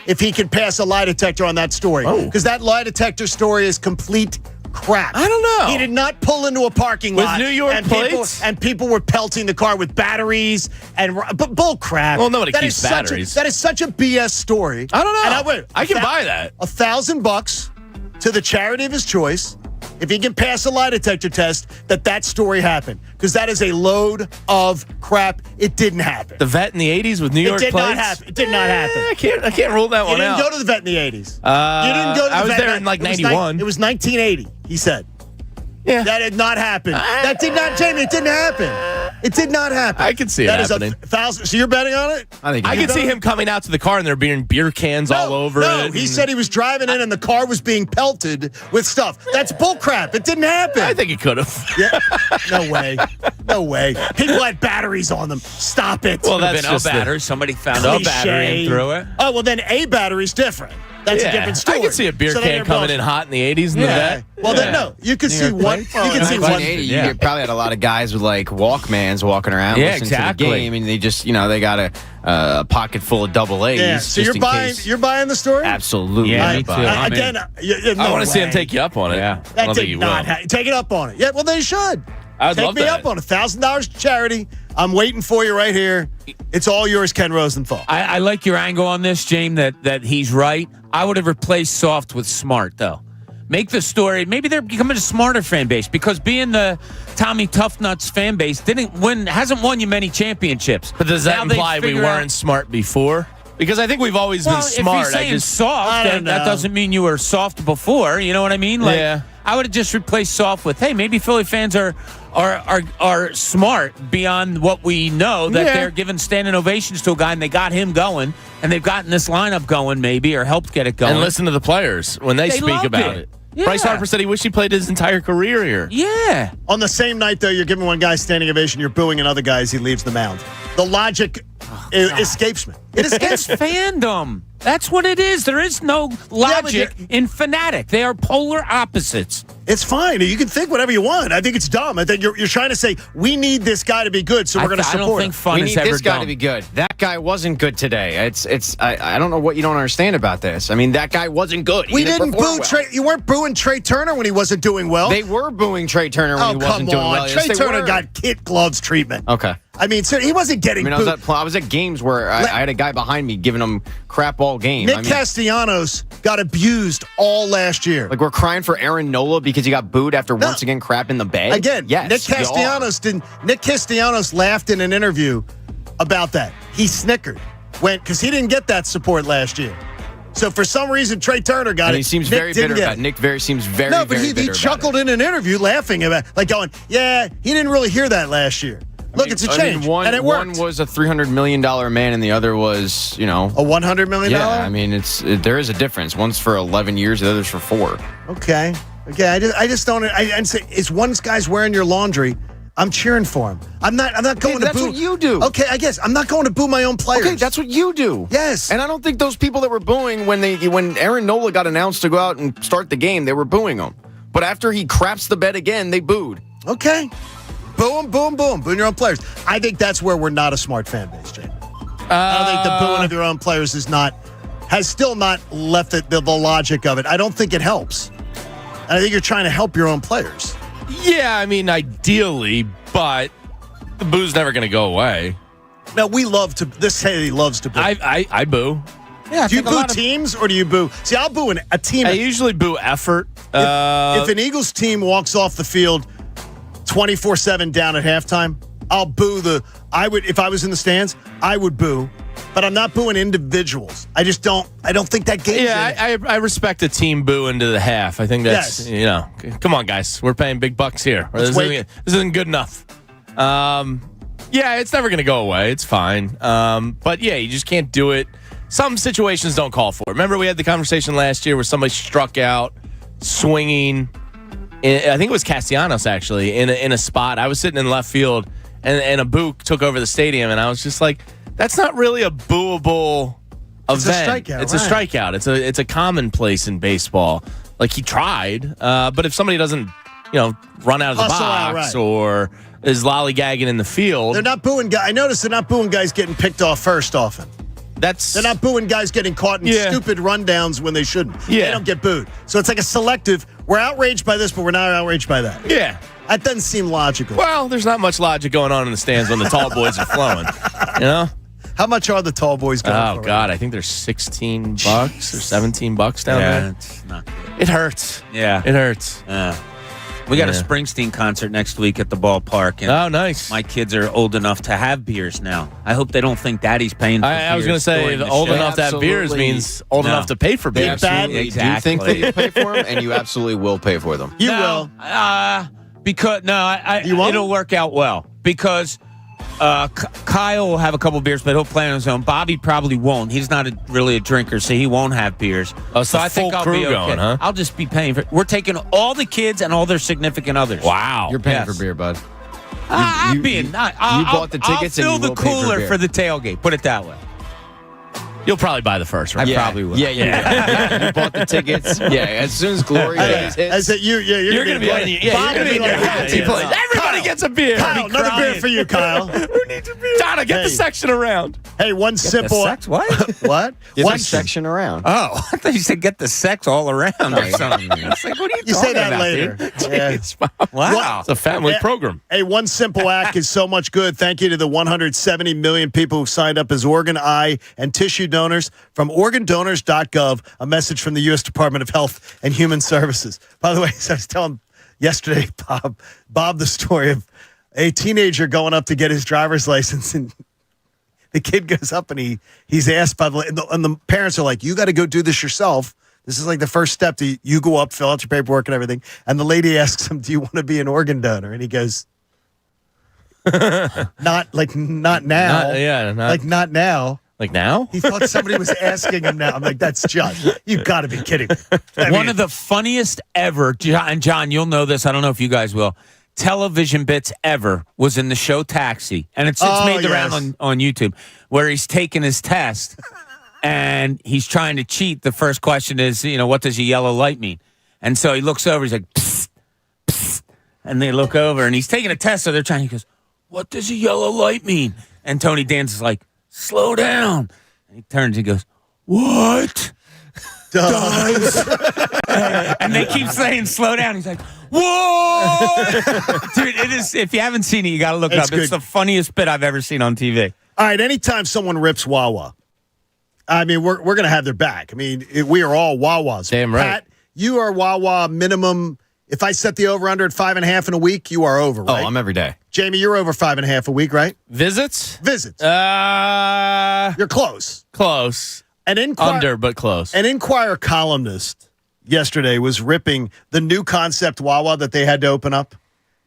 if he can pass a lie detector on that story. Because that lie detector story is complete crap. I don't know. He did not pull into a parking lot. With New York plates? People were pelting the car with batteries but bull crap. Well, nobody keeps batteries. That is such a BS story. I don't know. And I can buy that. $1,000 to the charity of his choice if he can pass a lie detector test that story happened. Because that is a load of crap. It didn't happen. The vet in the 80s with New York plates? It did not happen. I can't rule that one out. You didn't go to the vet in the 80s. You didn't go to the vet. I was there in like 91. It was 1980, he said. Yeah. That did not happen. That did not, Jamie, it didn't happen. It did not happen. I can see it happening. So you're betting on it? I can see him coming out to the car and there being beer cans all over it. No, he said he was driving in and the car was being pelted with stuff. That's bullcrap. It didn't happen. I think it could have. Yeah. No way. People had batteries on them. Stop it. Well, that's been a battery. Somebody found a battery and threw it. Oh, well, then a battery's different. That's a different story. I can see a beer can coming in hot in the 80s in the vet. Well, then no. You could see one. You could see one. You probably had a lot of guys with like Walkmans walking around listening to the game, and they just they got a pocket full of double A's. Yeah. So you're buying the story? Absolutely. Yeah, me too. Again, I want to see him take you up on it. Yeah. That did not take it up on it. Yeah, well, they should. I'd Take love me that. up on $1,000 to charity. I'm waiting for you right here. It's all yours, Ken Rosenthal. I like your angle on this, James, that he's right. I would have replaced soft with smart, though. Make the story. Maybe they're becoming a smarter fan base because being the Tommy Toughnuts fan base hasn't won you many championships. But does that imply we weren't smart before? Because I think we've always been smart. If you're saying soft, that doesn't mean you were soft before. You know what I mean? Like, yeah. I would have just replaced soft with, hey, maybe Philly fans are smart beyond what we know, that they're giving standing ovations to a guy and they got him going and they've gotten this lineup going maybe or helped get it going. And listen to the players when they speak about it. Yeah. Bryce Harper said he wished he played his entire career here. Yeah. On the same night, though, you're giving one guy standing ovation, you're booing another guy as he leaves the mound. The logic escapes me. It escapes It's fandom. That's what it is. There is no logic in Fanatic. They are polar opposites. It's fine. You can think whatever you want. I think it's dumb. I think you're trying to say, we need this guy to be good, so we're going to support him. I don't think fun we is need ever this guy dumb. to be good. That guy wasn't good today. I don't know what you don't understand about this. I mean, that guy wasn't good. We didn't boo Trey. You weren't booing Trey Turner when he wasn't doing well. They were booing Trey Turner when he wasn't doing well. Trey Turner got kid gloves treatment. Okay. I mean, he wasn't getting booed. I was at games where I had a guy behind me giving him crap all game. Nick Castellanos got abused all last year. Like, we're crying for Aaron Nola because he got booed after once again crapped in the bed? Again, yes, Nick Castellanos laughed in an interview about that. He snickered because he didn't get that support last year. So for some reason, Trey Turner got it. He seems very bitter about it. Nick seems very, no, but very he bitter chuckled in an interview laughing about like going, yeah, he didn't really hear that last year. Look, it's a change, and it worked. One was a $300 million man, and the other was, a $100 million. Yeah, I mean, there is a difference. One's for 11 years, the other's for 4. Okay. I just don't. I'd say it's one guy's wearing your laundry. I'm cheering for him. I'm not going to boo. That's what you do. Okay, I guess I'm not going to boo my own players. Okay, that's what you do. Yes. And I don't think those people that were booing when Aaron Nola got announced to go out and start the game, they were booing him. But after he craps the bed again, they booed. Okay. Boom, boom, boom. Booing your own players. I think that's where we're not a smart fan base, Jay. I don't think the booing of your own players has still not left the logic of it. I don't think it helps. And I think you're trying to help your own players. Yeah, I mean, ideally, but the boo's never going to go away. No, we love to. This city loves to boo. I boo. Yeah, do you boo teams or do you boo? See, I'll boo a team. I usually boo effort. If an Eagles team walks off the field 24-7 down at halftime, I'll boo if I was in the stands, I would boo. But I'm not booing individuals. I don't think that game's I respect a team boo into the half. I think that's, come on, guys. We're paying big bucks here. This isn't good enough. Yeah, it's never going to go away. It's fine. But, yeah, you just can't do it. Some situations don't call for it. Remember we had the conversation last year where somebody struck out swinging. I think it was Castellanos, actually, in a spot. I was sitting in left field, and a boo took over the stadium, and I was just like, that's not really a booable event. It's a strikeout. It's a strikeout. It's a commonplace in baseball. Like, he tried, but if somebody doesn't, run out of the box or is lollygagging in the field. They're not booing guys. I noticed they're not booing guys getting picked off first often. They're not booing guys getting caught in stupid rundowns when they shouldn't. Yeah. They don't get booed. So it's like a selective, we're outraged by this, but we're not outraged by that. Yeah. That doesn't seem logical. Well, there's not much logic going on in the stands when the tall boys are flowing. How much are the tall boys going for? Oh, God. I think they're $16 or $17 down there. It's not good. It hurts. Yeah. It hurts. We got a Springsteen concert next week at the ballpark. And oh, nice. My kids are old enough to have beers now. I hope they don't think Daddy's paying for beers. I was going to say, old enough to have beers means old enough to pay for beers. Exactly. Do think that you pay for them, and you absolutely will pay for them. You will. Because, it'll work out well. Because Kyle will have a couple beers, but he'll play on his own. Bobby probably won't. He's not really a drinker, so he won't have beers. Oh, so I think I'll be okay. Going, huh? I'll just be paying for it. We're taking all the kids and all their significant others. Wow. You're paying for beer, bud. You bought the tickets I'll fill and you the cooler for the tailgate. Put it that way. You'll probably buy the first, right? I probably will. Yeah. You bought the tickets. Yeah, as soon as Glory Days hits. I said you're going to be in your happy place. Everybody gets a beer. Kyle, another beer for you, Kyle. Who needs a beer? Donna, get the section around. Hey, one simple. Sex? What? What? Get One the section around. Oh, I thought you said get the sex all around or something. It's like, what are you You say talking that about, later. dude? Yeah. Wow. It's a family program. Hey, one simple act is so much good. Thank you to the 170 million people who signed up as organ, eye, and tissue donors from organdonors.gov. A message from the U.S. Department of Health and Human Services. By the way, I was telling yesterday, Bob, the story of a teenager going up to get his driver's license, and the kid goes up and he's asked by and the parents are like, you got to go do this yourself. This is like the first step to you go up, fill out your paperwork and everything. And the lady asks him, do you want to be an organ donor? And he goes, not now. Not now. Like now? He thought somebody was asking him now. I'm like, that's just, you got to be kidding me. One of the funniest ever, and John, you'll know this. I don't know if you guys will. Television bits ever was in the show Taxi, and it's made the round on YouTube, where he's taking his test and he's trying to cheat. The first question is, what does a yellow light mean? And so he looks over, he's like, psst, psst, and they look over, and he's taking a test, so they're trying. He goes, what does a yellow light mean? And Tony Danza is like, slow down. And he turns and goes, what? Does? And they keep saying slow down. He's like, whoa! Dude, it is, if you haven't seen it, you got to look it up. It's the funniest bit I've ever seen on TV. All right, anytime someone rips Wawa, I mean, we're going to have their back. I mean, we are all Wawas. Damn right. Pat, you are Wawa minimum. If I set the over-under at 5.5 in a week, you are over, right? Oh, I'm every day. Jamie, you're over 5.5 a week, right? Visits? You're close. Close. Under, but close. An Inquirer columnist yesterday was ripping the new concept Wawa that they had to open up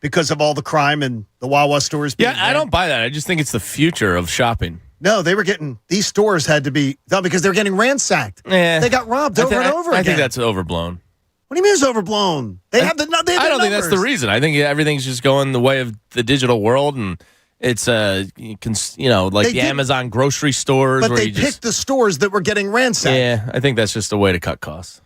because of all the crime in the Wawa stores. Yeah, I don't buy that. I just think it's the future of shopping. No, they were getting, these stores had to be, no, because they were getting ransacked. Yeah. They got robbed over and over again. I think that's overblown. What do you mean it's overblown? They have the numbers. I don't think that's the reason. I think everything's just going the way of the digital world, and it's the Amazon grocery stores. But where they picked the stores that were getting ransacked. Yeah, I think that's just a way to cut costs.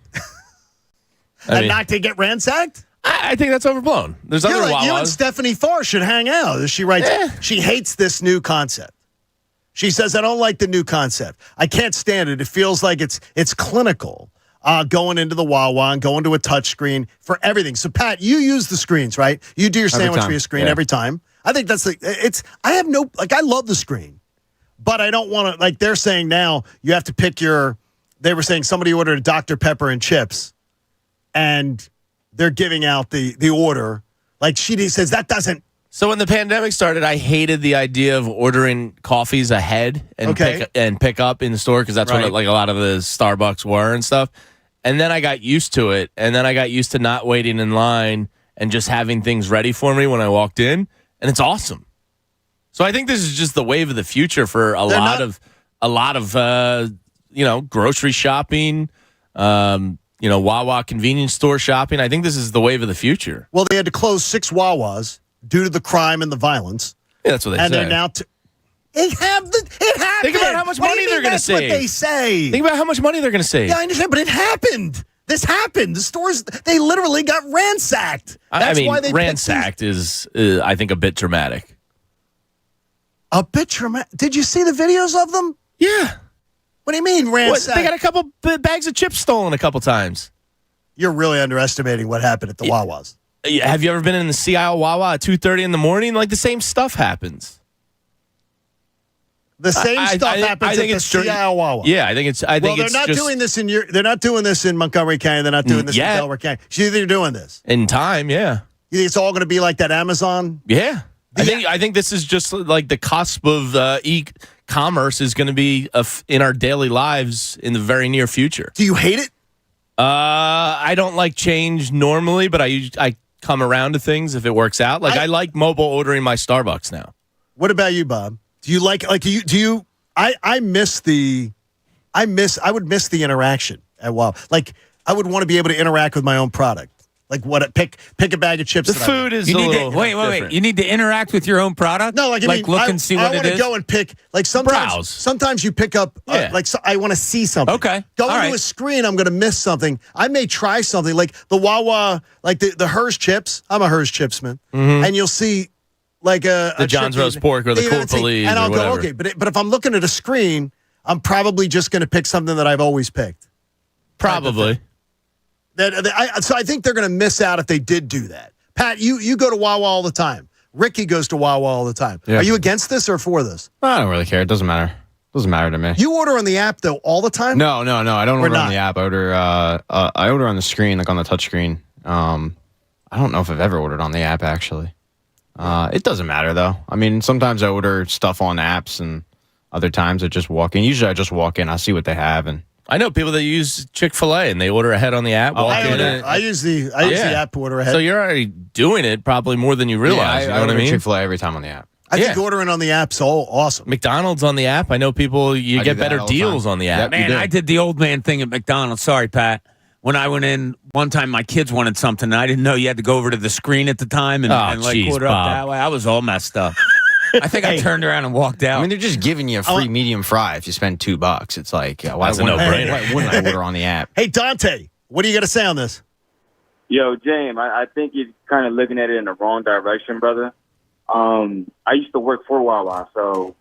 Not to get ransacked? I think that's overblown. There's other Wawas. You and Stephanie Farr should hang out. She writes, she hates this new concept. She says, I don't like the new concept. I can't stand it. It feels like it's clinical. Going into the Wawa and going to a touch screen for everything. So, Pat, you use the screens, right? You do your sandwich for your screen every time. I think that's I love the screen, but I don't want to, they're saying now you have to pick they were saying somebody ordered a Dr. Pepper and chips, and they're giving out the order. She says that doesn't. So when the pandemic started, I hated the idea of ordering coffees ahead and pick up in the store, because that's what a lot of the Starbucks were and stuff. And then I got used to it, and then I got used to not waiting in line and just having things ready for me when I walked in, and it's awesome. So I think this is just the wave of the future for a lot of grocery shopping, Wawa convenience store shopping. I think this is the wave of the future. Well, they had to close 6 Wawas due to the crime and the violence. Yeah, that's what they say. And they're now it happened. Think about how much money they're going to save. That's what they say. Think about how much money they're going to save. Yeah, I understand, but it happened. This happened. The stores, they literally got ransacked. That's why they ransacked is, I think, a bit dramatic. A bit dramatic? Did you see the videos of them? Yeah. What do you mean ransacked? They got a couple bags of chips stolen a couple times. You're really underestimating what happened at the Wawas. Have you ever been in the Sea Isle Wawa at 2:30 in the morning? The same stuff happens. The same stuff happens at the Sea Isle Wawa. Yeah, I think they're not doing this they're not doing this in Montgomery County. They're not doing this in Delaware County. So you think they're doing this in time? Yeah. You think it's all going to be like that Amazon? Yeah. I think this is just like the cusp of e-commerce is going to be in our daily lives in the very near future. Do you hate it? I don't like change normally, but I come around to things if it works out. I like mobile ordering my Starbucks now. What about you, Bob? Do you like I would miss the interaction at Wawa. I would want to be able to interact with my own product. Pick a bag of chips. The food is wait. You need to interact with your own product? No, look and see what it is? I want to go and pick, sometimes you pick up, I want to see something. Okay. Going to a screen, I'm going to miss something. I may try something, like the Wawa, like the Hers chips. I'm a Hers chips man. Mm-hmm. And you'll see, like a John's chicken, roast pork or the Corpolese and I'll or whatever. go, okay, but if I'm looking at a screen, I'm probably just going to pick something that I've always picked. Probably. So I think they're going to miss out if they did do that. Pat, you go to Wawa all the time. Ricky goes to Wawa all the time. Yeah. Are you against this or for this? I don't really care. It doesn't matter. Doesn't matter to me. You order on the app though all the time? No. I don't order on the app. I order on the screen, like on the touch screen. I don't know if I've ever ordered on the app actually. It doesn't matter though. I mean, sometimes I order stuff on apps, and other times I just walk in. Usually I just walk in. I see what they have, and I know people that use Chick-fil-A and they order ahead on the app. I use the app to order ahead. So you're already doing it probably more than you realize. You know what I mean? Chick-fil-A every time on the app. I think ordering on the app's awesome. McDonald's on the app. I know people, you get better deals on the app. Man, I did the old man thing at McDonald's. Sorry, Pat. When I went in, one time my kids wanted something, and I didn't know you had to go over to the screen at the time and order up that way. I was all messed up. I think I turned around and walked out. I mean, they're just giving you a free medium fry if you spend $2. It's like, why That's a no-brainer. why wouldn't I order on the app? Hey, Dante, what do you got to say on this? Yo, James, I think you're kind of looking at it in the wrong direction, brother. I used to work for Wawa, so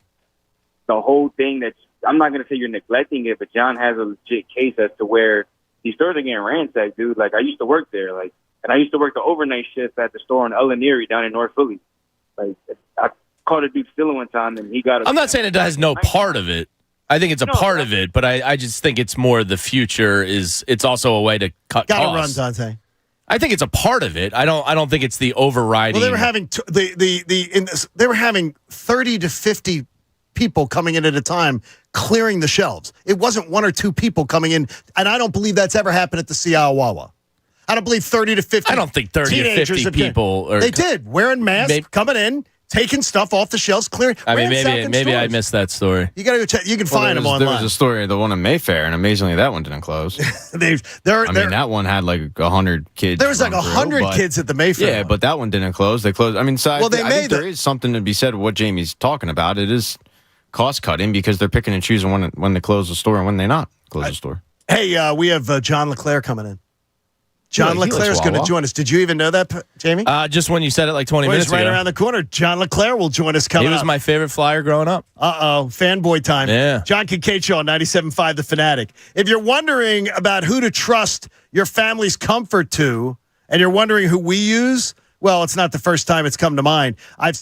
the whole thing I'm not going to say you're neglecting it, but John has a legit case as to where these stores are getting ransacked, dude. Like, I used to work there, and I used to work the overnight shift at the store in Ellen Erie down in North Philly. Like, I caught a dude stealing one time, and he got I'm not saying it has no part of it. I think it's a part of it, but I just think it's more the future it's also a way to cut Gotta costs. run, Dante. I think it's a part of it. I don't think it's the overriding. Well, they were having they were having 30 to 50 people coming in at a time clearing the shelves. It wasn't one or two people coming in, and I don't believe that's ever happened at the CI Wawa. I don't believe 30 to 50. I don't think 30 to 50 people. They did wearing masks, coming in, taking stuff off the shelves, clearing. I mean, maybe I missed that story. You got to go check. You can find them online. There was a story, the one in Mayfair, and amazingly, that one didn't close. I mean, that one had like 100 kids. There was like 100 kids at the Mayfair. Yeah, but that one didn't close. They closed. I mean, so I think there is something to be said with what Jamie's talking about. It is cost cutting because they're picking and choosing when they close the store and when they not close the store. Hey, we have John LeClair coming in. John LeClair is going to join us. Did you even know that, Jamie? Just when you said it like 20 minutes right ago. around the corner. John LeClair will join us coming up. He was my favorite flyer growing up. Fanboy time. Yeah. John Kincade Show on 97.5 The Fanatic. If you're wondering about who to trust your family's comfort to, and you're wondering who we use, well, it's not the first time it's come to mind. I've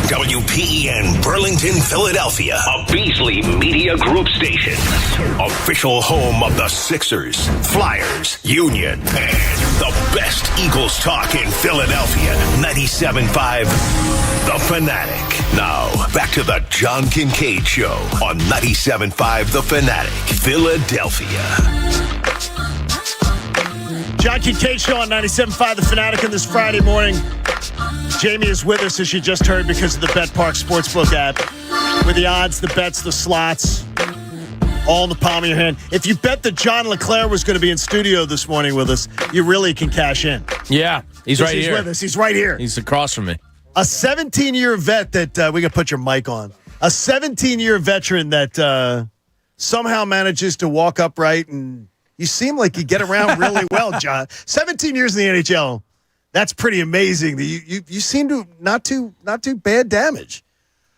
WPEN Burlington, Philadelphia, a Beasley Media Group station. Official home of the Sixers, Flyers, Union, and the best Eagles talk in Philadelphia. 97.5 The Fanatic. Now, back to the John Kincade Show on 97.5 The Fanatic, Philadelphia. John Kincade Show on 97.5 The Fanatic on this Friday morning. Jamie is with us, as you just heard, because of the Bet Park Sportsbook app. With the odds, the bets, the slots, all in the palm of your hand. If you bet that John LeClair was going to be in studio this morning with us, you really can cash in. Yeah, he's right here. here. With us. He's right here. He's across from me. A 17-year vet that, we got to put your mic on. A 17-year veteran that somehow manages to walk upright, and you seem like you get around really well, John. 17 years in the NHL. That's pretty amazing. You seem to not too bad damage.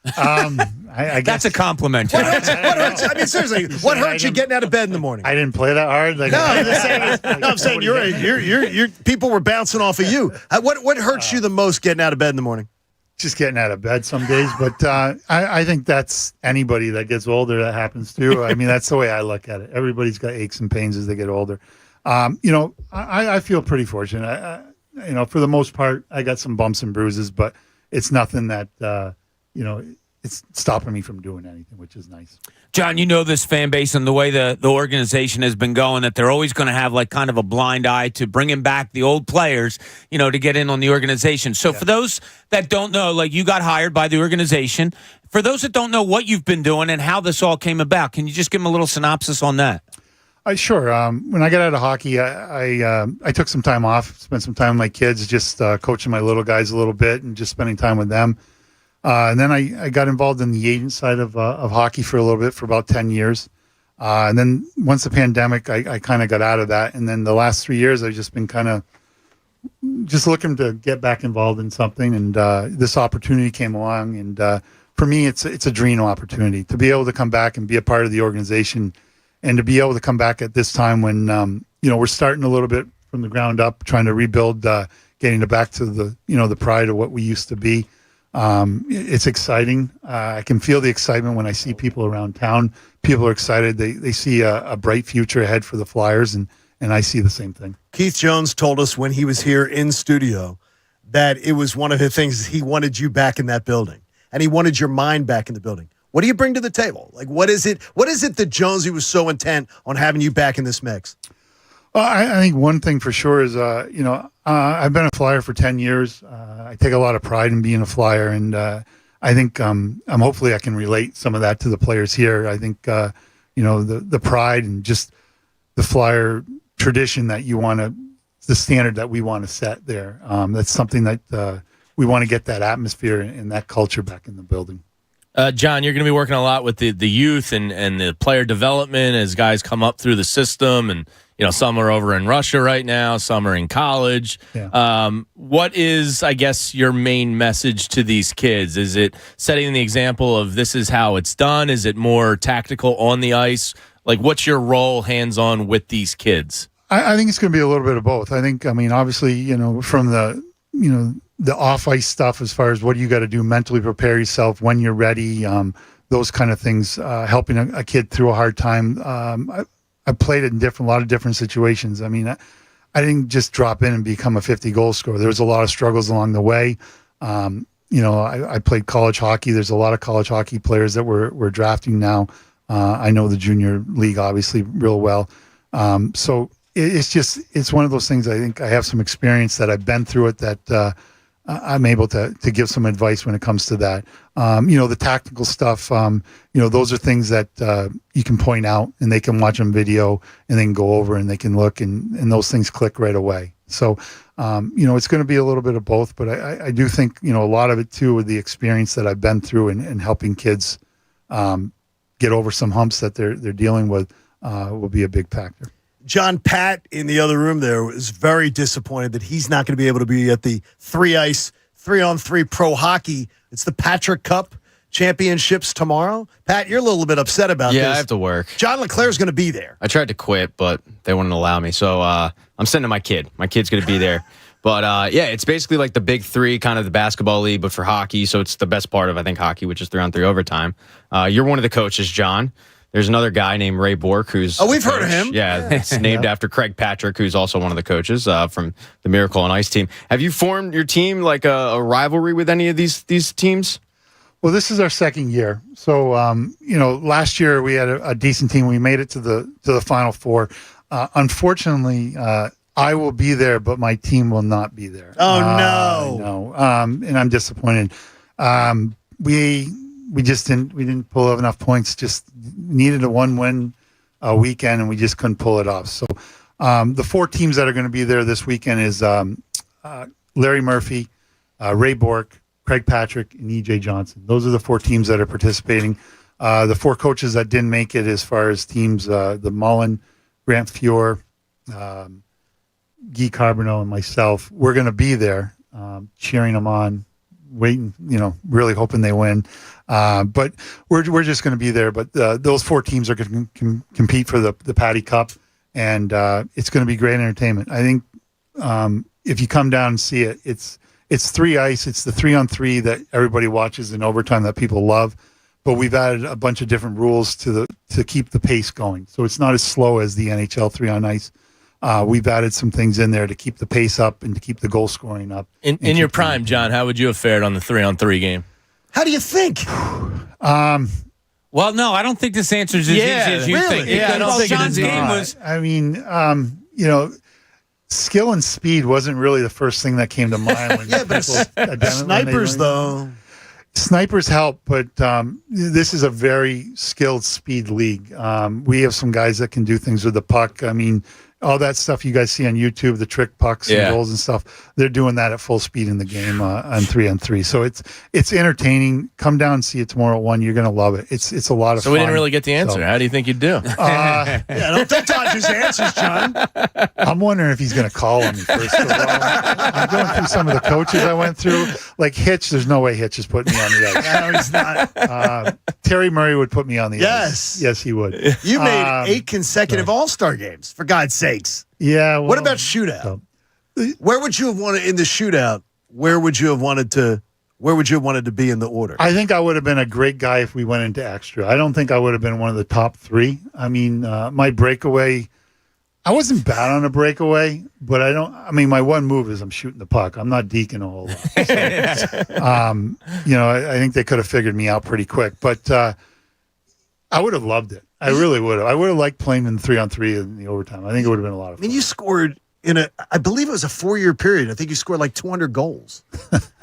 I guess that's a compliment. What hurts? I mean, seriously, what hurts you getting out of bed in the morning? I didn't play that hard. I'm saying you're people were bouncing off of you. What hurts you the most getting out of bed in the morning? Just getting out of bed some days, but I think that's anybody that gets older that happens to. I mean, that's the way I look at it. Everybody's got aches and pains as they get older. I feel pretty fortunate. For the most part, I got some bumps and bruises, but it's nothing that, it's stopping me from doing anything, which is nice. John, you know this fan base and the way the organization has been going, that they're always going to have like kind of a blind eye to bringing back the old players, to get in on the organization. So for those that don't know, like you got hired by the organization. For those that don't know what you've been doing and how this all came about, can you just give them a little synopsis on that? Sure. When I got out of hockey, I took some time off, spent some time with my kids, just coaching my little guys a little bit and just spending time with them. And then I got involved in the agent side of hockey for a little bit, for about 10 years. And then once the pandemic, I kind of got out of that. And then the last 3 years, I've just been kind of just looking to get back involved in something. And this opportunity came along. And for me, it's a dream opportunity to be able to come back and be a part of the organization. And to be able to come back at this time when, we're starting a little bit from the ground up, trying to rebuild, getting back to the pride of what we used to be. It's exciting. I can feel the excitement when I see people around town. People are excited. They see a bright future ahead for the Flyers, and I see the same thing. Keith Jones told us when he was here in studio that it was one of the things he wanted you back in that building, and he wanted your mind back in the building. What do you bring to the table? Like, what is it that Jonesy was so intent on having you back in this mix? Well, I think one thing for sure is, I've been a Flyer for 10 years. I take a lot of pride in being a Flyer, and I think hopefully I can relate some of that to the players here. I think, the pride and just the Flyer tradition that the standard that we want to set there. That's something that we want to get that atmosphere and that culture back in the building. John, you're going to be working a lot with the youth and the player development as guys come up through the system, and some are over in Russia right now, some are in college. Yeah. What is, I guess, your main message to these kids? Is it setting the example of this is how it's done? Is it more tactical on the ice? Like, what's your role hands-on with these kids? I think it's going to be a little bit of both. Obviously, from the off-ice stuff as far as what you got to do mentally, prepare yourself when you're ready, those kind of things, helping a kid through a hard time. I played it in a lot of different situations. I didn't just drop in and become a 50-goal scorer. There was a lot of struggles along the way. I played college hockey. There's a lot of college hockey players that we're drafting now. I know the junior league obviously real well. So it's one of those things. I think I have some experience that I've been through it that I'm able to give some advice when it comes to that. The tactical stuff, those are things that you can point out and they can watch on video and then go over and they can look and those things click right away. So, it's going to be a little bit of both, but I do think, a lot of it too with the experience that I've been through and helping kids get over some humps that they're dealing with will be a big factor. John, Pat in the other room there was very disappointed that he's not going to be able to be at the 3-ice 3-on-3 pro hockey. It's the Patrick Cup Championships tomorrow. Pat, you're a little bit upset about this. Yeah, I have to work. John LeClair's going to be there. I tried to quit, but they wouldn't allow me. So I'm sending my kid. My kid's going to be there. But yeah, it's basically like the big three, kind of the basketball league, but for hockey. So it's the best part of, I think, hockey, which is 3-on-3 overtime. You're one of the coaches, John. There's another guy named Ray Bork who's we've heard of him. Yeah, it's named after Craig Patrick, who's also one of the coaches from the Miracle on Ice team. Have you formed your team like a rivalry with any of these teams? Well, this is our second year. So, last year we had a decent team. We made it to the Final Four. Unfortunately, I will be there, but my team will not be there. Oh, no. No. And I'm disappointed. We just didn't pull up enough points. Just needed a 1-win weekend, and we just couldn't pull it off. So the 4 teams that are going to be there this weekend is Larry Murphy, Ray Bork, Craig Patrick, and E.J. Johnson. Those are the 4 teams that are participating. The 4 coaches that didn't make it as far as teams, the Mullen, Grant Fior, Guy Carbonneau, and myself, we're going to be there cheering them on, waiting, really hoping they win. But we're just going to be there. But those 4 teams are going to compete for the Patty Cup, and it's going to be great entertainment. I think if you come down and see it, it's 3 ice. It's the 3-on-3 that everybody watches in overtime that people love. But we've added a bunch of different rules to keep the pace going. So it's not as slow as the NHL 3-on-ice. We've added some things in there to keep the pace up and to keep the goal scoring up. In your prime, John, how would you have fared on the 3-on-3 game? How do you think? Well, no, I don't think this answer is as easy as you think. Yeah, I don't think John's game was. I mean, skill and speed wasn't really the first thing that came to mind. When but snipers, though. Snipers help, but this is a very skilled speed league. We have some guys that can do things with the puck. I mean, all that stuff you guys see on YouTube, the trick pucks and goals and stuff, they're doing that at full speed in the game on 3-on-3. So it's entertaining. Come down and see it tomorrow at 1. You're going to love it. It's a lot of fun. So we didn't really get the answer. How do you think you'd do? Don't dodge his answers, John. I'm wondering if he's going to call on me first of all. I'm going through some of the coaches I went through. Like Hitch, there's no way Hitch is putting me on the ice. No, he's not. Terry Murray would put me on the ice. Yes, he would. You made 8 consecutive All-Star games, for God's sakes. Yeah. Well, what about shootout? Where would you have wanted in the shootout? Where would you have wanted to be in the order? I think I would have been a great guy if we went into extra. I don't think I would have been one of the top 3. I mean, my breakaway, I wasn't bad on a breakaway, but my one move is I'm shooting the puck. I'm not deking a whole lot. So, I think they could have figured me out pretty quick, but I would have loved it. I really would have. I would have liked playing in the 3-on-3 in the overtime. I think it would have been a lot of fun. I mean, you scored I believe it was a 4-year period. I think you scored like 200 goals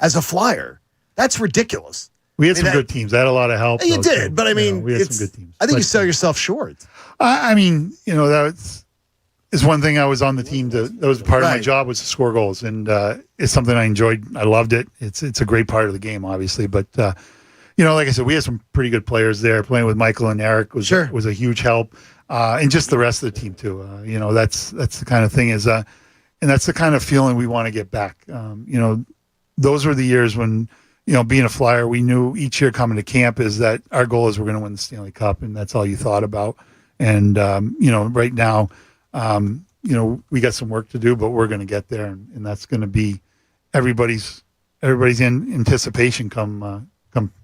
as a Flyer. That's ridiculous. We had some good teams. I had a lot of help. You did, but I mean, we had some good teams. I think you sell yourself short. I mean, that is one thing I was on the team that was part of my job was to score goals, and it's something I enjoyed. I loved it. It's a great part of the game, obviously, but like I said, we had some pretty good players there. Playing with Michael and Eric was a huge help, and just the rest of the team too. That's the kind of thing and that's the kind of feeling we want to get back. Those were the years when being a Flyer, we knew each year coming to camp is that our goal is we're going to win the Stanley Cup, and that's all you thought about. And right now, we got some work to do, but we're going to get there, and that's going to be everybody's in anticipation come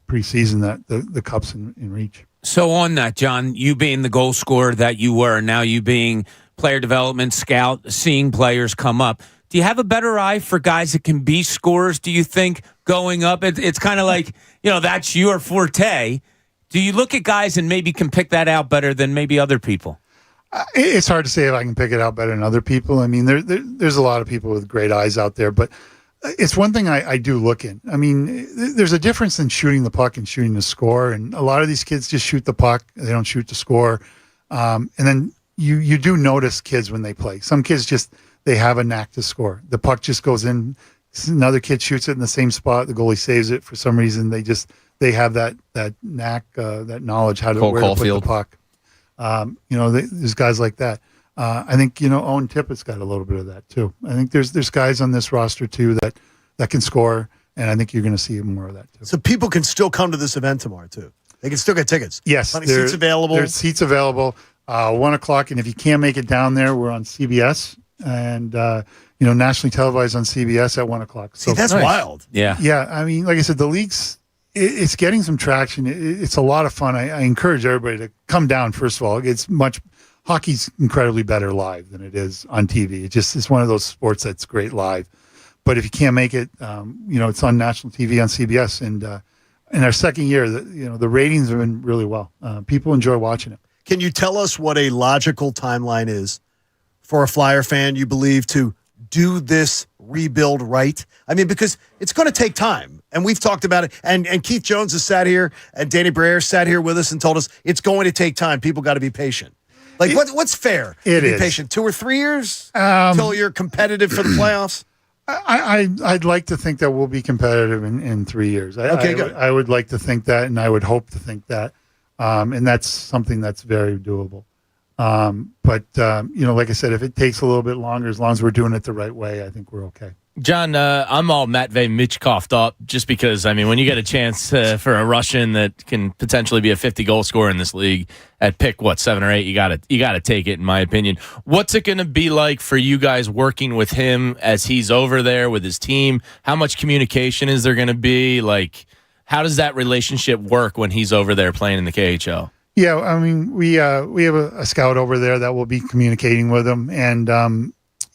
preseason that the Cup's in reach. So on that, John, you being the goal scorer that you were, now you being player development scout, seeing players come up, do you have a better eye for guys that can be scorers, do you think, going up? It's kind of like, that's your forte. Do you look at guys and maybe can pick that out better than maybe other people? It's hard to say if I can pick it out better than other people. I mean, there's a lot of people with great eyes out there, but it's one thing I do look in. I mean, there's a difference in shooting the puck and shooting the score, and a lot of these kids just shoot the puck. They don't shoot the score. And then you do notice kids when they play. Some kids they have a knack to score. The puck just goes in. Another kid shoots it in the same spot. The goalie saves it. For some reason, they have that knack, that knowledge how to where to put the puck. There's guys like that. I think Owen Tippett's got a little bit of that too. I think there's guys on this roster too that can score, and I think you're going to see more of that too. So people can still come to this event tomorrow too. They can still get tickets. Yes, plenty seats available. There's seats available. 1:00, and if you can't make it down there, we're on CBS, and nationally televised on CBS at 1 o'clock. So See, that's wild. Yeah. Yeah, I mean, like I said, the league's it's getting some traction. It's a lot of fun. I encourage everybody to come down. First of all, hockey's incredibly better live than it is on TV. It's one of those sports that's great live. But if you can't make it, it's on national TV on CBS. And in our second year, the ratings have been really well. People enjoy watching it. Can you tell us what a logical timeline is for a Flyer fan, you believe, to do this rebuild right? I mean, because it's going to take time. And we've talked about it. And Keith Jones has sat here, and Danny Breyer sat here with us and told us it's going to take time. People got to be patient. Like, what's fair? It be is. Patient 2 or 3 years until you're competitive for the playoffs? I'd like to think that we'll be competitive in 3 years. Good. I would like to think that, and I would hope to think that. And that's something that's very doable. But like I said, if it takes a little bit longer, as long as we're doing it the right way, I think we're okay. John, I'm all Matvey Michkov up just because, I mean, when you get a chance for a Russian that can potentially be a 50-goal scorer in this league at pick, 7 or 8, you gotta take it, in my opinion. What's it going to be like for you guys working with him as he's over there with his team? How much communication is there going to be? Like, how does that relationship work when he's over there playing in the KHL? Yeah, I mean, we have a scout over there that will be communicating with him, and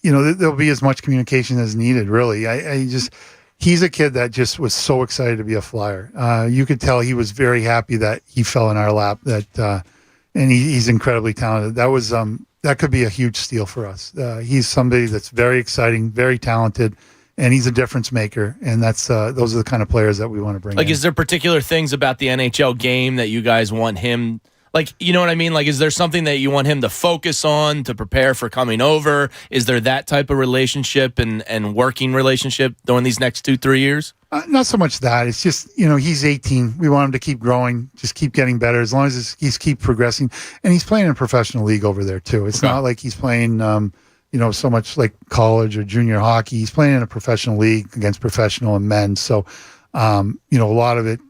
there'll be as much communication as needed. Really, he's a kid that just was so excited to be a Flyer. You could tell he was very happy that he fell in our lap. And he's incredibly talented. That could be a huge steal for us. He's somebody that's very exciting, very talented, and he's a difference maker. And those are the kind of players that we want to bring. Like, in. Is there particular things about the NHL game that you guys want him? Like, you know what I mean? Like, is there something that you want him to focus on to prepare for coming over? Is there that type of relationship and working relationship during these next 2-3 years? Not so much that. It's just, he's 18. We want him to keep growing, just keep getting better as long as he's keep progressing. And he's playing in a professional league over there, too. It's not like he's playing, so much like college or junior hockey. He's playing in a professional league against professional and men. So, a lot of it,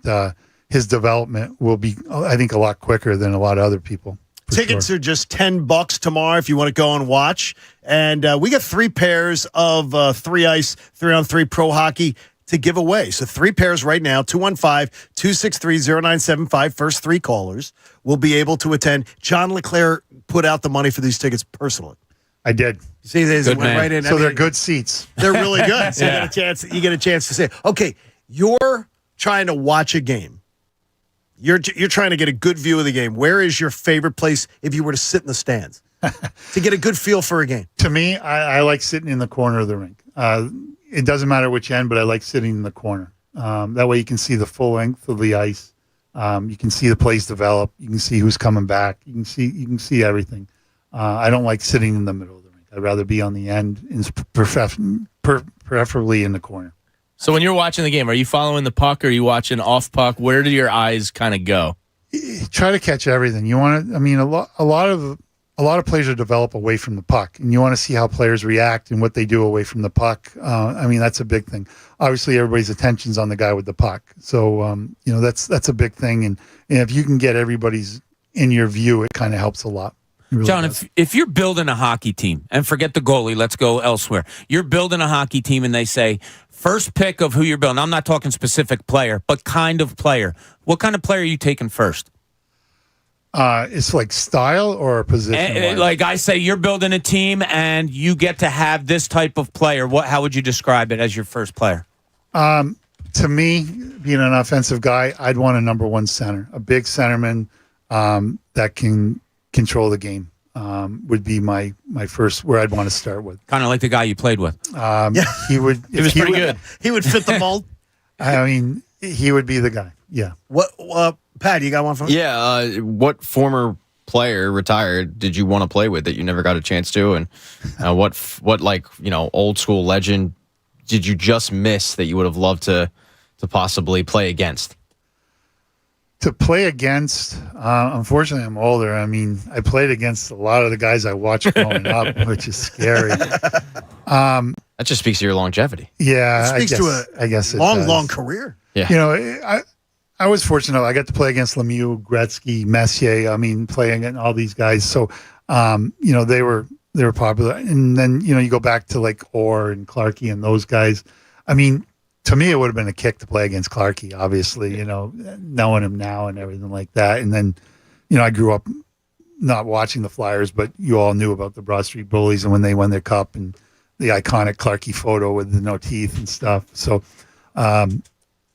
his development will be, I think, a lot quicker than a lot of other people. Tickets are just $10 tomorrow if you want to go and watch. And we got 3 pairs of 3-ice, 3-on-3 pro hockey to give away. So 3 pairs right now, 215-263-0975. First 3 callers will be able to attend. John LeClair put out the money for these tickets personally. I did. See, they went right in. So they're good seats. They're really good. So you get a chance to say, okay, you're trying to watch a game. You're trying to get a good view of the game. Where is your favorite place if you were to sit in the stands to get a good feel for a game? To me, I like sitting in the corner of the rink. It doesn't matter which end, but I like sitting in the corner. That way you can see the full length of the ice. You can see the plays develop. You can see who's coming back. You can see everything. I don't like sitting in the middle of the rink. I'd rather be on the end, preferably in the corner. So when you're watching the game, are you following the puck or are you watching off puck? Where do your eyes kind of go? Try to catch everything. You want to, I mean, a lot of players are develop away from the puck, and you want to see how players react and what they do away from the puck. I mean, that's a big thing. Obviously, everybody's attention's on the guy with the puck. So, that's a big thing. And if you can get everybody's in your view, it kind of helps a lot. Really John, does. if you're building a hockey team, and forget the goalie, let's go elsewhere. You're building a hockey team, and they say, first pick of who you're building. I'm not talking specific player, but kind of player. What kind of player are you taking first? It's like style or position. Like I say, you're building a team, and you get to have this type of player. How would you describe it as your first player? To me, being an offensive guy, I'd want a number 1 center, a big centerman that can control the game. Would be my first where I'd want to start with. Kind of like the guy you played with. He would. He was pretty good. He would fit the mold. I mean, he would be the guy. Yeah. What? Pat, you got one for me? Yeah. What former player retired did you want to play with that you never got a chance to, and what old school legend did you just miss that you would have loved to possibly play against? To play against, unfortunately, I'm older. I mean, I played against a lot of the guys I watched growing up, which is scary. That just speaks to your longevity. Yeah, it speaks to I guess it long, does. long career. Yeah. I was fortunate. I got to play against Lemieux, Gretzky, Messier. I mean, playing against all these guys. So, they were they were popular. And then, you go back to like Orr and Clarkey and those guys. I mean, to me, it would have been a kick to play against Clarkey, obviously, knowing him now and everything like that. And then, I grew up not watching the Flyers, but you all knew about the Broad Street Bullies and when they won their cup and the iconic Clarkey photo with the no teeth and stuff. So,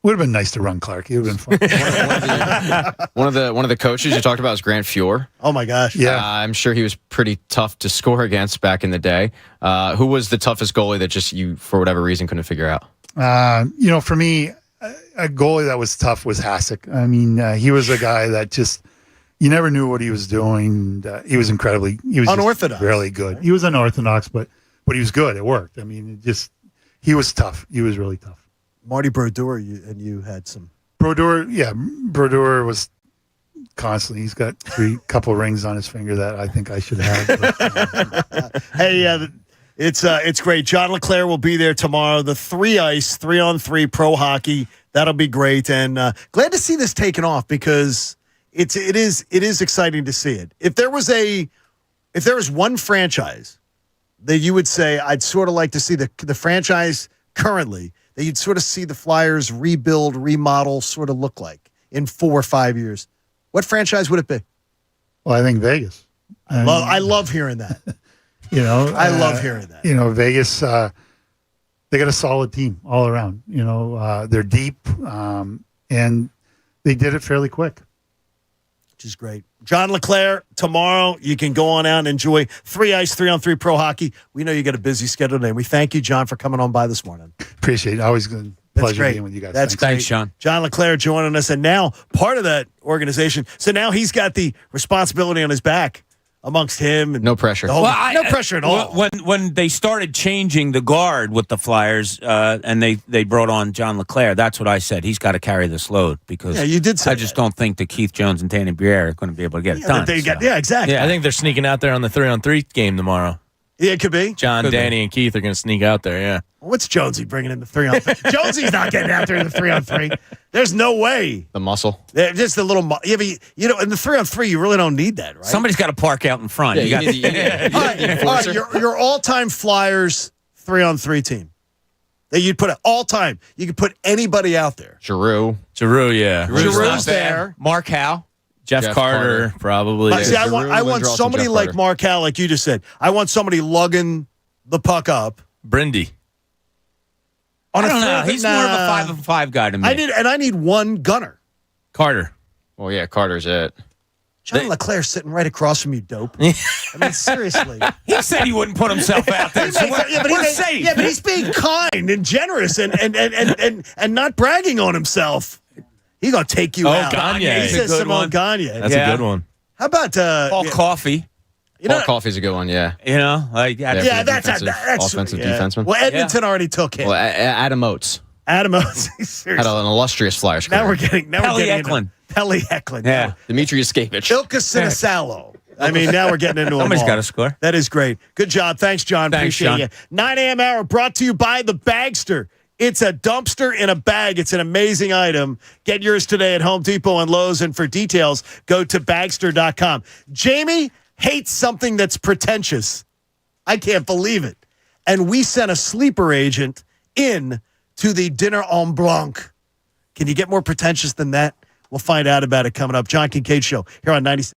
would have been nice to run Clarkey. It would have been fun. One of the coaches you talked about is Grant Fuhr. Oh my gosh! Yeah, I'm sure he was pretty tough to score against back in the day. Who was the toughest goalie that just you, for whatever reason, couldn't figure out? For me, a goalie that was tough was Hasek. I mean, he was a guy that just you never knew what he was doing. He was unorthodox, really good. He was unorthodox, but he was good. It worked. I mean, he was tough. He was really tough. Marty Brodeur, you had some. Brodeur was constantly. He's got couple rings on his finger that I think I should have. But, hey, it's great. John LeClair will be there tomorrow. The 3-ice, 3-on-3 pro hockey. That'll be great. And glad to see this taken off because it is exciting to see it. If there was one franchise that you would say I'd sort of like to see the franchise currently that you'd sort of see the Flyers rebuild, remodel, sort of look like in 4 or 5 years, what franchise would it be? Well, I think Vegas. I love hearing that. I love hearing that. Vegas, they got a solid team all around. They're deep, and they did it fairly quick. Which is great. John LeClair, tomorrow you can go on out and enjoy 3-ice, 3-on-3 pro hockey. We know you got a busy schedule today. We thank you, John, for coming on by this morning. Appreciate it. Always good. Pleasure being with you guys. That's great. Thanks, Sean. John LeClair joining us, and now part of that organization. So now he's got the responsibility on his back amongst him. And no pressure. No pressure at all. When they started changing the guard with the Flyers, and they brought on John LeClair, that's what I said. He's got to carry this load because you did say I just don't think that Keith Jones and Danny Briere are going to be able to get it done. Exactly. Yeah, I think they're sneaking out there on the 3-on-3 game tomorrow. Yeah, it could be. Danny, and Keith are going to sneak out there, yeah. What's Jonesy bringing in the 3-on-3? Jonesy's not getting out there in the 3-on-3. There's no way. The muscle. Just a little yeah, but in the 3-on-3, you really don't need that, right? Somebody's got to park out in front. All right, your all-time Flyers 3-on-3 team that you'd put all-time. You could put anybody out there. Giroux, yeah. Giroux's there. Mark Howe. Jeff Carter, probably. See, I want somebody like Mark Howe, like you just said. I want somebody lugging the puck up. Brindy. I don't know. He's more of a 5-on-5 guy to me. I need one gunner. Carter. Well, yeah, Carter's it. John LeClair sitting right across from you, dope. I mean, seriously. He said he wouldn't himself out there. So we're safe. Yeah, but he's being kind and generous and not bragging on himself. He's going to take you out. Gagne. He says Simone Gagne. That's a good one. How about Paul Coffey? Paul Coffey's a good one, yeah. That's offensive defenseman. Well, Edmonton already took him. Well, Adam Oates. Adam Oates. Had an illustrious Flyers career. Now we're getting Eklund. Pelle Eklund. Yeah. Dimitri Yaskevich. Ilka Sinisalo. I mean, now we're getting into Somebody's got to score. That is great. Good job. Thanks, John. Thanks, Appreciate John. you. 9 a.m. hour brought to you by the Bagster. It's a dumpster in a bag. It's an amazing item. Get yours today at Home Depot and Lowe's. And for details, go to Bagster.com. Jamie hates something that's pretentious. I can't believe it. And we sent a sleeper agent in to the dinner en Blanc. Can you get more pretentious than that? We'll find out about it coming up. John Kincade Show here on 97.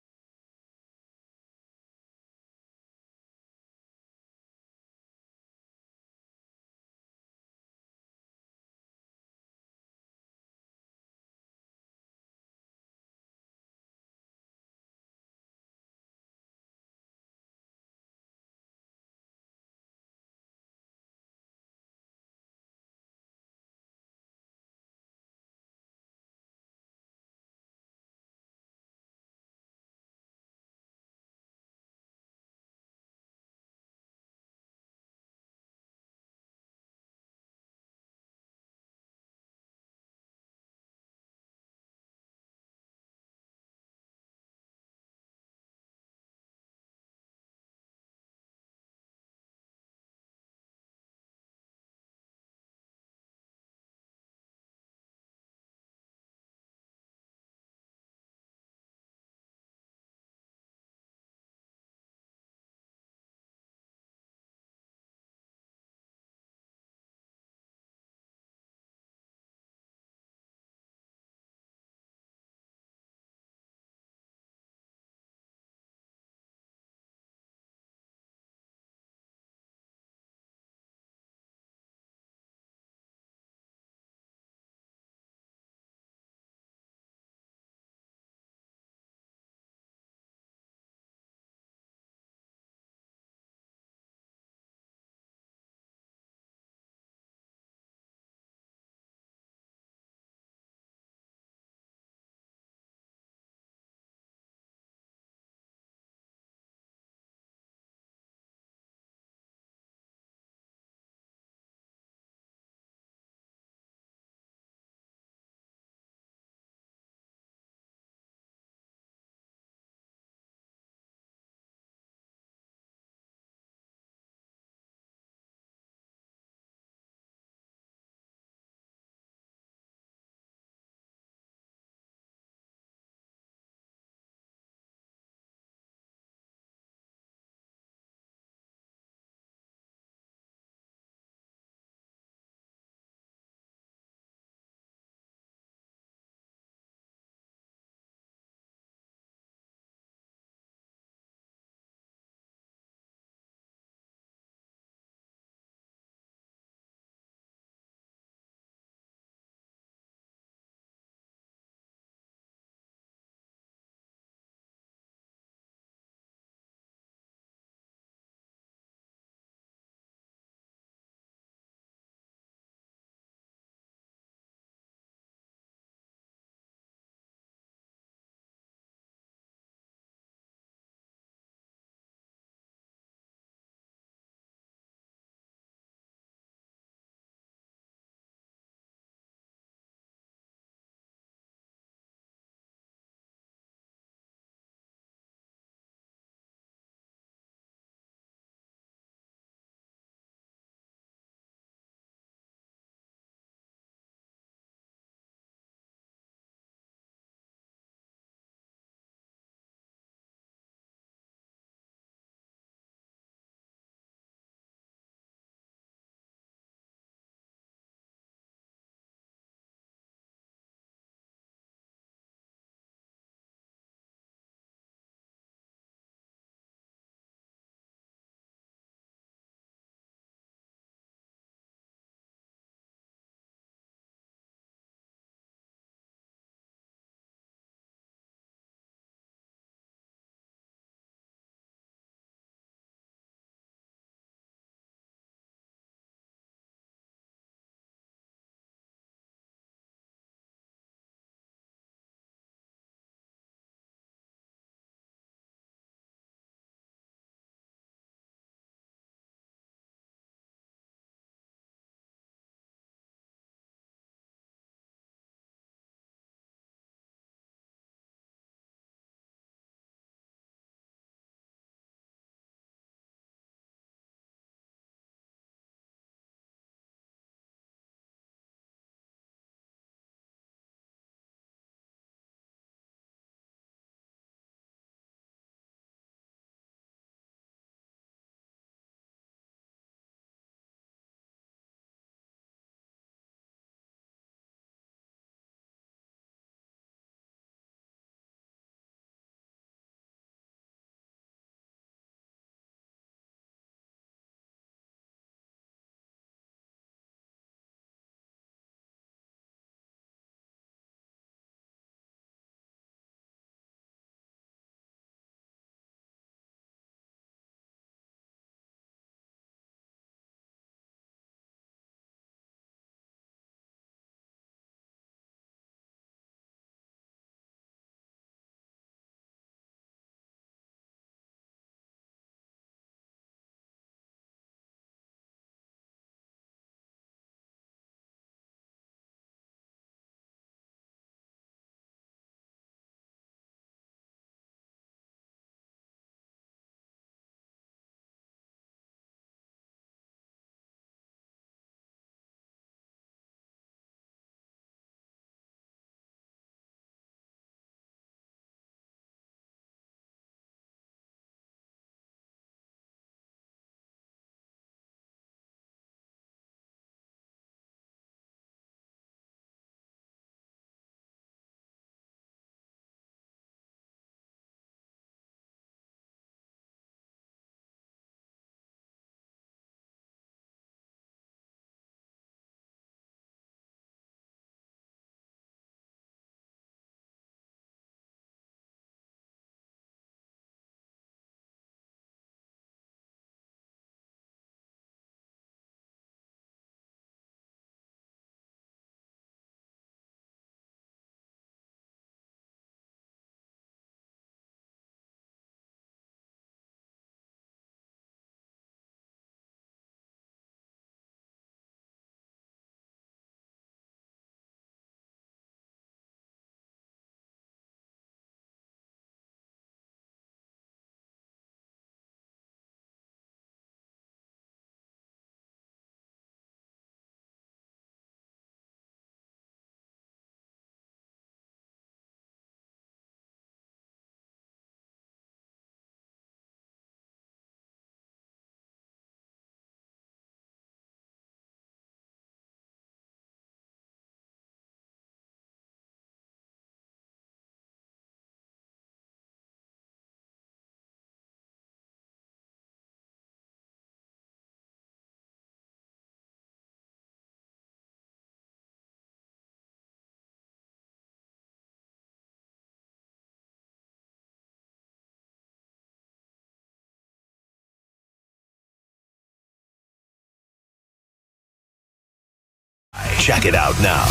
Check it out now.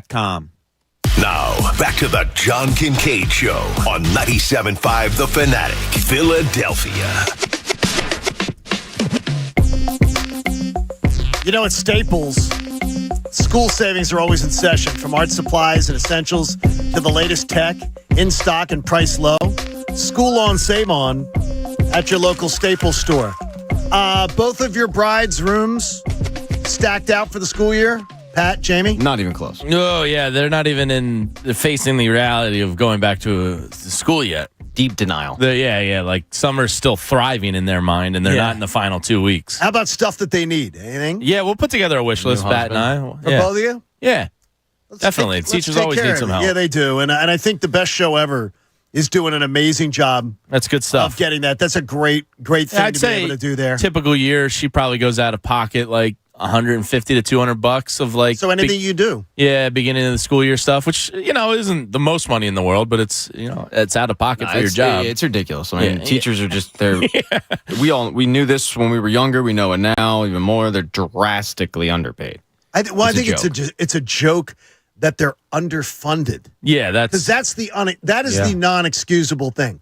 .com. Now, back to the John Kincade Show on 97.5 The Fanatic, Philadelphia. You know, at Staples, school savings are always in session, from art supplies and essentials to the latest tech, in stock and priced low. School on, save on at your local Staples store. Both of your brides' rooms stacked out for the school year? Pat, Jamie? Not even close. Oh, yeah. They're not even facing the reality of going back to school yet. Deep denial. Yeah. Like summer's still thriving in their mind, and they're not in the final 2 weeks. How about stuff that they need? Anything? Yeah, we'll put together a wish list, Pat and I. For both of you? Yeah. Definitely. Teachers always need some help. Yeah, they do. And I think the best show ever is doing an amazing job. That's good stuff. Of getting that. That's a great thing I'd to say be able to do there. Typical year, she probably goes out of pocket like $150 to $200 of like. So anything you do. Yeah, beginning of the school year stuff, which, isn't the most money in the world, but it's, it's out of pocket for your job. It's ridiculous. I mean, teachers are just, we knew this when we were younger. We know it now even more. They're drastically underpaid. I think it's a joke that they're underfunded. Yeah, because that is the non-excusable thing.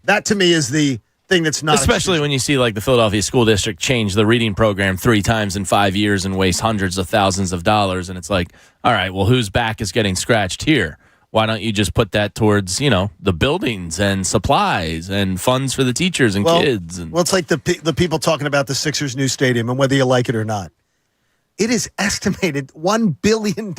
That to me is the thing that's not, especially when you see like the Philadelphia School District change the reading program 3 times in 5 years and waste hundreds of thousands of dollars, and it's like, all right, well, whose back is getting scratched here? Why don't you just put that towards the buildings and supplies and funds for the teachers and kids? Well, it's like the people talking about the Sixers' new stadium and whether you like it or not. It is estimated $1 billion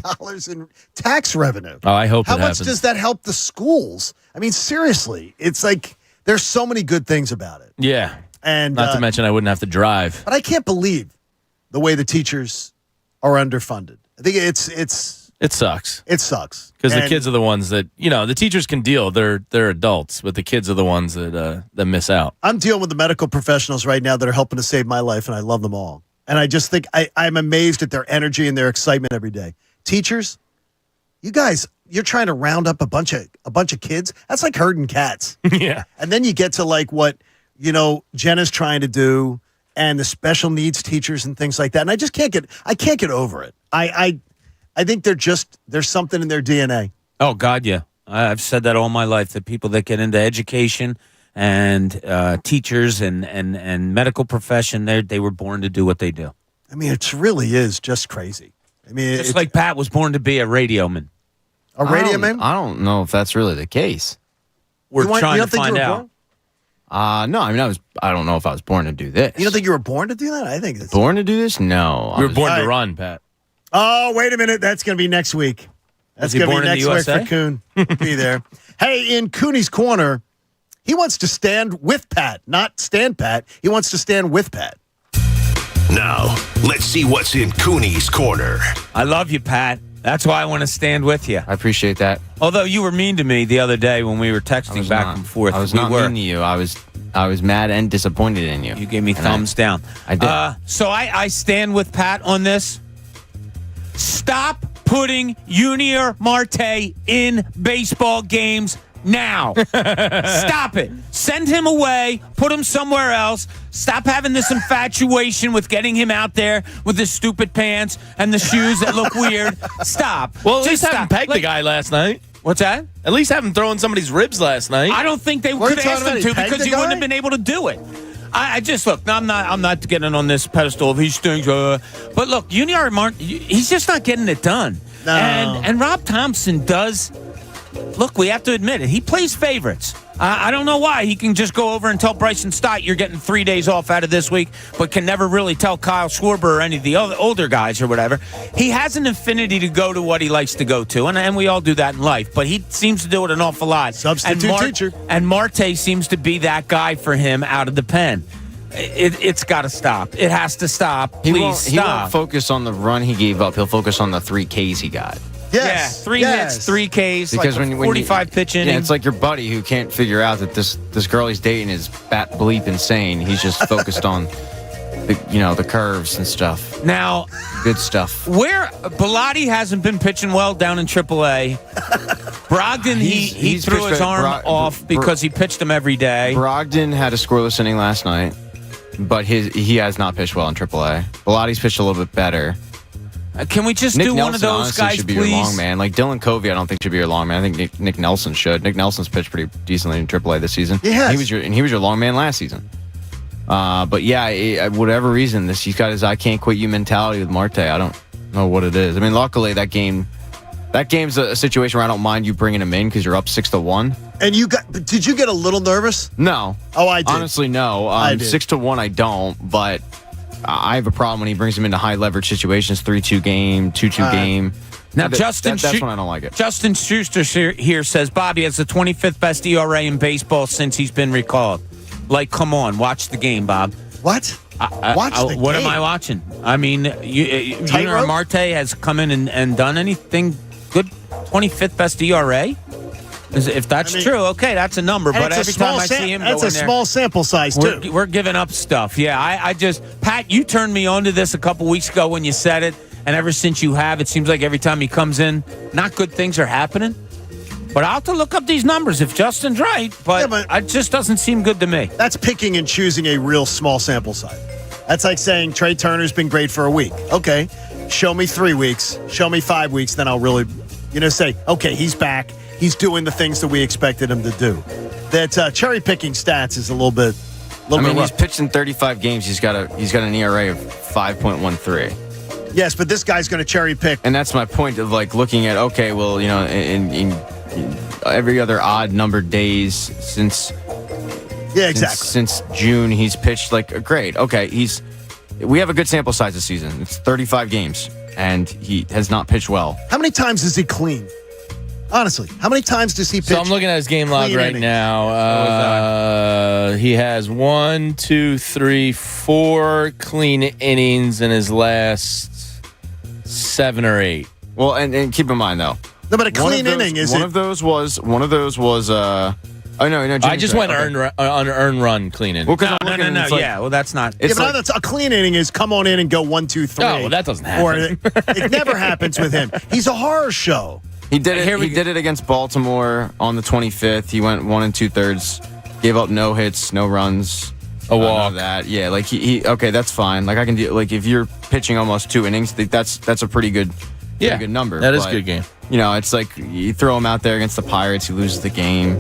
in tax revenue. Oh, I hope How it much happens. does that help the schools? I mean, seriously, it's like there's so many good things about it. Yeah. And not to mention I wouldn't have to drive. But I can't believe the way the teachers are underfunded. I think it sucks. It sucks. Because the kids are the ones that, the teachers can deal. They're adults, but the kids are the ones that miss out. I'm dealing with the medical professionals right now that are helping to save my life, and I love them all. And I just think I'm amazed at their energy and their excitement every day. Teachers, you guys, you're trying to round up a bunch of kids. That's like herding cats. Yeah. And then you get to like what, Jenna's trying to do and the special needs teachers and things like that. And I just can't get over it. I think there's something in their DNA. Oh, God, yeah. I've said that all my life, that people that get into education and teachers and medical profession, they were born to do what they do. I mean, it really is just crazy. I mean, it's like Pat was born to be a radio man. A radio man? I don't know if that's really the case. We're trying to find out. No, I mean, I don't know if I was born to do this. You don't think you were born to do that? I think it's born to do this. No, you were born to run, Pat. Oh, wait a minute. That's going to be next week. That's going to be next week for Coon. Be there. Hey, in Cooney's Corner, he wants to stand with Pat, not stand Pat. He wants to stand with Pat. Now, let's see what's in Cooney's Corner. I love you, Pat. That's why I want to stand with you. I appreciate that. Although you were mean to me the other day when we were texting back and forth. I was not mean to you. I was mad and disappointed in you. You gave me thumbs down. I did. So I stand with Pat on this. Stop putting Junior Marte in baseball games now. Stop it. Send him away. Put him somewhere else. Stop having this infatuation with getting him out there with his stupid pants and the shoes that look weird. Stop. Well, at least have him peg the guy last night. What's that? At least have him throwing somebody's ribs last night. I don't think they could have asked him to because he wouldn't have been able to do it. I just look. I'm not getting on this pedestal of he stinks. But look, Junior Marte, he's just not getting it done. No. And Rob Thompson does. Look, we have to admit it. He plays favorites. I don't know why. He can just go over and tell Bryson Stott you're getting 3 days off out of this week, but can never really tell Kyle Schwarber or any of the other older guys or whatever. He has an affinity to go to what he likes to go to, and we all do that in life, but he seems to do it an awful lot. Substitute teacher. And Marte seems to be that guy for him out of the pen. It's got to stop. It has to stop. Please stop. He won't focus on the run he gave up. He'll focus on the 3 Ks he got. Yes. Yeah, 3 hits, 3 Ks, because like when 45 pitch inning. Yeah, it's like your buddy who can't figure out that this girl he's dating is bat bleep insane. He's just focused on the curves and stuff. Now, good stuff. Where Bilotti hasn't been pitching well down in AAA. Brogdon, he threw his arm off because he pitched him every day. Brogdon had a scoreless inning last night, but he has not pitched well in AAA. Bilotti's pitched a little bit better. Can we just Nick do Nelson, one of those honestly, guys, should be please? your long man. Like Dylan Covey, I don't think should be your long man. I think Nick Nelson should. Nick Nelson's pitched pretty decently in AAA this season. Yes. He was your long man last season. But yeah, whatever reason, he's got his "I can't quit you" mentality with Marte. I don't know what it is. I mean, luckily that game's a situation where I don't mind you bringing him in because you're up 6-1. And did you get a little nervous? No. Oh, I did. Honestly, no. 6-1, I don't. But I have a problem when he brings him into high leverage situations, 3-2 game, 2-2 game. Now, that's when I don't like it. Justin Schuster here says Bobby has the 25th best ERA in baseball since he's been recalled. Like, come on, watch the game, Bob. What? What am I watching? I mean, Junior Marte has come in and done anything good? 25th best ERA? If that's true, okay, that's a number. But every time I see him go in there, that's a small sample size, too. We're giving up stuff. Yeah, I just, Pat, you turned me on to this a couple weeks ago when you said it, and ever since you have, it seems like every time he comes in, not good things are happening. But I'll have to look up these numbers if Justin's right, but it just doesn't seem good to me. That's picking and choosing a real small sample size. That's like saying Trey Turner's been great for a week. Okay, show me 3 weeks, show me 5 weeks, then I'll really, say, okay, he's back. He's doing the things that we expected him to do. That cherry picking stats is a little bit. He's pitched in 35 games. He's got an ERA of 5.13. Yes, but this guy's going to cherry pick, and that's my point of like looking at in every other odd numbered days since. Yeah, exactly. Since June, he's pitched like great. Okay, we have a good sample size this season. It's 35 games, and he has not pitched well. How many times is he clean? Honestly, how many times does he pitch? So I'm looking at his game log right now. He has 1, 2, 3, 4 clean innings in his last 7 or 8. Well, and keep in mind though. No, but a clean inning is one of those was. Oh no! I just went earn run clean inning. Well, no. Yeah, well, that's not. Yeah, but that's a clean inning is come on in and go 1, 2, 3. Oh, well, that doesn't happen. Or it never happens with him. He's a horror show. He did it. He did it against Baltimore on the 25th. He went 1 2/3, gave up no hits, no runs, a walk. That yeah, like he okay, that's fine. Like I can do like if you're pitching almost 2 innings, that's a pretty good number. That is a good game. It's like you throw him out there against the Pirates, he loses the game.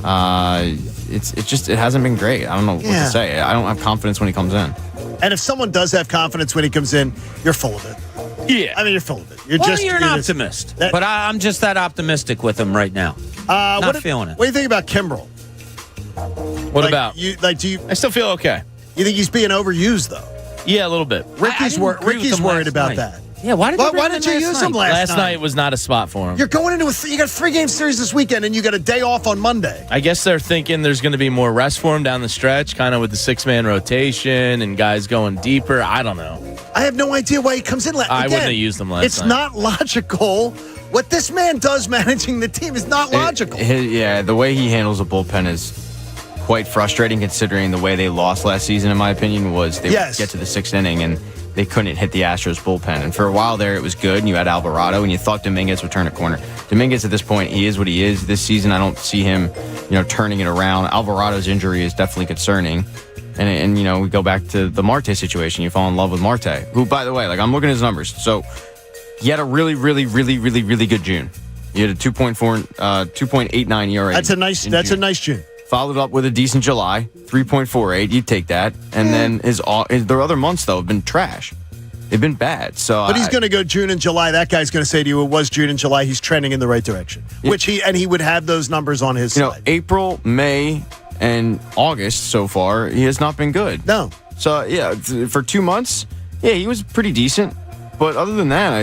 It hasn't been great. I don't know what to say. I don't have confidence when he comes in. And if someone does have confidence when he comes in, you're full of it. Yeah. I mean, you're full of it. You're an optimist. But I'm just that optimistic with him right now. Not feeling it. What do you think about Kimbrel? What about? I still feel okay. You think he's being overused, though? Yeah, a little bit. Ricky's worried about that. Yeah, why did you use him last night? Last night was not a spot for him. You're going into you got a 3-game series this weekend, and you got a day off on Monday. I guess they're thinking there's going to be more rest for him down the stretch, kind of with the 6-man rotation and guys going deeper. I don't know. I have no idea why he comes in. I wouldn't have used him last night. It's not logical. What this man does managing the team is not logical. The way he handles a bullpen is quite frustrating, considering the way they lost last season, in my opinion, was they would get to the 6th inning and they couldn't hit the Astros bullpen. And for a while there, it was good, and you had Alvarado, and you thought Dominguez would turn a corner. Dominguez, at this point, he is what he is. This season, I don't see him, turning it around. Alvarado's injury is definitely concerning. And we go back to the Marte situation. You fall in love with Marte, who, by the way, I'm looking at his numbers. So he had a really, really, really, really, really good June. He had a 2.89 ERA. That's a nice June. Followed up with a decent July, 3.48. You'd take that. And then the other months, though, have been trash. they've been bad. So, but he's going to go June and July. That guy's going to say to you, it was June and July. He's trending in the right direction, he would have those numbers on his side. April, May, and August so far, he has not been good. No. So, for 2 months, he was pretty decent. But other than that,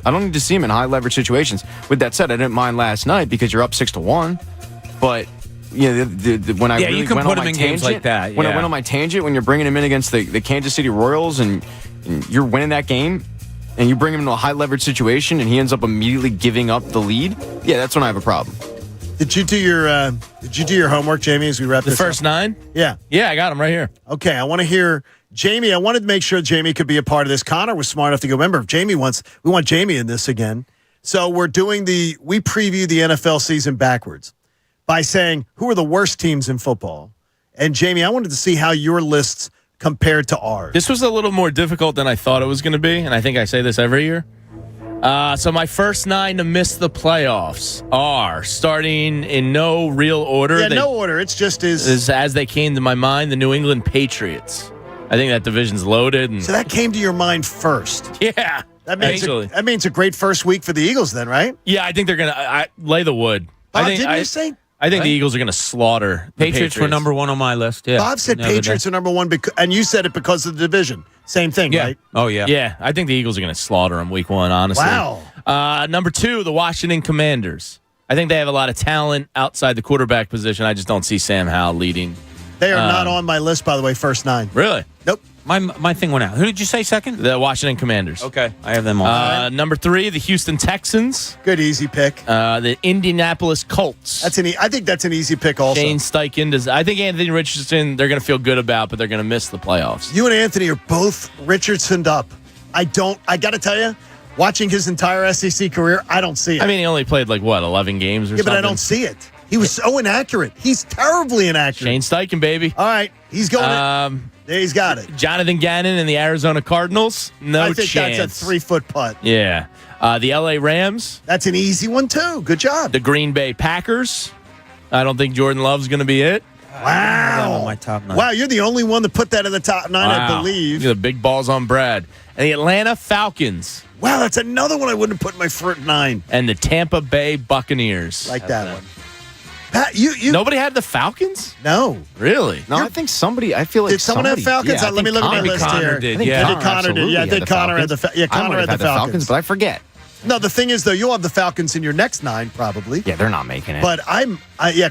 I don't need to see him in high leverage situations. With that said, I didn't mind last night because you're up 6-1. But when I really you can went put on him my in tangent, games like that. when I went on my tangent, when you're bringing him in against the Kansas City Royals and you're winning that game, and you bring him into a high leverage situation, and he ends up immediately giving up the lead, that's when I have a problem. Did you do your homework, Jamie? As we wrap this the first up? 9? Yeah, I got him right here. Okay, I want to hear Jamie. I wanted to make sure Jamie could be a part of this. Connor was smart enough to go. Remember, if Jamie wants, we want Jamie in this again. So we preview the NFL season backwards by saying who are the worst teams in football. And Jamie, I wanted to see how your lists compared to ours. This was a little more difficult than I thought it was going to be, and I think I say this every year. So my first 9 to miss the playoffs are, starting in no real order. Yeah, no order. It's just as they came to my mind, the New England Patriots. I think that division's loaded. So that came to your mind first. Yeah. That means a great first week for the Eagles then, right? Yeah, I think they're going to lay the wood. Didn't you say? I think the Eagles are going to slaughter the Patriots were number 1 on my list. Yeah. Bob said Patriots are number 1, and you said it because of the division. Same thing, right? Oh, yeah. Yeah, I think the Eagles are going to slaughter them week 1, honestly. Wow. Number 2, the Washington Commanders. I think they have a lot of talent outside the quarterback position. I just don't see Sam Howell leading. They are not on my list, by the way, first 9. Really? Nope. My thing went out. Who did you say second? The Washington Commanders. Okay, I have them all. Number 3, the Houston Texans. Good, easy pick. The Indianapolis Colts. I think that's an easy pick also. Shane Steichen I think Anthony Richardson, they're going to feel good about, but they're going to miss the playoffs. You and Anthony are both Richardsoned up. I got to tell you, watching his entire SEC career, I don't see it. I mean, he only played 11 games or something. Yeah, but I don't see it. He was so inaccurate. He's terribly inaccurate. Shane Steichen, baby. All right, he's going. There, he's got it. Jonathan Gannon and the Arizona Cardinals. I think chance. That's a 3-foot putt. Yeah. The LA Rams. That's an easy one too. Good job. The Green Bay Packers. I don't think Jordan Love's going to be it. Wow. On my top 9. Wow, you're the only one to put that in the top 9, I believe. The big balls on Brad. And the Atlanta Falcons. Wow, that's another one I wouldn't put in my front 9. And the Tampa Bay Buccaneers. Like that one. Pat, you nobody had the Falcons? No. Really? No, I think somebody. I feel like did someone have Falcons? Yeah, let me look at my list here. Did. I think Connor did. Yeah, I think Connor had the Connor had the Falcons. But I forget. No, the thing is though, you'll have the Falcons in your next 9 probably. Yeah, they're not making it. But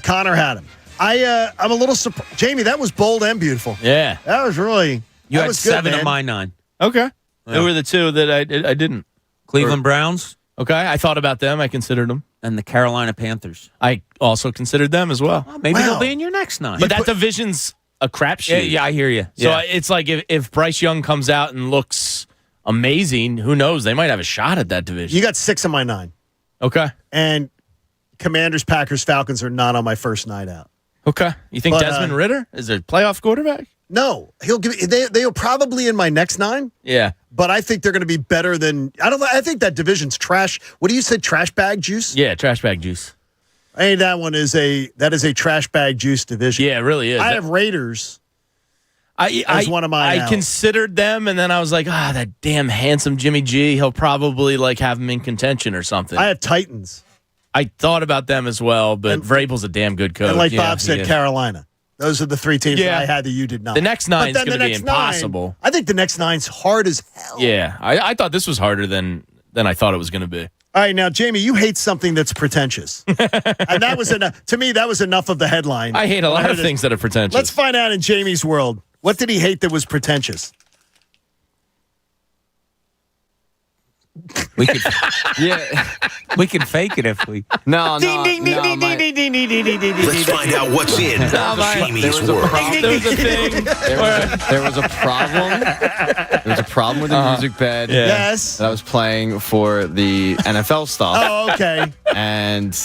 Connor had them. I'm a little surprised. Jamie, that was bold and beautiful. Yeah. That was really. You that had was good, 7 man. of my 9. Okay. Who were the 2 that I didn't? Cleveland Browns. Okay, I thought about them. I considered them. And the Carolina Panthers. I also considered them as well. Well, maybe they'll be in your next 9. But that division's a crapshoot. Yeah, I hear you. So it's like if Bryce Young comes out and looks amazing, who knows? They might have a shot at that division. You got 6 of my 9. Okay. And Commanders, Packers, Falcons are not on my first night out. Okay. You think Desmond Ridder is a playoff quarterback? No, they'll probably in my next 9. Yeah. But I think they're going to be better than I think that division's trash. What do you say? Trash bag juice? Yeah, trash bag juice. Hey, that is a trash bag juice division. Yeah, it really is. I have Raiders. As one of mine. I considered them, and then I was like, that damn handsome Jimmy G. He'll probably have him in contention or something. I have Titans. I thought about them as well, but Vrabel's a damn good coach. And like Bob said, Carolina. Those are the 3 teams that I had that you did not. The next 9 is going to be impossible. I think the next 9's hard as hell. Yeah, I thought this was harder than I thought it was going to be. All right, now, Jamie, you hate something that's pretentious. And that was enough. To me, that was enough of the headline. I hate a lot of things that are pretentious. Let's find out in Jamie's world. What did he hate that was pretentious? We could, we can fake it if we. No. Let's find out what's in Jamie's world. There was a thing. There was a problem. There was a problem with the music bed. Yeah. Yes. That I was playing for the NFL stuff. Oh, okay. And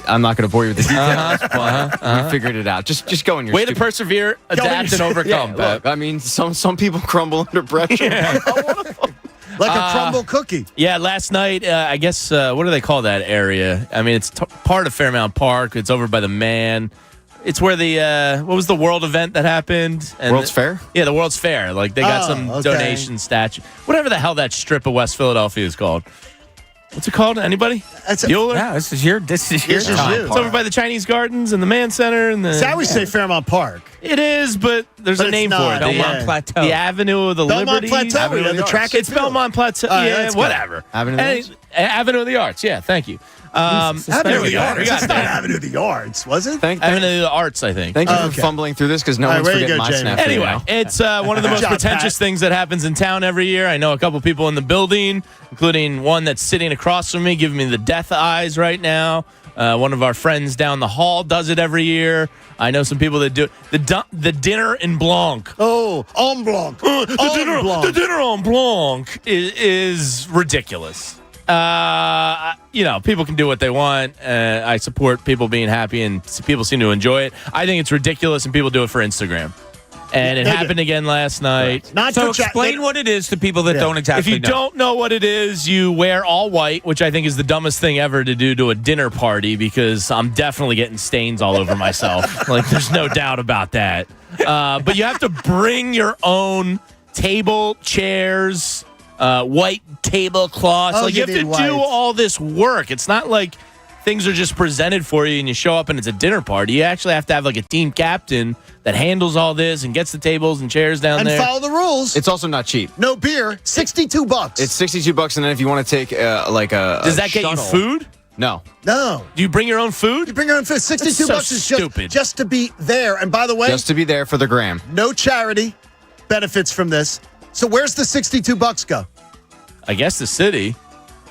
I'm not going to bore you with the details, but we figured it out. Just go in your way to persevere, adapt, and overcome. Yeah, look, I mean, some people crumble under pressure. Like a crumble cookie. Yeah, last night, I guess, what do they call that area? I mean, it's part of Fairmount Park. It's over by the Man. It's where the what was the World event that happened? And World's Fair? Yeah, the World's Fair. Like they got some donation statue, whatever the hell that strip of West Philadelphia is called. What's it called? Anybody? Bueller? Yeah, this is your time. It's over by the Chinese Gardens and the Mann Center and the. See, I always say Fairmont Park. It is, but there's a name for it. Belmont Plateau. The Avenue of the Belmont Liberties. Plateau. The track. It's Belmont Plateau. Yeah, whatever. Avenue of the Arts? Avenue of the Arts. Yeah, thank you. Avenue of the Arts. We got It's not that. Avenue of the Arts, was it? Avenue of the Arts, I think. Thank you for fumbling through this because no one's where you forgetting go, my Jamie? snap. Anyway, it's one of the most Good job, pretentious Pat. things that happens in town every year. I know a couple people in the building, including one that's sitting across from me, giving me the death eyes right now. One of our friends down the hall does it every year. I know some people that do it. The dinner in Blanc. Oh, en Blanc. The dinner on Blanc is ridiculous. People can do what they want. I support people being happy, and people seem to enjoy it. I think it's ridiculous, and people do it for Instagram. And it happened again last night. Not So to explain what it is to people that don't If exactly you know. don't know what it is, you wear all white, which I think is the dumbest thing ever to do to a dinner party because I'm definitely getting stains all over myself. Like, there's no doubt about that. But you have to bring your own table, chairs, white tablecloths. Oh, Like, you have you to need do white. all this work. It's not like things are just presented for you and you show up and it's a dinner party. You actually have to have like a team captain that handles all this and gets the tables and chairs down And there. follow the rules. It's also not cheap. No beer, $62. It's $62, and then if you want to take Does that get you shuttle- food? No. No. Do you bring your own food? You bring your own food. $62 so is stupid. just to be there. And by the way, Just to be there for the gram. no charity benefits from this. So where's the $62 go? I guess the city.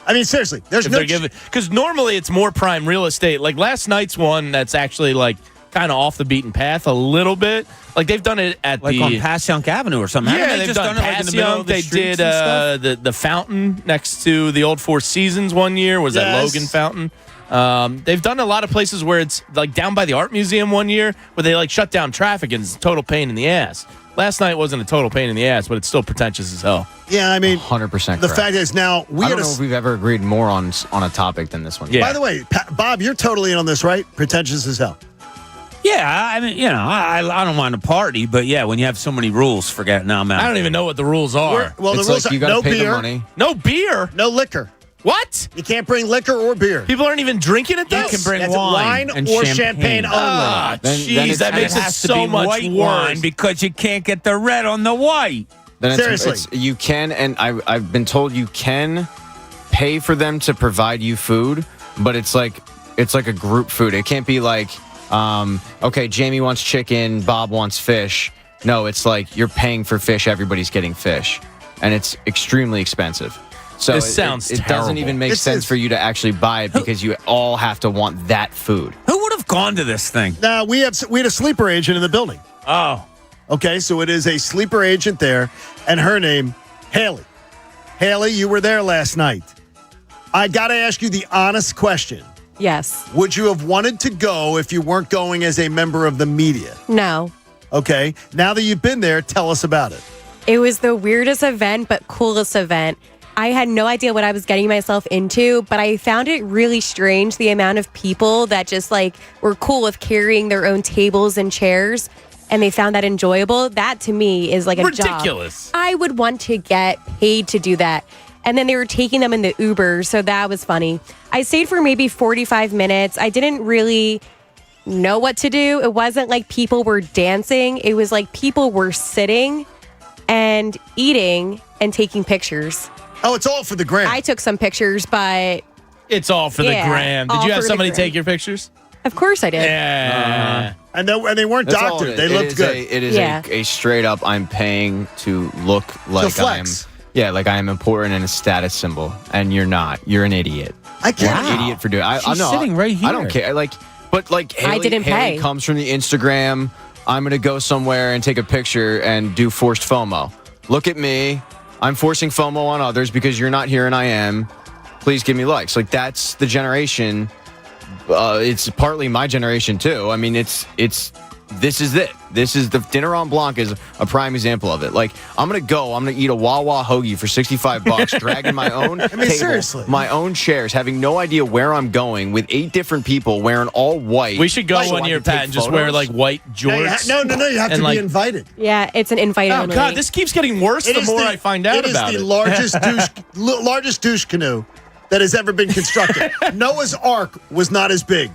I mean, seriously, there's If no. they're giving, because normally it's more prime real estate. Like last night's one, that's actually like kind of off the beaten path a little bit. Like they've done it at Like the on Passyunk Avenue or something. Yeah, Haven't they they've just done done it like in the middle Passyunk. of the They streets did and stuff? the fountain next to the old Four Seasons one year. Was that Yes. Logan Fountain? They've done a lot of places where it's like down by the art museum one year where they like shut down traffic and it's a total pain in the ass. Last night wasn't a total pain in the ass, but it's still pretentious as hell. Yeah, I mean, 100% the correct. fact is now we I had don't know if we've ever agreed more on a topic than this one. Yeah. By the way, Bob, you're totally in on this, right? Pretentious as hell. Yeah, I mean, I don't mind a party, but yeah, when you have so many rules, forget it. Now I'm out. I don't even know what the rules are. Well, It's the rules like you are got to no pay beer, the money. No beer. no liquor. What? You can't bring liquor or beer. People aren't even drinking at You this? can bring That's wine and or champagne. only. Ah, Then jeez, it's- that and makes it it has to so be much white worse. wine because you can't get the red on the white. Then Seriously. you can, and I've been told you can pay for them to provide you food, but it's like a group food. It can't be like, okay, Jamie wants chicken, Bob wants fish. No, it's like you're paying for fish, everybody's getting fish, and it's extremely expensive. So This sounds it doesn't terrible. even make This sense is- for you to actually buy it because you all have to want that food. Who would have gone to this thing? Now we had a sleeper agent in the building. Oh, Okay, so it is a sleeper agent there, and her name, Haley. Haley, you were there last night. I got to ask you the honest question. Yes. Would you have wanted to go if you weren't going as a member of the media? No. Okay, now that you've been there, tell us about it. It was the weirdest event, but coolest event. I had no idea what I was getting myself into, but I found it really strange the amount of people that just like were cool with carrying their own tables and chairs, and they found that enjoyable. That to me is like a Ridiculous. job. I would want to get paid to do that. And then they were taking them in the Uber, so that was funny. I stayed for maybe 45 minutes. I didn't really know what to do. It wasn't like people were dancing. It was like people were sitting and eating and taking pictures. Oh, it's all for the gram. I took some pictures, but It's all for Yeah, the gram. Did all you have for the somebody gram. take your pictures? of course I did. Yeah. and they weren't That's all doctored. it They is. looked good. It is Yeah. a straight up, I'm paying to look like I'm. flex. Yeah, like I am important and a status symbol, and you're not. You're an idiot. I You're can't. an idiot for doing. She's sitting right I don't here. care. But Haley, didn't Haley pay. comes from the Instagram. I'm gonna go somewhere and take a picture and do forced FOMO. Look at me. I'm forcing FOMO on others because you're not here and I am. Please give me likes. Like that's the generation. It's partly my generation too. I mean, it's this is it. This is the dinner on Blanc is a prime example of it. Like, I'm going to eat a Wawa hoagie for $65, dragging my own table, seriously. my own chairs, having no idea where I'm going with 8 different people wearing all white. We should go one year, Pat, and just wear like white jorts. No, you have to be invited. Yeah, it's an invite Oh only. God, this keeps getting worse the more I find out about it. It is the largest douche canoe that has ever been constructed. Noah's Ark was not as big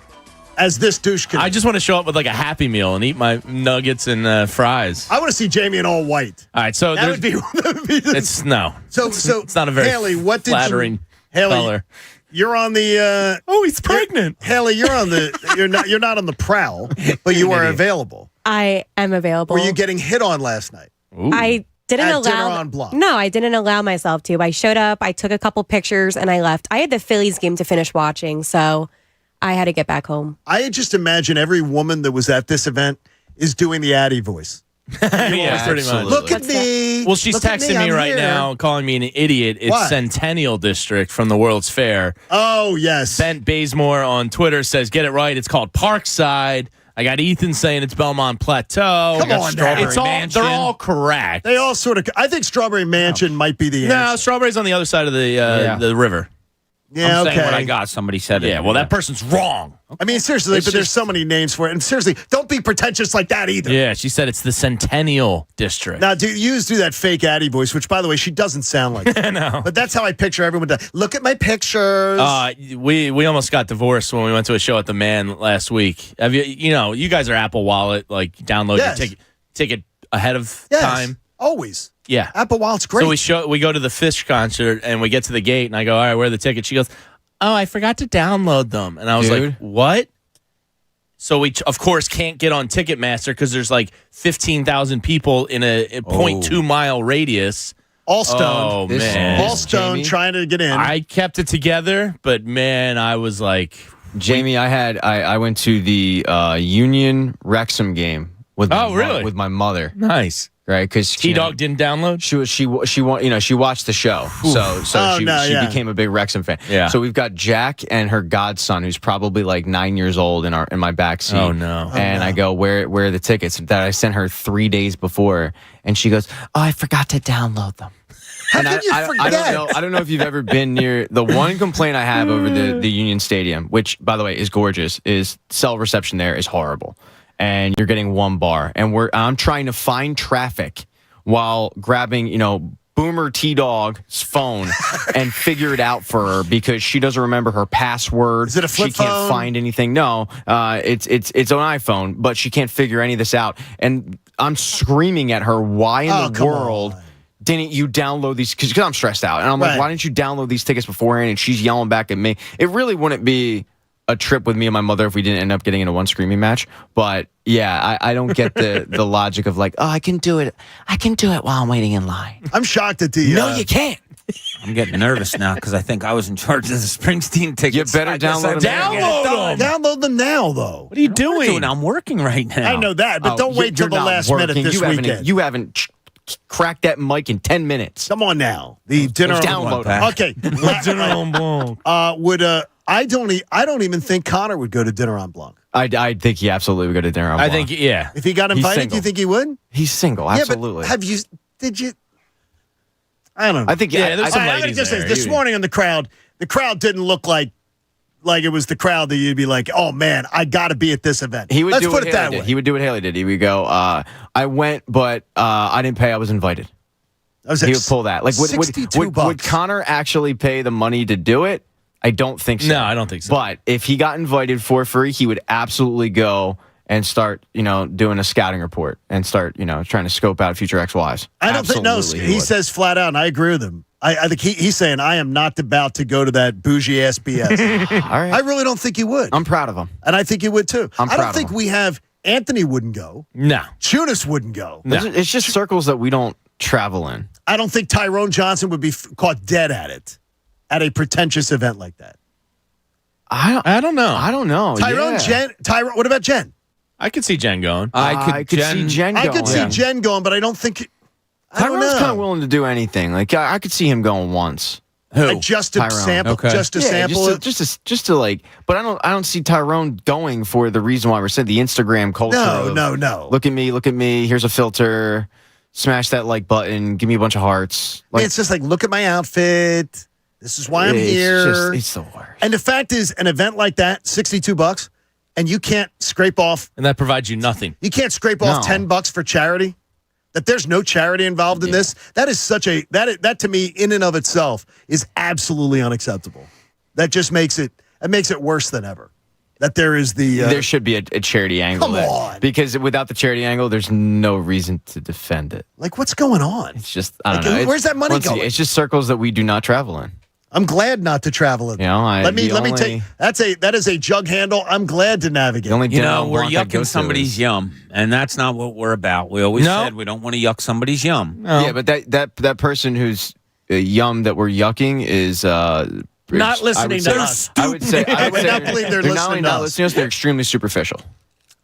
as this douche canoe. I just want to show up with like a Happy Meal and eat my nuggets and fries. I want to see Jamie in all white. All right, so that would be it's no. So it's not a very Haley, what did flattering Haley, color. You're on the. He's pregnant. Haley, you're on the. You're not on the prowl, but you are available. I am available. Were you getting hit on last night? I didn't At allow. dinner on Blanc. No, I didn't allow myself to. I showed up. I took a couple pictures and I left. I had the Phillies game to finish watching, so I had to get back home. I just imagine every woman that was at this event is doing the Addie voice. Yeah, pretty much. Look at me. Well, she's texting me right now, calling me an idiot. It's What? Centennial District from the World's Fair. Oh, yes. Bent Bazemore on Twitter says, get it right. It's called Parkside. I got Ethan saying it's Belmont Plateau. Come on, now. It's all, they're all correct. They all sort of. I think Strawberry Mansion might be the answer. No, Strawberry's on the other side of the river. Yeah, I'm okay. saying what I got. Somebody said it. Yeah, well, that person's wrong. I mean, seriously, but there's so many names for it. And seriously, don't be pretentious like that either. Yeah, she said it's the Centennial District. Now, you do that fake Addie voice, which, by the way, she doesn't sound like that. No. But that's how I picture everyone. Look at my pictures. We almost got divorced when we went to a show at the Man last week. Have you guys are Apple Wallet, like download your ticket ahead of time. Always. Yeah. Apple Wallet's great. So we go to the Fish concert and we get to the gate and I go, all right, where are the tickets? She goes, oh, I forgot to download them. And I was like, what? So we, of course, can't get on Ticketmaster because there's like 15,000 people in a 0.2 mile radius. All stoned. Oh, man. All stoned, trying to get in. I kept it together, but man, I was like... Jamie, I went to the Union Wrexham game with with my mother. Nice. Right, because T-Dog didn't download. She watched the show, she became a big Wrexham fan. Yeah. So we've got Jack and her godson, who's probably like 9 years old, in my back seat. Oh no! And I go, where are the tickets that I sent her 3 days before? And she goes, oh, I forgot to download them. How can you forget? I don't know if you've ever been near. The one complaint I have over the Union Stadium, which by the way is gorgeous, is cell reception there is horrible. And you're getting one bar, and I'm trying to find traffic while grabbing, Boomer T-Dog's phone and figure it out for her because she doesn't remember her password. Is it a flip She can't phone? find anything. No, it's an iPhone, but she can't figure any of this out. And I'm screaming at her, why in the world didn't you download these? Because I'm stressed out. And I'm like, why didn't you download these tickets beforehand? And she's yelling back at me. It really wouldn't be a trip with me and my mother if we didn't end up getting into one screaming match. But yeah, I don't get the logic of like, oh, I can do it while I'm waiting in line. I'm shocked at the. No, you can't. I'm getting nervous now because I think I was in charge of the Springsteen tickets. You better download them. Download them now, though. What are you doing? I'm working right now. I know that, but don't wait till the last minute this weekend. You haven't cracked that mic in 10 minutes. Come on now. The dinner on Blanc. Okay. Dinner on Blanc. I don't even think Connor would go to dinner on Blanc. I think he absolutely would go to dinner on Blanc. I think, yeah. If he got invited, do you think he would? He's single, absolutely. Yeah, but did you? I don't know. I think, there's some I'm ladies gonna just say there. this morning on the crowd didn't look like it was the crowd that you'd be like, oh man, I got to be at this event. He would Let's do put what it that Haley way. did. He would do what Haley did. He would go, I went, but I didn't pay. I was invited. He would pull that. Like, would Connor actually pay the money to do it? I don't think so. No, I don't think so. But if he got invited for free, he would absolutely go and start, doing a scouting report and start, trying to scope out future ex-wives. I don't think, no, he says flat out, and I agree with him. I think he's saying, I am not about to go to that bougie-ass BS. All right. I really don't think he would. I'm proud of him. And I think he would, too. I'm I proud don't of think him. we have, Anthony wouldn't go. No. Chunas wouldn't go. No. It's just circles that we don't travel in. I don't think Tyrone Johnson would be caught dead at it, at a pretentious event like that. I don't know. Tyrone, what about Jen? I could see Jen going. I could see Jen going. I could see Jen going, but I don't think. I don't Tyrone's know. kind of willing to do anything. Like I could see him going once. Who? Like just to Tyrone. sample, Okay. just to sample it. Just to like. But I don't see Tyrone going for the reason why we're saying the Instagram culture. No. Look at me. Here's a filter. Smash that like button. Give me a bunch of hearts. Like, It's just like, look at my outfit. This is why I'm here. It's the worst. And the fact is, an event like that, $62, and you can't scrape off. And that provides you nothing. You can't scrape off $10 for charity. That there's no charity involved in this. That is such a that to me in and of itself is absolutely unacceptable. That just makes it worse than ever. That there is there should be a charity angle. Come on. Because without the charity angle, there's no reason to defend it. Like, what's going on? It's just I don't know. Where's that money going? It's just circles that we do not travel in. I'm glad not to travel in. Let me take that is a jug handle. I'm glad to navigate. We're yucking somebody's yum, and that's not what we're about. We always said we don't want to yuck somebody's yum. No. Yeah, but that person whose yum that we're yucking is not listening to us. I would say I would not believe they're listening not only to not us. listening to us, they're extremely superficial.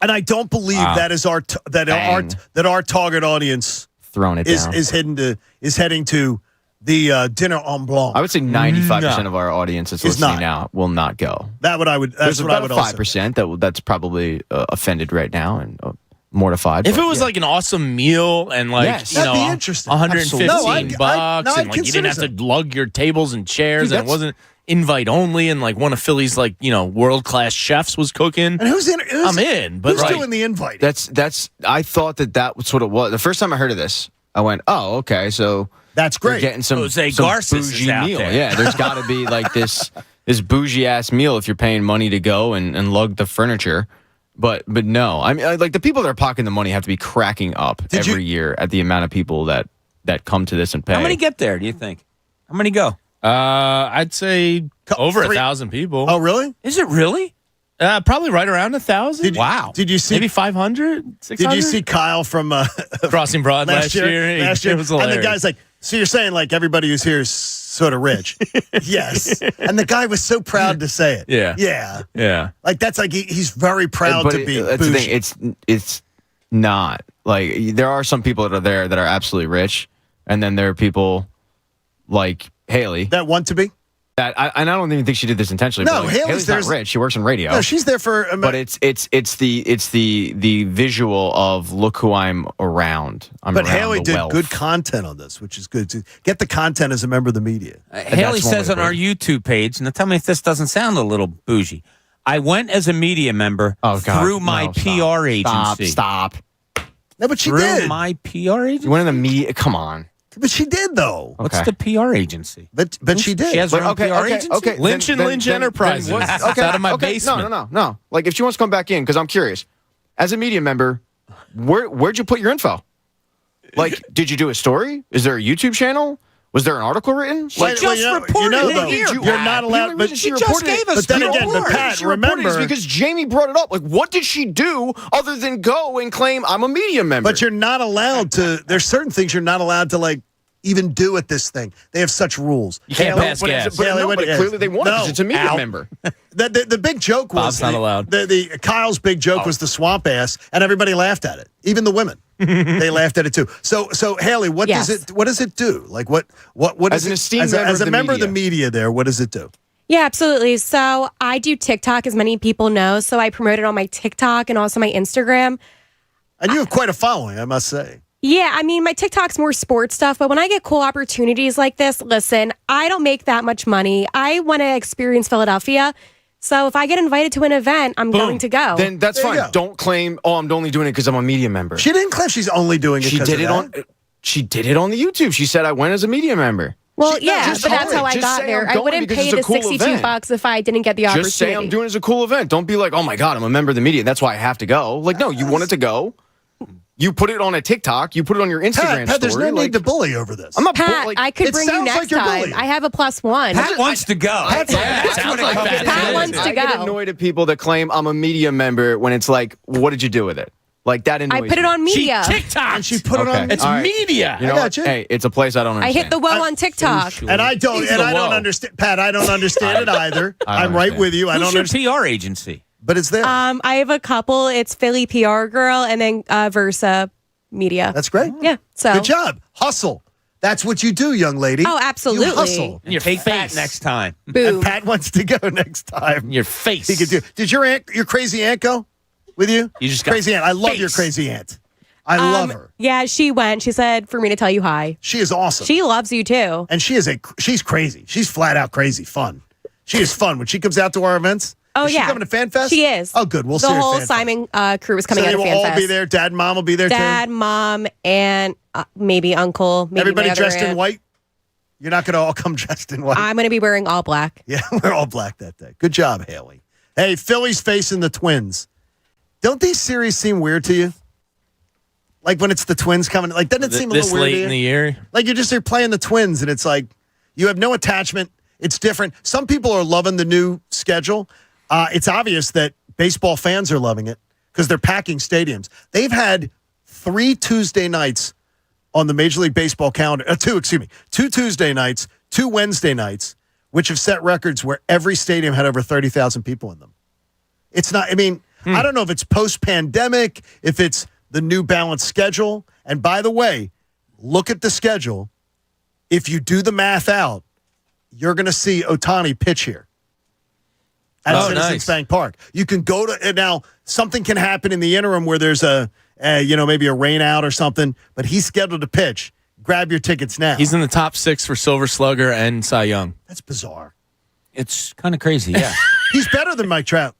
And I don't believe that is our target audience throwing it down is heading to the dinner en blanc. I would say 95% of our audience that's listening now will not go. That's what I would. There's about 5% that's probably offended right now and mortified. If it was like an awesome meal and that'd be interesting. $115 and like you didn't have to lug your tables and chairs and it wasn't invite only and like one of Philly's like world class chefs was cooking. And who's in? I'm in. But who's doing the invite? That's. I thought that was what it was. The first time I heard of this, I went, "Oh, okay, so." That's great. Getting some Jose Garces bougie is out meal. there. Yeah, there's got to be like this bougie ass meal if you're paying money to go and lug the furniture. But no, I mean, like the people that are pocketing the money have to be cracking up every year at the amount of people that come to this and pay. How many get there? Do you think? How many go? I'd say over 1,000 people. Oh, really? Is it really? Probably right around 1,000. Wow. Did you see maybe 500? 600? Did you see Kyle from Crossing Broad last year? Last year, it was hilarious. and the guy's like, "So you're saying like everybody who's here is sort of rich?" Yes. And the guy was so proud to say it. Yeah. Like that's like he's very proud to be. That's the thing. It's not like there are some people that are there that are absolutely rich, and then there are people like Haley that want to be. And I don't even think she did this intentionally. No, but like, Haley's not rich. She works in radio. No, she's there for. But it's the visual of look who I'm around. But Haley did good content on this, which is good to get the content as a member of the media. Haley says on our YouTube page, now tell me if this doesn't sound a little bougie. I went as a media member through my PR agency. Stop. No, but she through did. my PR agency. You went in the media. Come on. But she did though. What's the PR agency? But she did. She has her own PR agency. Okay. Lynch and Lynch Enterprises. It's out of my basement. No. Like if she wants to come back in, because I'm curious. As a media member, where'd you put your info? Like, did you do a story? Is there a YouTube channel? Was there an article written? She just reported it here. You're not allowed. But she just gave us. But then again, Pat, remember, because Jamie brought it up. Like, what did she do other than go and claim I'm a media member? But you're not allowed to. There's certain things you're not allowed to like even do at this thing. They have such rules. You can't pass gas. But clearly they want it because it's a media member. The big joke was Bob's not allowed. The Kyle's big joke was the swamp ass, and everybody laughed at it. Even the women, they laughed at it too. So Haley, what does it do? Like what as an esteemed member as a member of the media there? What does it do? Yeah, absolutely. So I do TikTok, as many people know. So I promote it on my TikTok and also my Instagram. And you have quite a following, I must say. Yeah, I mean, my TikTok's more sports stuff, but when I get cool opportunities like this, listen, I don't make that much money. I want to experience Philadelphia. So if I get invited to an event, I'm going to go. Then that's fine. Don't claim, I'm only doing it because I'm a media member. She didn't claim she's only doing it because of that. She did it on the YouTube. She said, I went as a media member. Well, but that's how I got there. I wouldn't pay the $62 if I didn't get the opportunity. Just say I'm doing it as a cool event. Don't be like, oh my God, I'm a member of the media. That's why I have to go. Like, no, you wanted to go. You put it on a TikTok. You put it on your Instagram story. There's no need to bully over this. I'm not Pat, I could bring you next time. I have a +1. Pat wants to go. Pat wants to go. I get annoyed at people that claim I'm a media member when it's like, what did you do with it? Like that annoys I put it on media. She TikTok. And she put it on. It's media. You know what? Hey, it's a place I don't understand. I hit the well on TikTok. And I don't understand. Pat, I don't understand it either. I'm right with you. I don't understand. Who's your PR agency? But it's there. I have a couple. It's Philly PR Girl and then Versa Media. That's great. Yeah. So good job. Hustle. That's what you do, young lady. Oh, absolutely. You hustle. And take that next time. Boom. And Pat wants to go next time. Your face. He could do. Did your crazy aunt go with you? You just got crazy aunt. I love face. your crazy aunt. I love her. Yeah, she went. She said for me to tell you hi. She is awesome. She loves you too. And she's crazy. She's flat out crazy fun. She is fun when she comes out to our events. Oh, is yeah. she coming to Fan Fest? She is. Oh, good. We'll see the her at whole Fan Fest. Simon crew is coming So out they of will Fan all Fest. be there. Dad and Mom will be there Dad, too. Mom, and maybe Uncle. Maybe Everybody my other dressed in aunt. white? You're not going to all come dressed in white? I'm going to be wearing all black. Yeah, we're all black that day. Good job, Haley. Hey, Phillies facing the Twins. Don't these series seem weird to you? Like when it's the Twins coming, like doesn't it seem a little This weird late to you? in the year? Like you're playing the Twins, and it's like you have no attachment. It's different. Some people are loving the new schedule. It's obvious that baseball fans are loving it because they're packing stadiums. They've had 3 Tuesday nights on the Major League Baseball calendar. 2 Tuesday nights, 2 Wednesday nights, which have set records where every stadium had over 30,000 people in them. It's not. I mean, I don't know if it's post-pandemic, if it's the new balanced schedule. And by the way, look at the schedule. If you do the math out, you're going to see Ohtani pitch here at Citizens Bank Park. You can go to, and now something can happen in the interim where there's maybe a rain out or something, but he's scheduled to pitch. Grab your tickets now. He's in the top 6 for Silver Slugger and Cy Young. That's bizarre. It's kind of crazy, yeah. He's better than Mike Trout.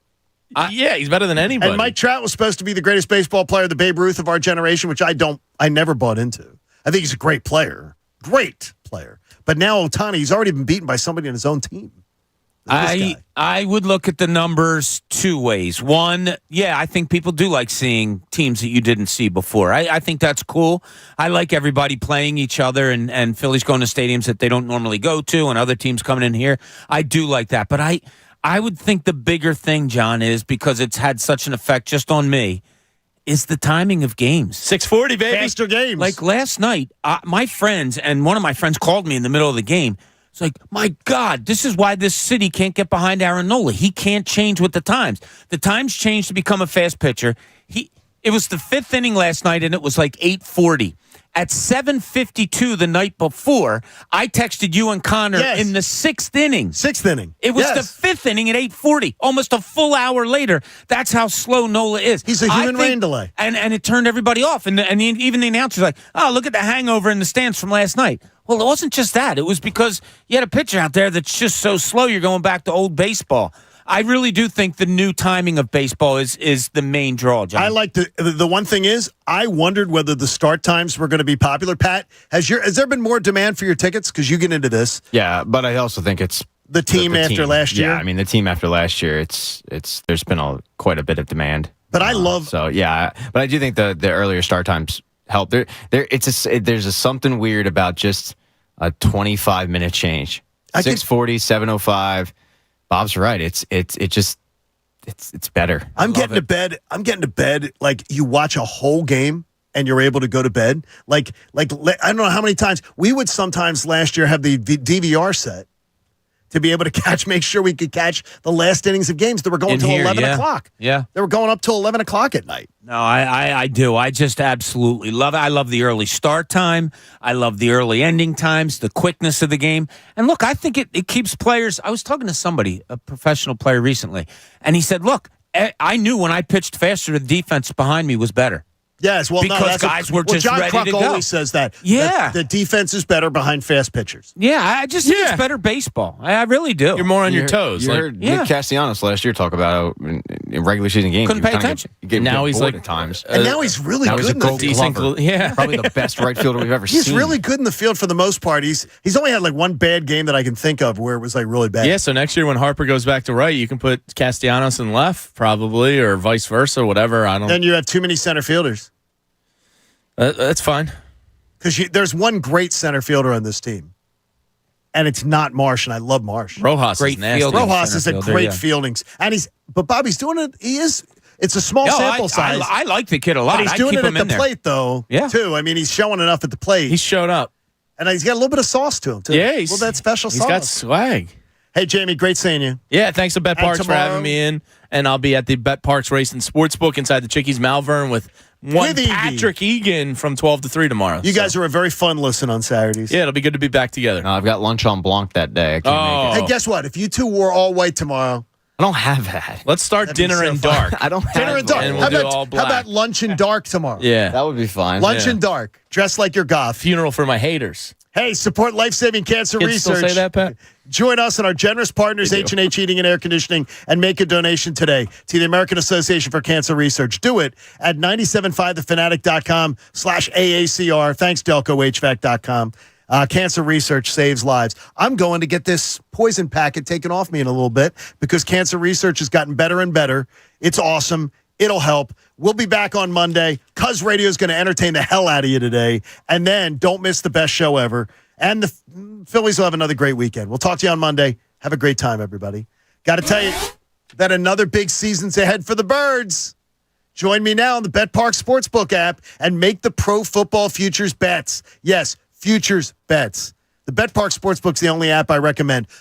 Yeah, he's better than anybody. And Mike Trout was supposed to be the greatest baseball player, the Babe Ruth of our generation, which I never bought into. I think he's a great player. Great player. But now Ohtani, he's already been beaten by somebody on his own team. I would look at the numbers 2 ways. One, yeah, I think people do like seeing teams that you didn't see before. I think that's cool. I like everybody playing each other and Phillies going to stadiums that they don't normally go to and other teams coming in here. I do like that. But I would think the bigger thing, John, is because it's had such an effect just on me, is the timing of games. 6:40, baby. Faster games. Like last night, my friends, and one of my friends called me in the middle of the game. It's like, my God, this is why this city can't get behind Aaron Nola. He can't change with the times. The times changed to become a fast pitcher. It was the 5th inning last night, and it was like 8:40. At 7:52 the night before, I texted you and Connor in the 6th inning. 6th inning. It was the 5th inning at 8:40, almost a full hour later. That's how slow Nola is. He's a human rain delay. And it turned everybody off. And even the announcer's like, oh, look at the hangover in the stands from last night. Well, it wasn't just that. It was because you had a pitcher out there that's just so slow, you're going back to old baseball. I really do think the new timing of baseball is the main draw, John. I like the one thing is, I wondered whether the start times were going to be popular. Pat, has there been more demand for your tickets? Because you get into this. Yeah, but I also think it's the team after last year. Yeah, I mean the team after last year. It's there's been quite a bit of demand. But I love but I do think the earlier start times help. There's something weird about just a 25-minute change. 6:40, 7:05. Bob's right. It's better. I'm getting to bed. Like you watch a whole game and you're able to go to bed. Like I don't know how many times we would sometimes last year have the DVR set to be able to make sure we could catch the last innings of games that were going till 11 o'clock. Yeah. They were going up till 11 o'clock at night. No, I do. I just absolutely love it. I love the early start time. I love the early ending times, the quickness of the game. And look, I think it keeps players. I was talking to somebody, a professional player recently, and he said, look, I knew when I pitched faster, the defense behind me was better. Yes, well, because guys were just John ready Kruk to go. always says that. Yeah. The defense is better behind fast pitchers. Yeah, I just think it's better baseball. I really do. You're more on your toes. You heard Nick Castellanos last year talk about how in regular season games. Couldn't pay attention. Now he's like at times. And now he's really good in the field. Probably the best right fielder we've ever seen. He's really good in the field for the most part. He's only had like one bad game that I can think of where it was like really bad. Yeah, so next year when Harper goes back to right, you can put Castellanos in left probably, or vice versa, whatever. Then you have too many center fielders. That's fine. Because there's one great center fielder on this team, and it's not Marsh, and I love Marsh. Rojas Great is nasty. fielding Rojas is a center great fielder, fieldings, and Bobby's doing it. It's a small sample size. I like the kid a lot. But he's doing it at the plate, though, too. I mean, he's showing enough at the plate. He's showed up. And he's got a little bit of sauce to him, too. Yeah, that special sauce. He's got swag. Hey, Jamie, great seeing you. Yeah, thanks to Bet Parks for having me in. And I'll be at the Bet Parks Racing Sportsbook inside the Chickies Malvern with one With Iggy. Patrick Egan from 12 to 3 tomorrow. You guys are a very fun listen on Saturdays. Yeah, it'll be good to be back together. I've got lunch on Blanc that day. I can't make it. Hey, guess what? If you two wore all white tomorrow, I don't have that. Let's start That'd be dinner so in fun. dark. I don't have dinner and dark. And we'll how, do about, all black. how about lunch and dark tomorrow? Yeah. That would be fine. Lunch and dark. Dress like you're goth. Funeral for my haters. Hey, support life-saving cancer Kids research. still say that, Pat? Join us and our generous partners, H&H Heating and Air Conditioning, and make a donation today to the American Association for Cancer Research. Do it at 97.5thefanatic.com/AACR. Thanks, DelcoHVAC.com. Cancer research saves lives. I'm going to get this poison packet taken off me in a little bit because cancer research has gotten better and better. It's awesome. It'll help. We'll be back on Monday. Cuz Radio is going to entertain the hell out of you today. And then don't miss the best show ever. And the Phillies will have another great weekend. We'll talk to you on Monday. Have a great time, everybody. Got to tell you that another big season's ahead for the Birds. Join me now on the BetPark Sportsbook app and make the pro football futures bets. Yes, futures bets. The BetPark Sportsbook's the only app I recommend.